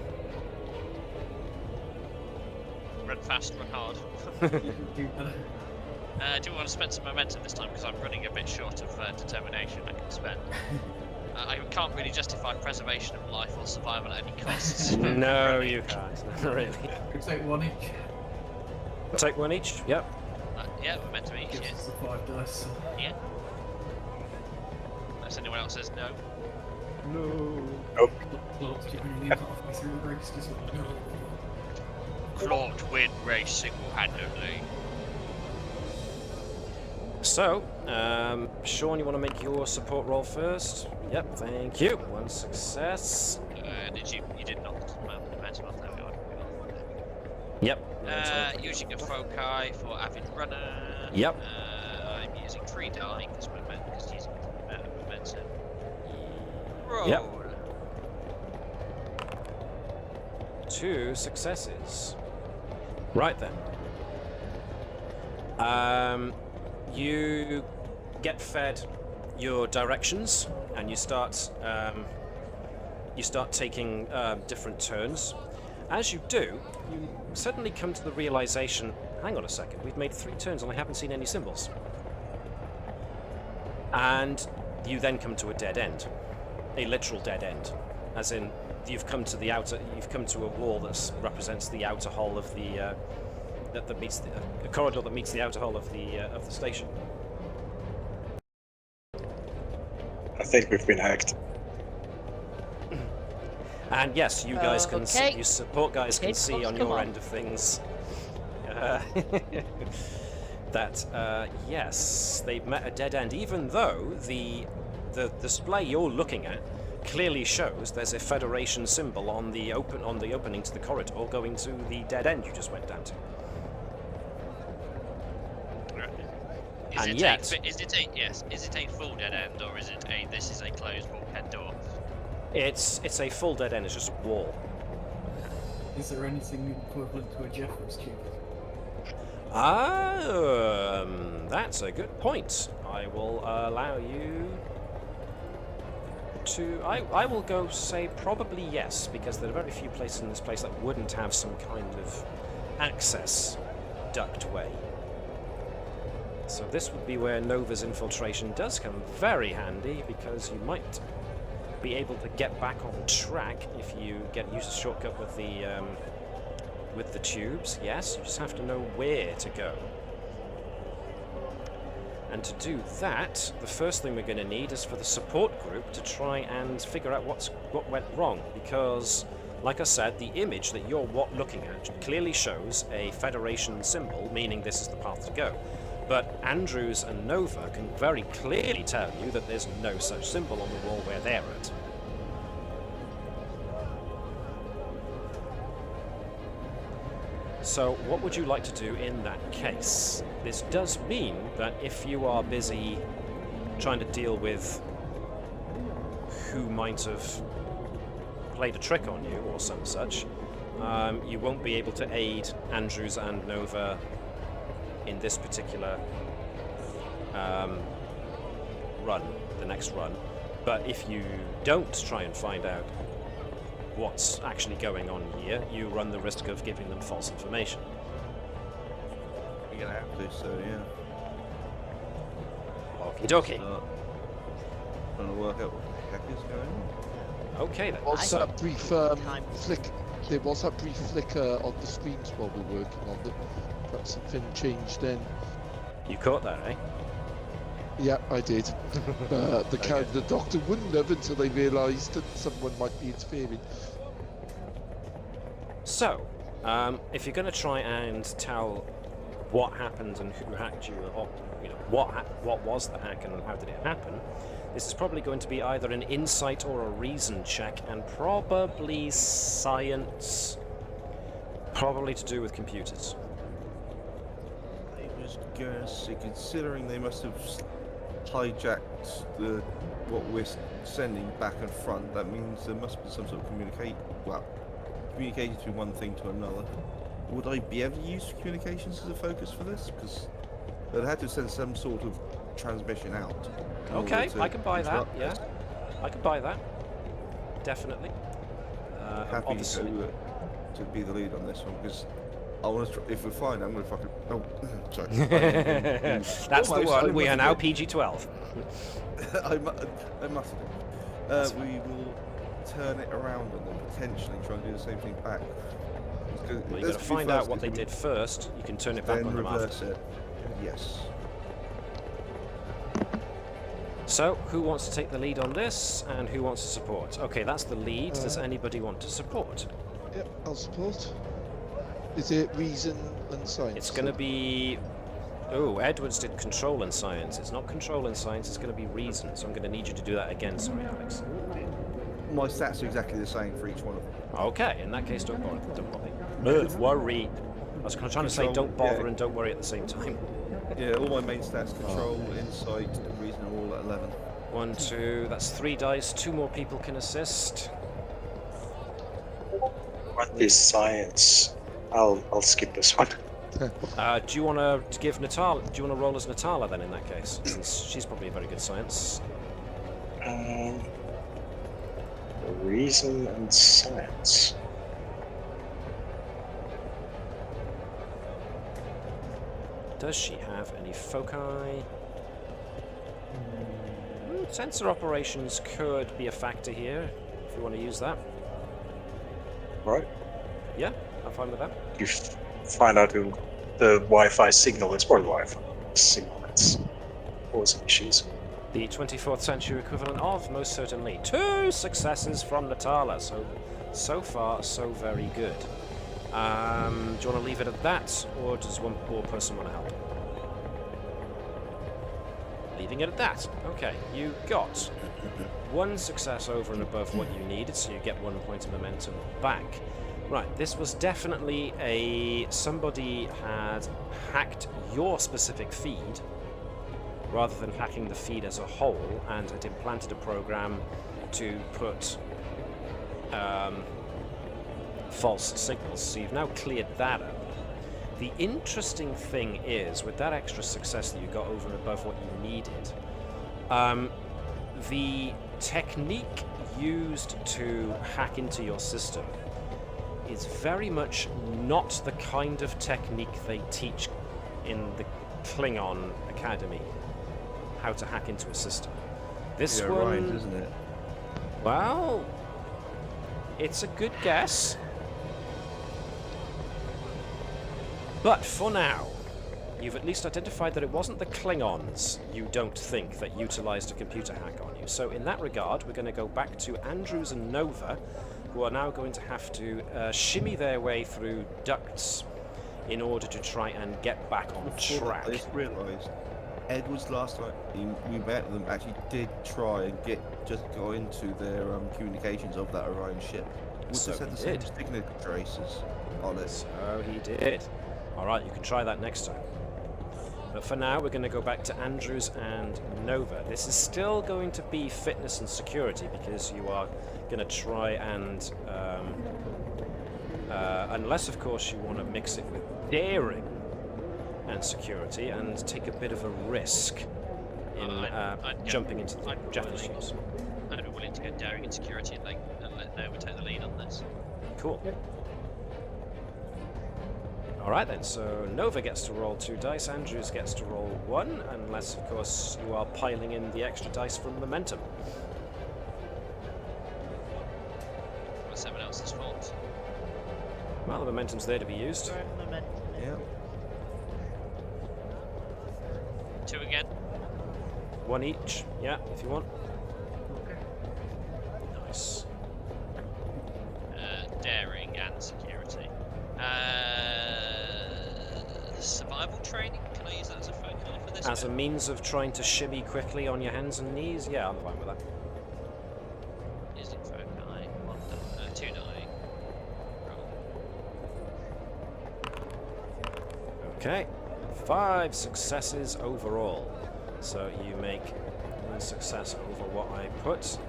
Run fast, run hard. Do we want to spend some momentum this time, because I'm running a bit short of determination I can spend. I can't really justify preservation of life or survival at any costs. No, you can't. Really. We take 1 each. Take 1 each. Yep. Yeah, momentum each. Gives Yeah. us the 5 dice. Yeah. Unless anyone else says no. No. Claude, do you really need halfway through the race? Just let me know. Claude win race single-handedly. So, Sean, you want to make your support roll first? Yep, thank you. 1 success. You did not. Well, momentum off, there we are. Yep. Using a foci for avid runner. Yep. I'm using 3 die because using momentum. Roll. Yep. 2 successes. Right then. You get fed your directions, and you start taking different turns. As you do, you suddenly come to the realization, hang on a second, we've made 3 turns and I haven't seen any symbols. And you then come to a dead end. A literal dead end. As in, you've come to a wall that represents the outer hull of the that meets the corridor that meets the outer hull of the station. I think we've been hacked. And yes, you guys can okay. see, you support guys can see on your end of things that yes, they've met a dead end. Even though the display you're looking at clearly shows there's a Federation symbol on the opening to the corridor going to the dead end you just went down to. Is it a full dead end, or is it this is a closed bulkhead door? It's a full dead end. It's just a wall. Is there anything equivalent to a Jeffers tube? That's a good point. I will allow you to... I will go say probably yes, because there are very few places in this place that wouldn't have some kind of access ductway. So this would be where Nova's infiltration does come very handy, because you might be able to get back on track if you use a shortcut with the tubes. Yes, you just have to know where to go. And to do that, the first thing we're going to need is for the support group to try and figure out what went wrong, because, like I said, the image that you're looking at clearly shows a Federation symbol, meaning this is the path to go. But Andrews and Nova can very clearly tell you that there's no such symbol on the wall where they're at. So what would you like to do in that case? This does mean that if you are busy trying to deal with who might have played a trick on you or some such, you won't be able to aid Andrews and Nova in this particular run, the next run. But if you don't try and find out what's actually going on here, you run the risk of giving them false information. We're gonna have to, so yeah. Okie dokie. Trying to work out what the heck is going on. Okay then. Was that brief flick? There was that brief flicker on the screens while we were working on them. Perhaps something changed then. You caught that, eh? Yeah, I did. The doctor wouldn't have until they realised that someone might be interfering. So, if you're going to try and tell what happened and who hacked you, or what was the hack and how did it happen, this is probably going to be either an insight or a reason check, and probably science, probably to do with computers. I was going to say, considering they must have hijacked what we're sending back and front, that means there must be some sort of communication between one thing to another. Would I be able to use communications as a focus for this? Because they'd have to send some sort of transmission out. Okay, I can buy that, yeah. I can buy that. Definitely. Happy obviously. to be the lead on this one, because I want to. If we're fine, I'm going to fucking. Oh, sorry. That's the one. We are now PG-12. I must have. We will turn it around and then potentially try and do the same thing back. Well, you've got to find out what they did first. You can turn it back on them after. It. Yes. So, who wants to take the lead on this, and who wants to support? Okay, that's the lead. Does anybody want to support? Yep, I'll support. Is it reason and science? It's going to be... Oh, Edwards did control and science. It's not control and science, it's going to be reason. So I'm going to need you to do that again, sorry, Alex. My stats are exactly the same for each one of them. Okay, in that case, don't bother. Don't worry. I was trying to say don't bother and don't worry at the same time. Yeah, all my main stats, control, insight, and reason are all at 11. 1, 2, that's 3 dice. 2 more people can assist. What is science? I'll skip this one. Do you want to give Natala? Do you want to roll as Natala then in that case, since she's probably a very good science? Reason and science. Does she have any foci? Sensor operations could be a factor here, if you want to use that. Right. Yeah, I'm fine with that. You find out who the Wi-Fi signal is. Probably Wi-Fi signal that's causing issues. The 24th century equivalent of, most certainly. 2 successes from Natala, so far, so very good. Do you want to leave it at that, or does one more person want to help? Leaving it at that. Okay, you got 1 success over and above what you needed, so you get 1 point of momentum back. Right, this was definitely somebody had hacked your specific feed, rather than hacking the feed as a whole, and had implanted a program to put false signals. So you've now cleared that up. The interesting thing is, with that extra success that you got over and above what you needed, the technique used to hack into your system is very much not the kind of technique they teach in the Klingon Academy, how to hack into a system. This one, right, isn't it? well, it's a good guess. But for now, you've at least identified that it wasn't the Klingons you don't think that utilized a computer hack on you. So in that regard, we're going to go back to Andrews and Nova, who are now going to have to shimmy their way through ducts in order to try and get back on track. I just realised Edwards last time we met them actually did try and go into their communications of that Orion ship. Would So this have the he same did. signature traces on it? So he did. Alright, you can try that next time. But for now, we're going to go back to Andrews and Nova. This is still going to be fitness and security, because you are going to try and... unless, of course, you want to mix it with daring and security and take a bit of a risk in jumping into the Jeffrey's ships. I'd be willing to go daring and security and let Nova take the lead on this. Cool. Alright then, so Nova gets to roll 2 dice, Andrews gets to roll 1, unless of course you are piling in the extra dice from momentum. What's someone else's fault? Well, the momentum's there to be used. Yeah. 2 again. 1 each, yeah, if you want. Nice. Daring and security. Survival training? Can I use that as a foci for this? As a bit? means of trying to shimmy quickly on your hands and knees, yeah, I'm fine with that. Using foci. 2 die. Roll. Okay, 5 successes overall. So you make 1 success over what I put.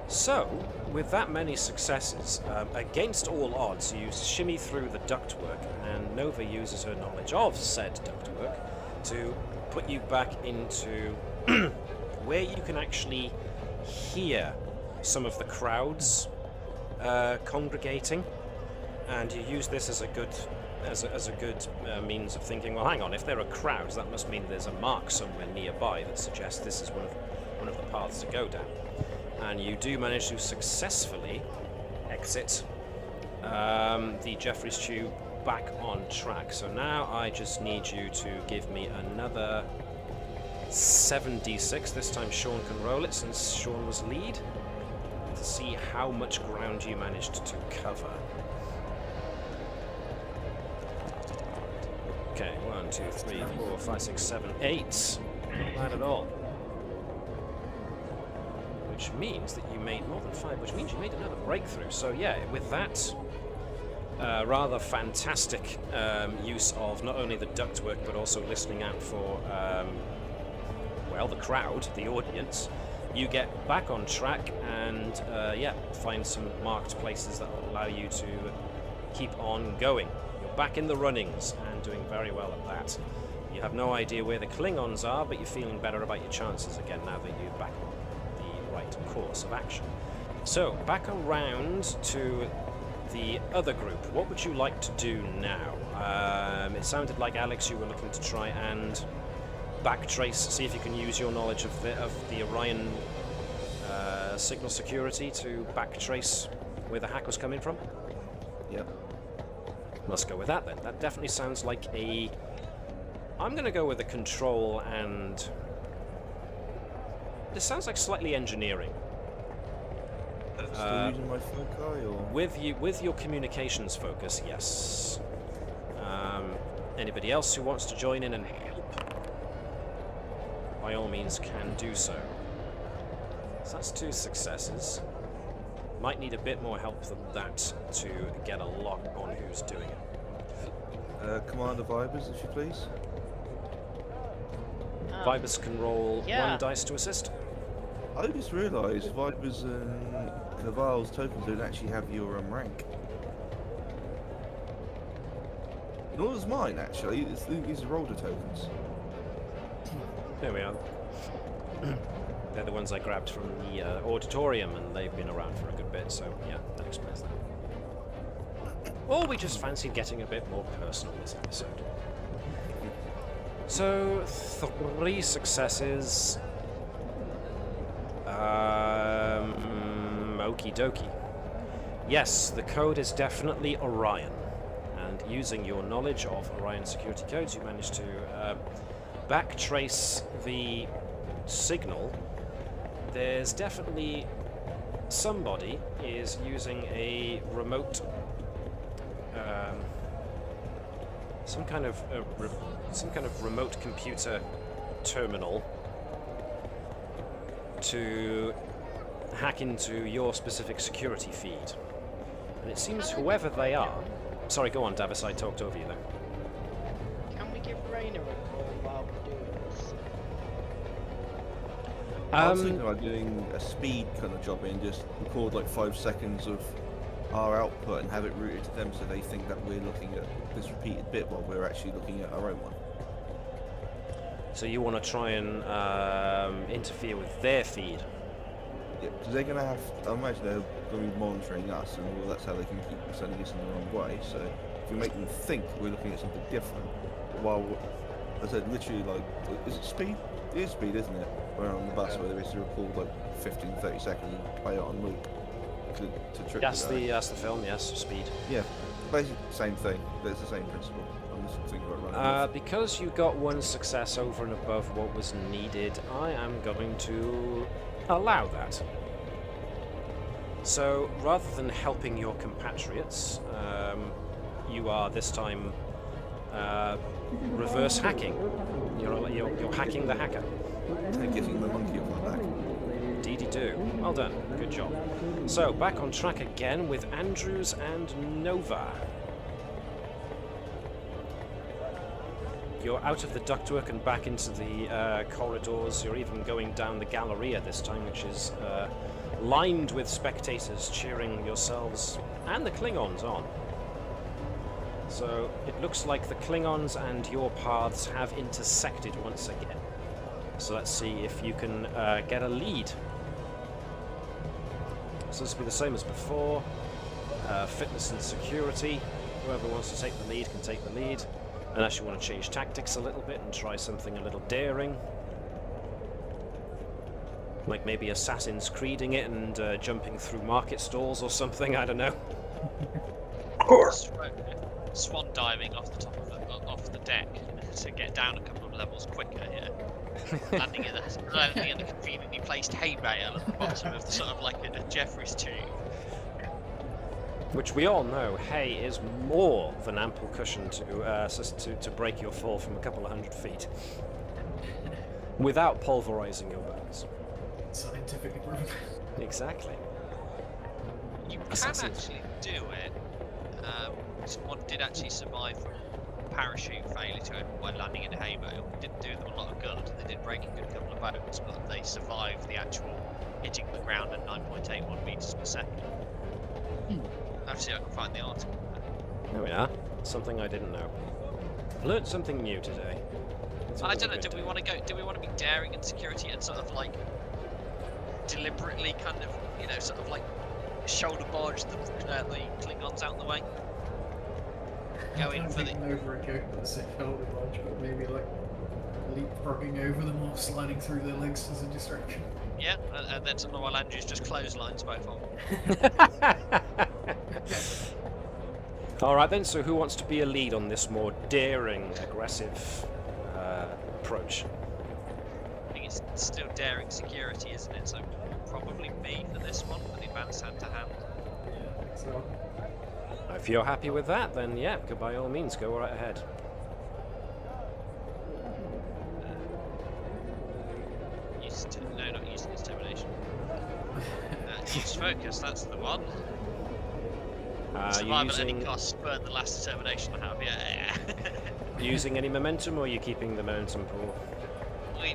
So, with that many successes, against all odds, you shimmy through the ductwork, and Nova uses her knowledge of said ductwork to put you back into where you can actually hear some of the crowds congregating, and you use this as a good means of thinking, well, hang on, if there are crowds, that must mean there's a mark somewhere nearby that suggests this is one of the paths to go down. And you do manage to successfully exit the Jeffrey's tube back on track. So now I just need you to give me another 7d6. This time Sean can roll it, since Sean was lead, to see how much ground you managed to cover. Okay, 1, 2, 3, 4, 5, 6, 7, 8. Not bad at all. Which means that you made more than 5, which means you made another breakthrough. So yeah, with that rather fantastic use of not only the ductwork, but also listening out for, well, the crowd, the audience, you get back on track and, yeah, find some marked places that will allow you to keep on going. You're back in the runnings and doing very well at that. You have no idea where the Klingons are, but you're feeling better about your chances again now that you're back on the right course of action. So, back around to the other group. What would you like to do now? It sounded like, Alex, you were looking to try and backtrace, see if you can use your knowledge of the Orion signal security to backtrace where the hack was coming from? Yep. Let's go with that then. That definitely sounds like a... I'm going to go with a control and... This sounds like slightly engineering. Still using my foci, or? With your communications focus, yes. Anybody else who wants to join in and help, by all means, can do so. So that's 2 successes. Might need a bit more help than that to get a lock on who's doing it. Commander Vibers, if you please. Vibers can roll yeah. 1 dice to assist. I just realised Vibers and Caval's tokens don't actually have your rank. Nor does mine, actually. These are older tokens. There we are. They're the ones I grabbed from the auditorium, and they've been around for a good bit, so yeah, that explains that. Or we just fancied getting a bit more personal this episode. So, 3 successes. Okie dokie. Yes, the code is definitely Orion. And using your knowledge of Orion security codes, you managed to backtrace the signal. There's definitely somebody is using a remote, some kind of remote computer terminal to hack into your specific security feed. And it seems whoever they are... Sorry, go on, Navis, I talked over you there. Can we give Rainer a call while we're doing this? I was thinking about doing a speed kind of job and just record like 5 seconds of our output and have it routed to them so they think that we're looking at this repeated bit while we're actually looking at our own one. So you want to try and interfere with their feed? Yeah, because they're going to have, I imagine they're going to be monitoring us, and well, that's how they can keep sending us in the wrong way. So if we make them think we're looking at something different, while, I said, literally, like, is it speed? It is speed, isn't it? We're on the bus where they basically record like 15-30 seconds and play it on loop to trick That's the film, yes, speed. Yeah, basically same thing. It's the same principle. I'm just thinking about running. Because you got 1 success over and above what was needed, I am going to allow that. So, rather than helping your compatriots, you are this time reverse hacking. You're hacking the hacker. And getting the monkey off my back. Indeed you do. Well done. Good job. So, back on track again with Andrews and Nova. You're out of the ductwork and back into the corridors. You're even going down the Galleria this time, which is lined with spectators cheering yourselves and the Klingons on. So it looks like the Klingons and your paths have intersected once again. So let's see if you can get a lead. So this will be the same as before. Fitness and security. Whoever wants to take the lead can take the lead. Unless you want to change tactics a little bit and try something a little daring. Like maybe Assassin's Creeding it and jumping through market stalls or something, I don't know. Of course. Swan diving off the top of the deck to get down a couple of levels quicker, yeah. landing in a conveniently placed hay bale at the bottom of the sort of like a Jeffrey's tube. Which we all know, hay is more than ample cushion to break your fall from a couple of 100 feet. Without pulverizing your bones. Scientifically proven. Exactly. You can actually do it. Someone did actually survive from parachute failure to it by landing in a hay bale. It didn't do them a lot of good. They did break a good couple of bones, but they survived the actual hitting the ground at 9.81 meters per second. Actually, I can find the article. There we are. Something I didn't know. Learned something new today. It's I always a don't know. good Do we day. want to go? Do we want to be daring in security and sort of like deliberately kind of, you know, sort of like shoulder barge the Klingons out the way? Go in for the. Over a joke that's a shoulder barge, but maybe like leapfrogging over them or sliding through their legs as a distraction. Yeah, and then something while Andrew's just clotheslines both of them. Alright then, so who wants to be a lead on this more daring, aggressive approach? I think it's still daring security, isn't it? So probably me for this one, with advanced hand to hand. Yeah, so If you're happy with that, then yeah, by all means, go right ahead. No, not using determination. Use focus, that's the one. You're Survive at any using, cost, burn the last determination I have, yeah. using any momentum, or are you keeping the momentum pool?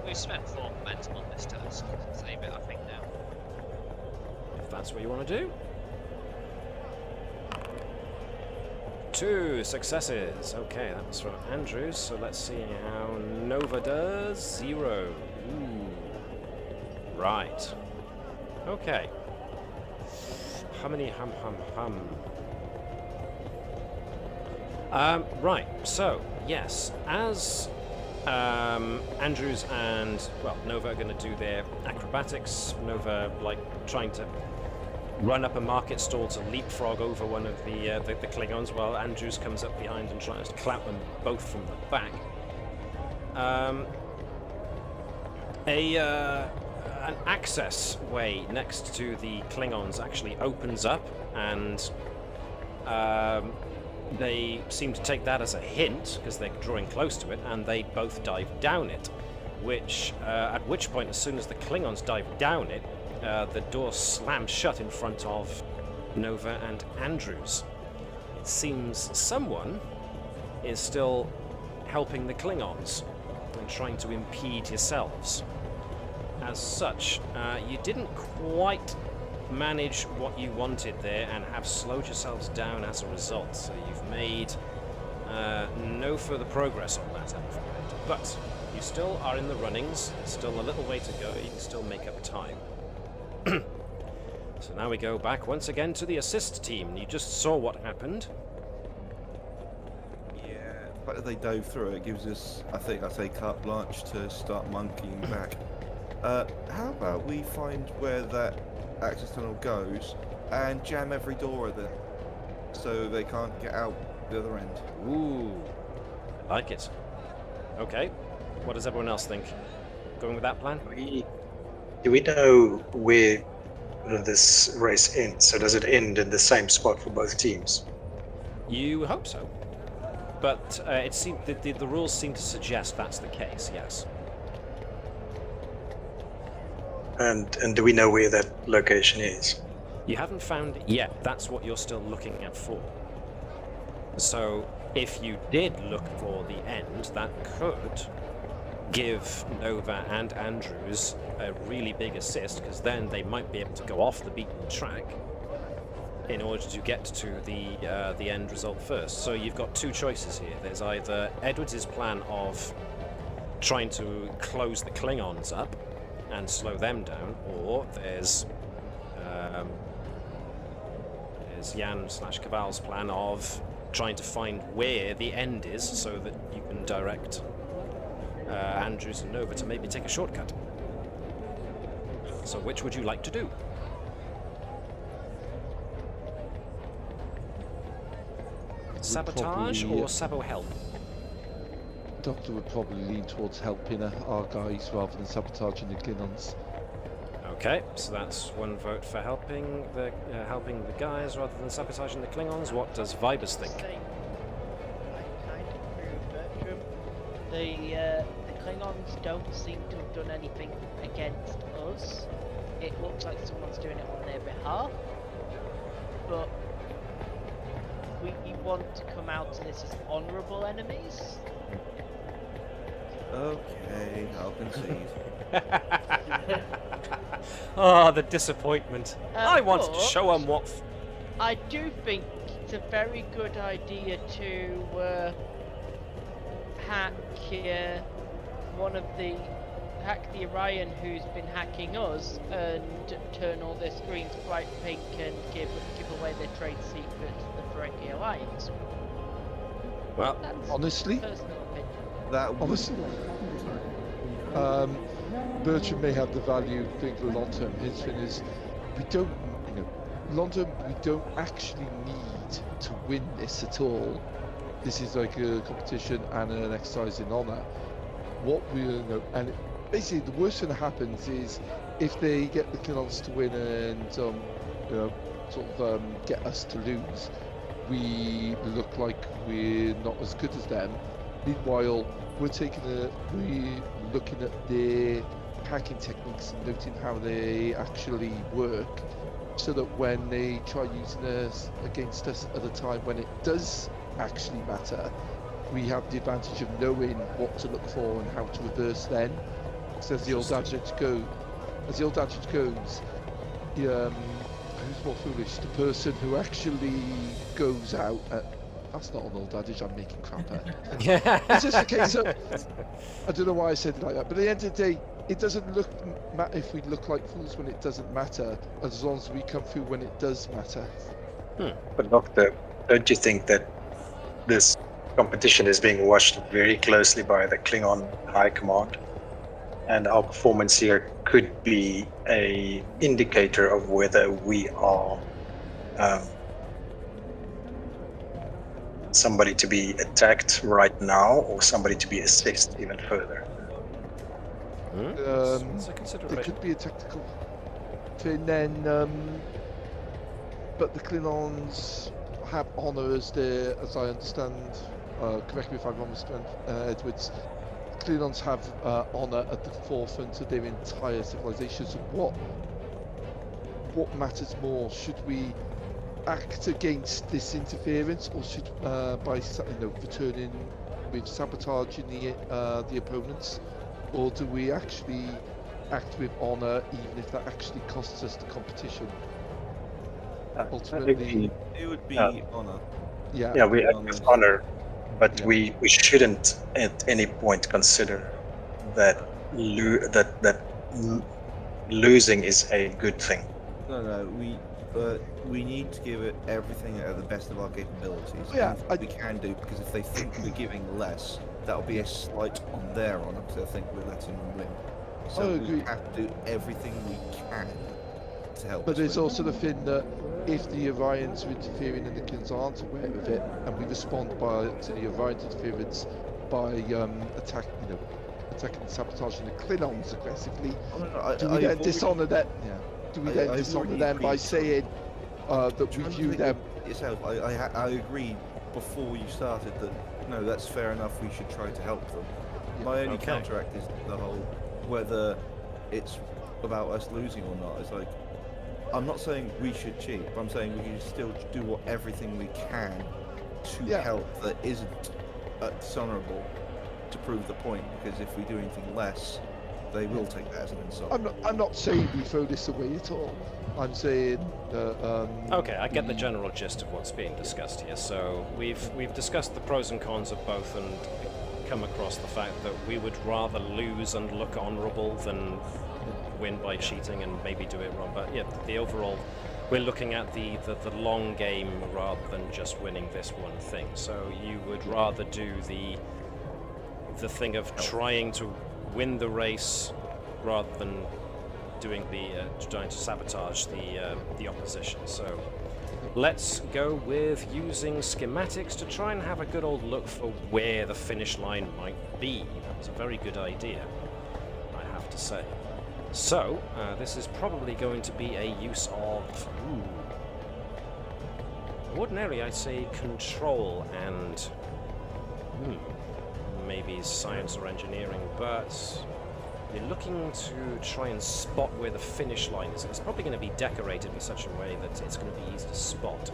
We've spent 4 momentum on this task. Save it, I think, now. If that's what you want to do. 2 successes. Okay, that was from Andrews, so let's see how Nova does. 0. Ooh. Right. Okay. Hummity hum hum hum. Right, so, yes, as Andrews and, well, Nova are going to do their acrobatics. Nova, like, trying to run up a market stall to leapfrog over one of the Klingons, while Andrews comes up behind and tries to clap them both from the back. An access way next to the Klingons actually opens up, and they seem to take that as a hint because they're drawing close to it, and they both dive down it. At which point, as soon as the Klingons dive down it, the door slams shut in front of Nova and Andrews. It seems someone is still helping the Klingons and trying to impede yourselves. As such, you didn't quite manage what you wanted there and have slowed yourselves down as a result, so you've made no further progress on that, I'm afraid. But you still are in the runnings, still a little way to go, you can still make up time. So now we go back once again to the assist team. You just saw what happened. Yeah, the fact that they dove through it gives us, I think, I say carte blanche to start monkeying back. How about we find where that access tunnel goes and jam every door at it so they can't get out the other end? Ooh, I like it. Okay, what does everyone else think? Going with that plan? Do we know where this race ends? So does it end in the same spot for both teams? You hope so. But it seems the rules seem to suggest that's the case, yes. And do we know where that location is? You haven't found it yet. That's what you're still looking at for. So if you did look for the end, that could give Nova and Andrews a really big assist, because then they might be able to go off the beaten track in order to get to the end result first. So you've got 2 choices here. There's either Edwards' plan of trying to close the Klingons up and slow them down, or there's Jan/Caval's plan of trying to find where the end is so that you can direct Andrews and Nova to maybe take a shortcut. So which would you like to do? Sabotage probably, or sabo help? Doctor would probably lean towards helping our guys rather than sabotaging the Klingons. Okay, so that's 1 vote for helping the guys rather than sabotaging the Klingons. What does Vibers think? I kind of agree with Bertram. The Klingons don't seem to have done anything against us. It looks like someone's doing it on their behalf. But we want to come out to this as honourable enemies. Okay, I'll concede. Oh, the disappointment. I wanted to show them what... I do think it's a very good idea to hack hack the Orion who's been hacking us and turn all their screens bright pink and give away their trade secrets to the Ferengi Alliance. Well, That's honestly, personal opinion. That would honestly, Bertram may have the value thing for long term. His thing is, we don't, long term, we don't actually need to win this at all. This is like a competition and an exercise in honor. What we and basically the worst thing that happens is if they get the Klingons to win and get us to lose, we look like we're not as good as them. Meanwhile, we're looking at their hacking techniques and noting how they actually work, so that when they try using us against us at a time when it does actually matter, we have the advantage of knowing what to look for and how to reverse then. So as the old adage goes, who's more foolish, the person who actually goes out that's not an old adage, I'm making crap up. It's just a case of, I don't know why I said it like that, but at the end of the day, it doesn't matter if we look like fools when it doesn't matter, as long as we come through when it does matter. But Doctor, don't you think that this competition is being watched very closely by the Klingon High Command? And our performance here could be an indicator of whether we are somebody to be attacked right now or somebody to be assessed even further. It's a consideration. It could be a tactical thing then, but the Klingons have honour as I understand, correct me if I'm wrong, Mr. Edwards, Klingons have honour at the forefront of their entire civilization. So what matters more? Should we act against this interference, or should by returning with sabotaging the opponents, or do we actually act with honour even if that actually costs us the competition? Ultimately, it would be honour. Yeah, we act with honour, but we shouldn't at any point consider that losing is a good thing. No, we need to give it everything at the best of our capabilities. Yeah, we can do, because if they think we're giving less, that'll be a slight on their honour, because they'll think we're letting them win. So we have to do everything we can to help. But there's win. also the thing that if the Orions are interfering and the Klingons aren't aware of it, and we respond to the Orion interference by attacking and sabotaging the Klingons aggressively, do we then dishonour that? Yeah. Do we then dishonour them by saying that we view them? Yourself, I agree before you started that no, that's fair enough. We should try to help them. Yeah. My only counteract is the whole whether it's about us losing or not. It's like, I'm not saying we should cheat, but I'm saying we should still do everything we can to help that isn't dishonourable to prove the point. Because if we do anything less, they will take that as an insult. I'm not saying we throw this away at all. I'm saying okay, I get the general gist of what's being discussed here. So we've discussed the pros and cons of both and come across the fact that we would rather lose and look honourable than win by cheating and maybe do it wrong. But yeah, the overall, we're looking at the long game rather than just winning this one thing. So you would rather do the thing of trying to win the race rather than trying to sabotage the opposition. So let's go with using schematics to try and have a good old look for where the finish line might be. That was a very good idea, I have to say. So this is probably going to be a use of ordinarily I'd say control and maybe science or engineering, but you're looking to try and spot where the finish line is. It's probably going to be decorated in such a way that it's going to be easy to spot.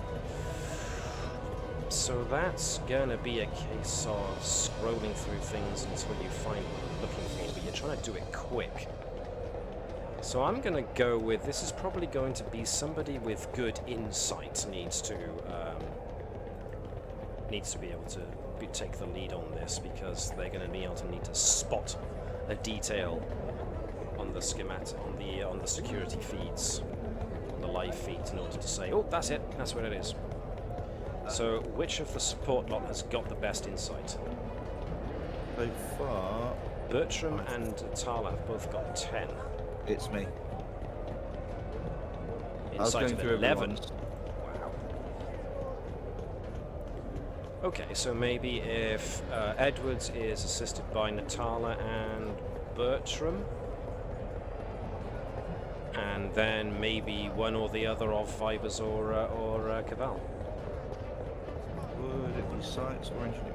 So that's going to be a case of scrolling through things until you find what you're looking for, but you're trying to do it quick. So I'm going to go with, this is probably going to be somebody with good insight needs to needs to be able to take the lead on this, because they're going to be able to need to spot a detail on the schematic, on the security feeds, on the live feeds, in order to say, oh, that's it, that's what it is. So, which of the support lot has got the best insight? So far, Bertram and Tala have both got 10. it's me. Insight of 11. everyone's. Wow. Okay, so maybe if Edwards is assisted by Natala and Bertram, and then maybe one or the other of Vibers or Cabal. Would it be science or engineering?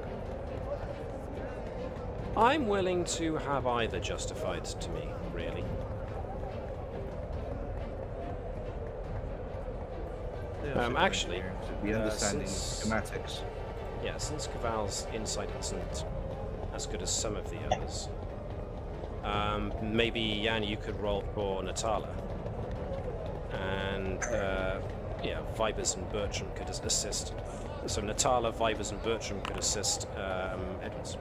I'm willing to have either justified to me, really. Actually, the understanding since- schematics. Yeah, since Caval's insight isn't as good as some of the others, maybe Jan, you could roll for Natala, and yeah, Vibers and Bertram could assist. So Natala, Vibers, and Bertram could assist Edwards.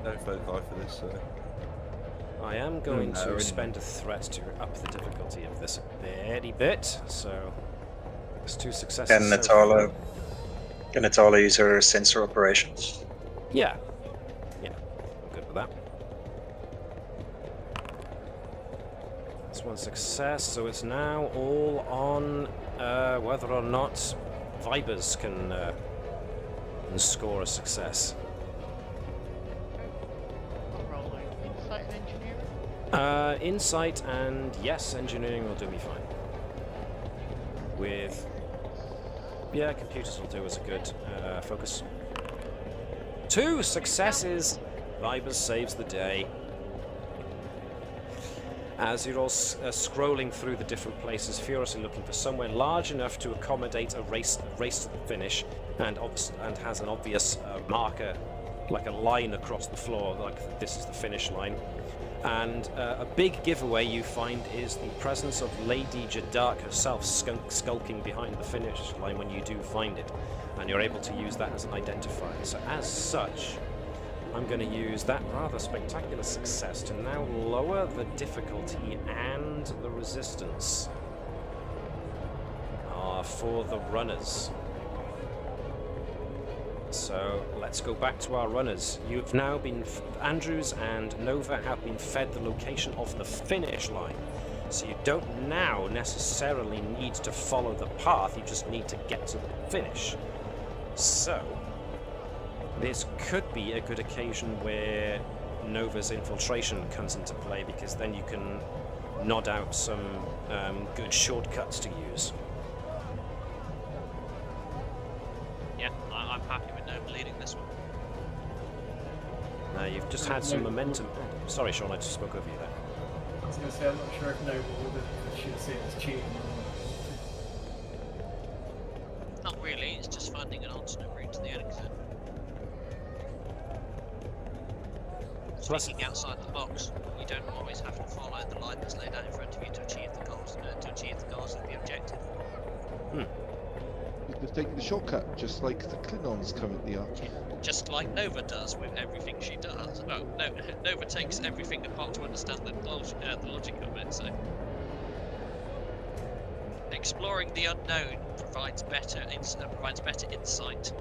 Don't vote guy for this. I am going No, to really. spend a threat to up the difficulty of this a very bit. So there's 2 successes. Can so far. Natala use her sensor operations? Yeah. Yeah, I'm good with that. That's 1 success, so it's now all on whether or not Vibers can score a success. What rolling? Insight and engineering? Insight and yes, engineering will do me fine. With yeah, computers will do as a good focus. 2 successes. Vibers saves the day. As you're all scrolling through the different places, furiously looking for somewhere large enough to accommodate a race to the finish, and has an obvious marker, like a line across the floor, like this is the finish line. And a big giveaway you find is the presence of Lady Jadark herself skulking behind the finish line when you do find it, and you're able to use that as an identifier. So as such, I'm going to use that rather spectacular success to now lower the difficulty and the resistance for the runners. So let's go back to our runners. You've now been, Andrews and Nova have been fed the location of the finish line. So you don't now necessarily need to follow the path, you just need to get to the finish. So this could be a good occasion where Nova's infiltration comes into play, because then you can nod out some good shortcuts to use. Yeah, I'm happy with Nova leading this one. Now you've just had some momentum. Sorry, Sean, I just spoke over you there. I was going to say, I'm not sure if Nova would have should see it as cheating or Not really, it's just finding an alternate route to the exit. So that's- Thinking outside the box, you don't always have to follow the line that's laid out in front of you to achieve the goals of the objective. They've taken the shortcut, just like the Klingons currently are. Just like Nova does with everything she does. Well, no, Nova takes everything apart to understand the logic of it, so... Exploring the unknown provides better insight.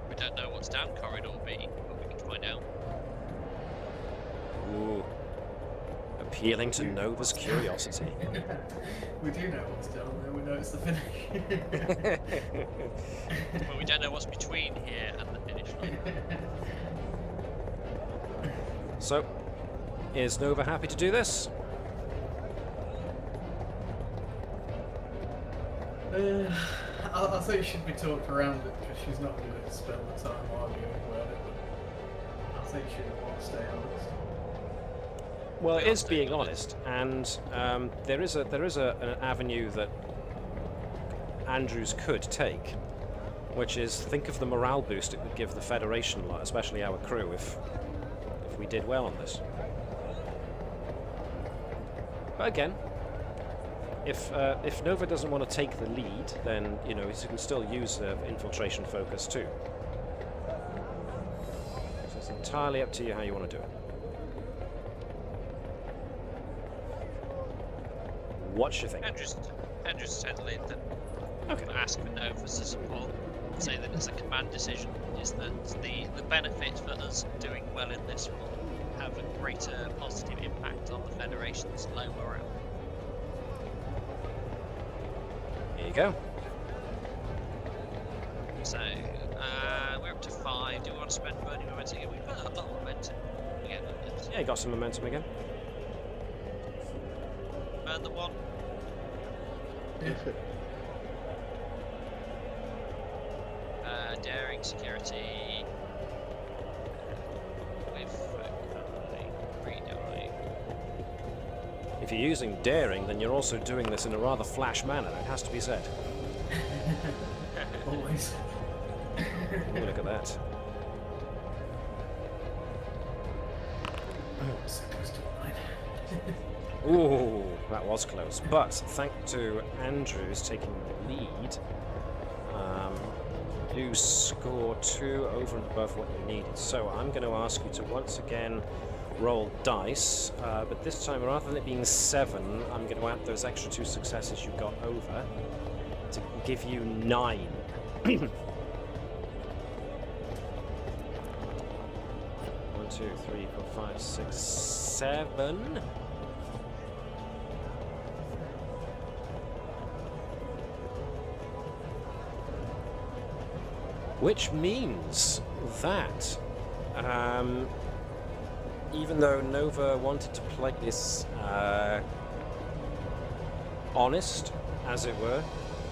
We don't know what's down Corridor B, but we can find out. Ooh. Appealing to Nova's curiosity. we do know what's down there, we know it's the finish. But we don't know what's between here and the finish line. So, is Nova happy to do this? I think she'd be talked around it, because she's not going to spend the time arguing about it, but I think she'd want to stay honest. Well, it is being honest, and there is an avenue that Andrews could take, which is think of the morale boost it would give the Federation lot, especially our crew, if we did well on this. But again, if Nova doesn't want to take the lead, then you know he can still use infiltration focus too. So it's entirely up to you how you want to do it. What you think? Andrew's settle in that. Okay. Ask for Nova's support. Say that it's a command decision. Is that the benefit for us doing well in this will have a greater positive impact on the Federation's low morale. Here you go. So we're up to 5. Do we want to spend burning momentum again? We've got a lot of momentum again. Yeah, you got some momentum again. Burn the 1. Daring, security. With If you're using daring, then you're also doing this in a rather flash manner. It has to be said. Always. Oh, look at that. So close to a 9. Ooh, that was close. But thanks to Andrews taking the lead, you score 2 over and above what you needed. So I'm going to ask you to once again roll dice, but this time rather than it being 7, I'm going to add those extra 2 successes you got over to give you 9. 1, 2, 3, 4, 5, 6, 7. Which means that, even though Nova wanted to play this honest, as it were,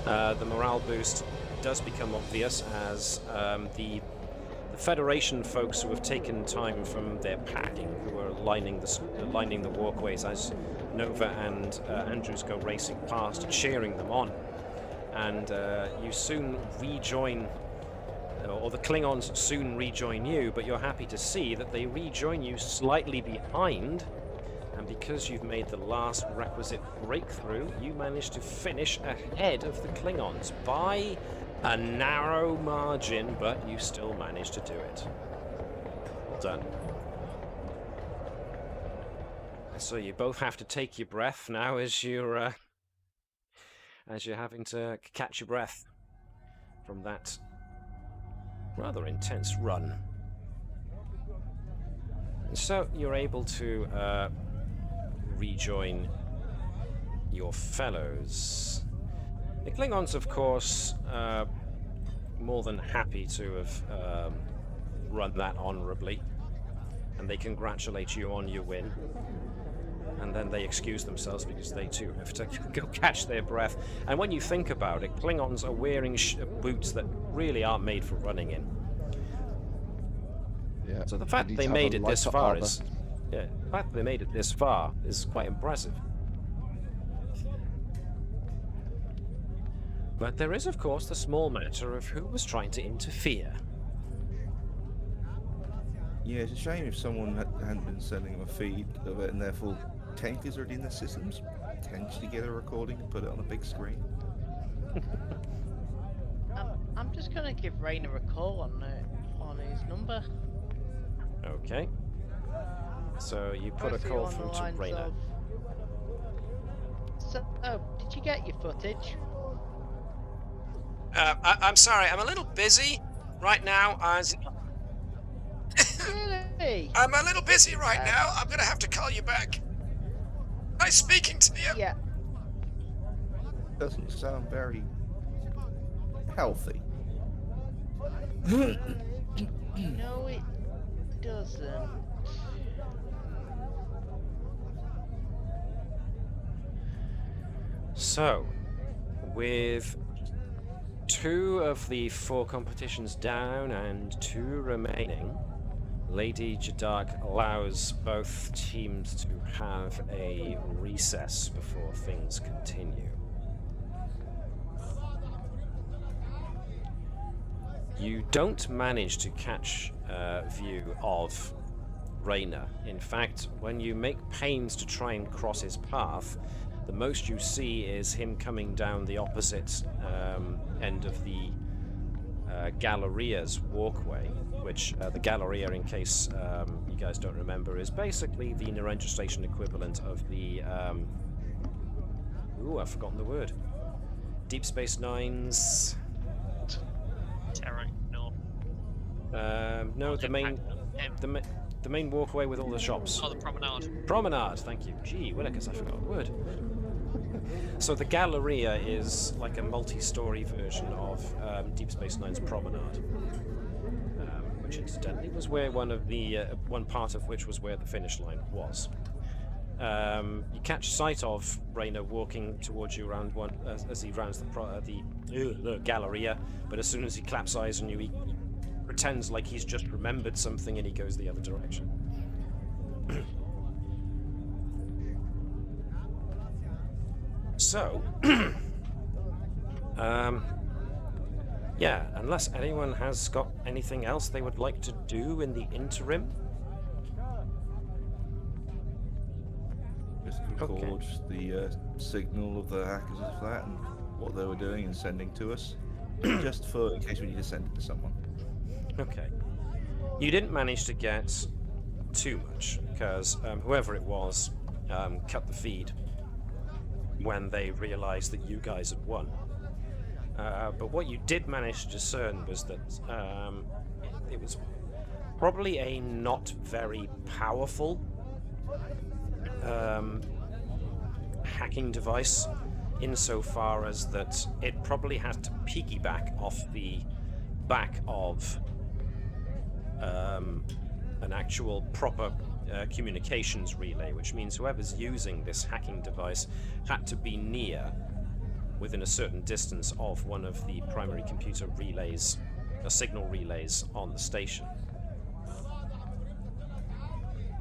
the morale boost does become obvious as the Federation folks who have taken time from their packing, who are lining the walkways as Nova and Andrews go racing past, cheering them on, and you soon rejoin. Or the Klingons soon rejoin you, but you're happy to see that they rejoin you slightly behind, and because you've made the last requisite breakthrough, you manage to finish ahead of the Klingons by a narrow margin, but you still manage to do it. Well done. So you both have to take your breath now as you're having to catch your breath from that rather intense run. And so you're able to rejoin your fellows. The Klingons, of course, more than happy to have run that honorably, and they congratulate you on your win. And then they excuse themselves because they too have to go catch their breath. And when you think about it, Klingons are wearing boots that really aren't made for running in. Yeah. So the fact that they made it this far is, the fact that they made it this far is quite impressive. But there is, of course, the small matter of who was trying to interfere. Yeah, it's a shame if someone hadn't been sending them a feed of it, and therefore tankers are in the systems, potentially get a recording and put it on a big screen. I'm just gonna give Rainer a call on his number. Okay. So you put a call through to Rainer. So, did you get your footage? I'm sorry, I'm a little busy right now. Really? I'm a little busy right now. I'm gonna have to call you back. Nice speaking to you. Yeah. Doesn't sound very healthy. No, it doesn't. So, with 2 of the 4 competitions down and 2 remaining, Lady Jadak allows both teams to have a recess before things continue. You don't manage to catch view of Rainer. In fact, when you make pains to try and cross his path, The most you see is him coming down the opposite end of the Galleria's walkway, which the Galleria, in case you guys don't remember, is basically the Narendra Station equivalent of the... ooh, I've forgotten the word. Deep Space Nine's... Terra, no. No, the main... The main walkway with all the shops. Oh, the promenade. Promenade, thank you. Gee willikers, I forgot the word. So the Galleria is like a multi-story version of Deep Space Nine's Promenade, which incidentally was where one part of which was where the finish line was. You catch sight of Rayner walking towards you around one as he rounds the Galleria, but as soon as he claps eyes on you, he pretends like he's just remembered something and he goes the other direction. So, yeah, unless anyone has got anything else they would like to do in the interim. Just record the signal of the hackers of that and what they were doing and sending to us, just for in case we need to send it to someone. Okay. You didn't manage to get too much because whoever it was cut the feed when they realized that you guys had won. But what you did manage to discern was that it was probably a not very powerful hacking device, insofar as that it probably had to piggyback off the back of an actual proper communications relay, which means whoever's using this hacking device had to be near, within a certain distance of one of the primary computer relays, signal relays on the station.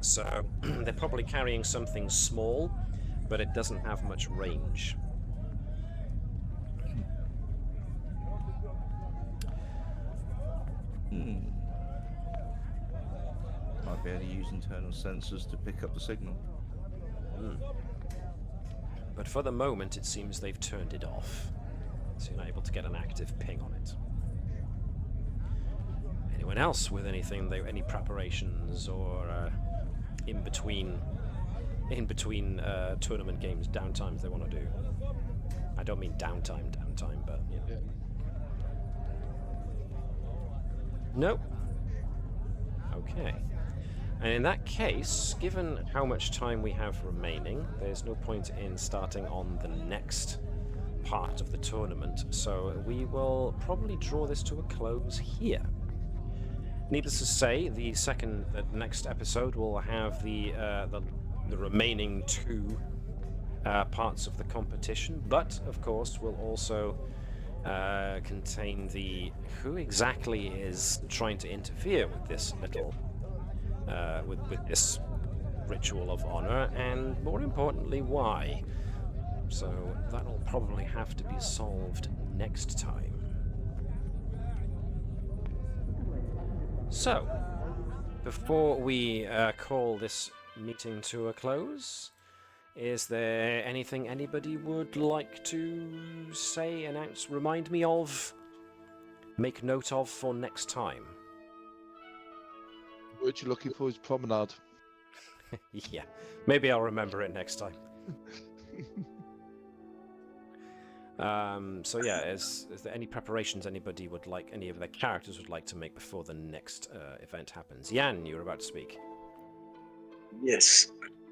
So they're probably carrying something small, but it doesn't have much range. Might be able to use internal sensors to pick up the signal. But for the moment, it seems they've turned it off, so you're not able to get an active ping on it. Anyone else with anything, any preparations or in between tournament games downtimes they want to do? I don't mean downtime, but you know. Yeah. Nope. Okay. And in that case, given how much time we have remaining, there's no point in starting on the next part of the tournament, so we will probably draw this to a close here. Needless to say, the next episode will have the remaining two parts of the competition, but of course will also contain the who exactly is trying to interfere with this little with this ritual of honor, and more importantly, why. So that'll probably have to be solved next time. So, before we call this meeting to a close, is there anything anybody would like to say, announce, remind me of, make note of for next time? The word you're looking for is promenade. Yeah, maybe I'll remember it next time. So yeah, is there any preparations anybody would like, any of their characters would like to make before the next event happens? Jan, you were about to speak. Yes.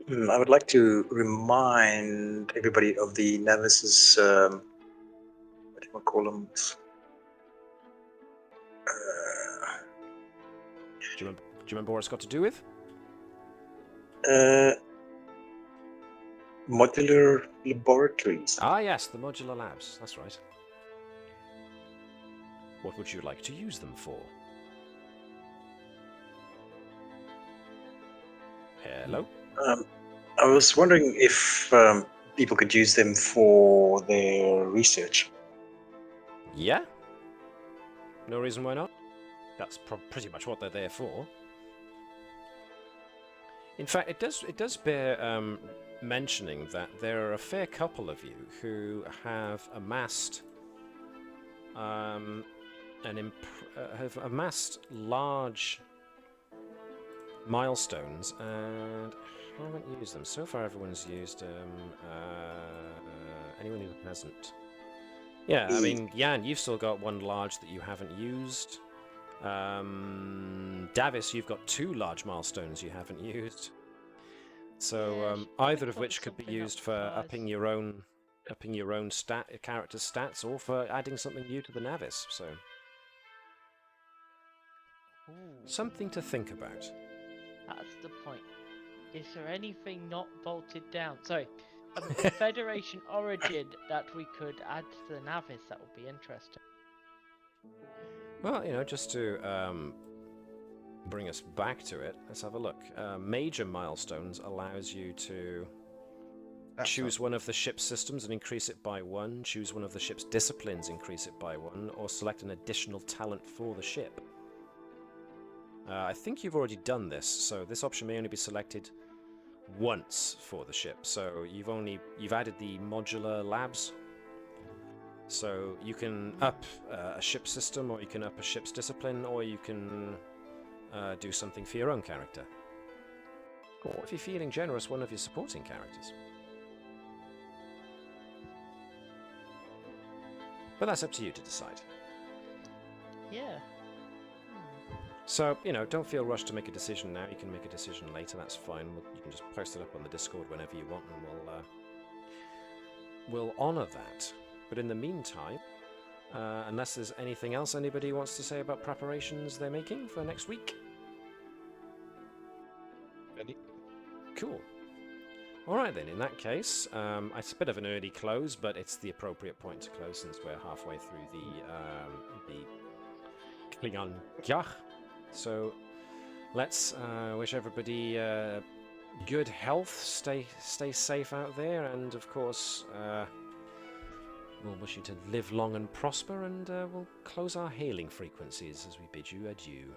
I would like to remind everybody of the Navis's, what do you call them? Do you remember what it's got to do with? Modular laboratories. Ah yes, the modular labs, that's right. What would you like to use them for? Hello? I was wondering if people could use them for their research. Yeah? No reason why not. That's pretty much what they're there for. In fact, it does bear mentioning that there are a fair couple of you who have amassed have amassed large milestones and haven't used them. So far everyone's used anyone who hasn't. Yeah, I mean, Jan, you've still got one large that you haven't used. Davis, you've got 2 large milestones you haven't used. So either of which could be used for upping your own character stats, or for adding something new to the Navis. So something to think about. That's the point. Is there anything not bolted down? Sorry, a Federation origin that we could add to the Navis? That would be interesting. Well, just to bring us back to it, let's have a look. Major milestones allows you to choose one of the ship's systems and increase it by 1, choose one of the ship's disciplines, increase it by 1, or select an additional talent for the ship. I think you've already done this, so this option may only be selected once for the ship. So you've added the modular labs. So you can up a ship system, or you can up a ship's discipline, or you can do something for your own character. Or if you're feeling generous, one of your supporting characters. But that's up to you to decide. Yeah. So, don't feel rushed to make a decision now. You can make a decision later, that's fine. You can just post it up on the Discord whenever you want, and we'll honour that. But in the meantime, unless there's anything else anybody wants to say about preparations they're making for next week? Any? Cool. Alright then, in that case, it's a bit of an early close, but it's the appropriate point to close since we're halfway through the Klingon Gach. So let's wish everybody good health, stay safe out there, and of course we'll wish you to live long and prosper, and we'll close our hailing frequencies as we bid you adieu.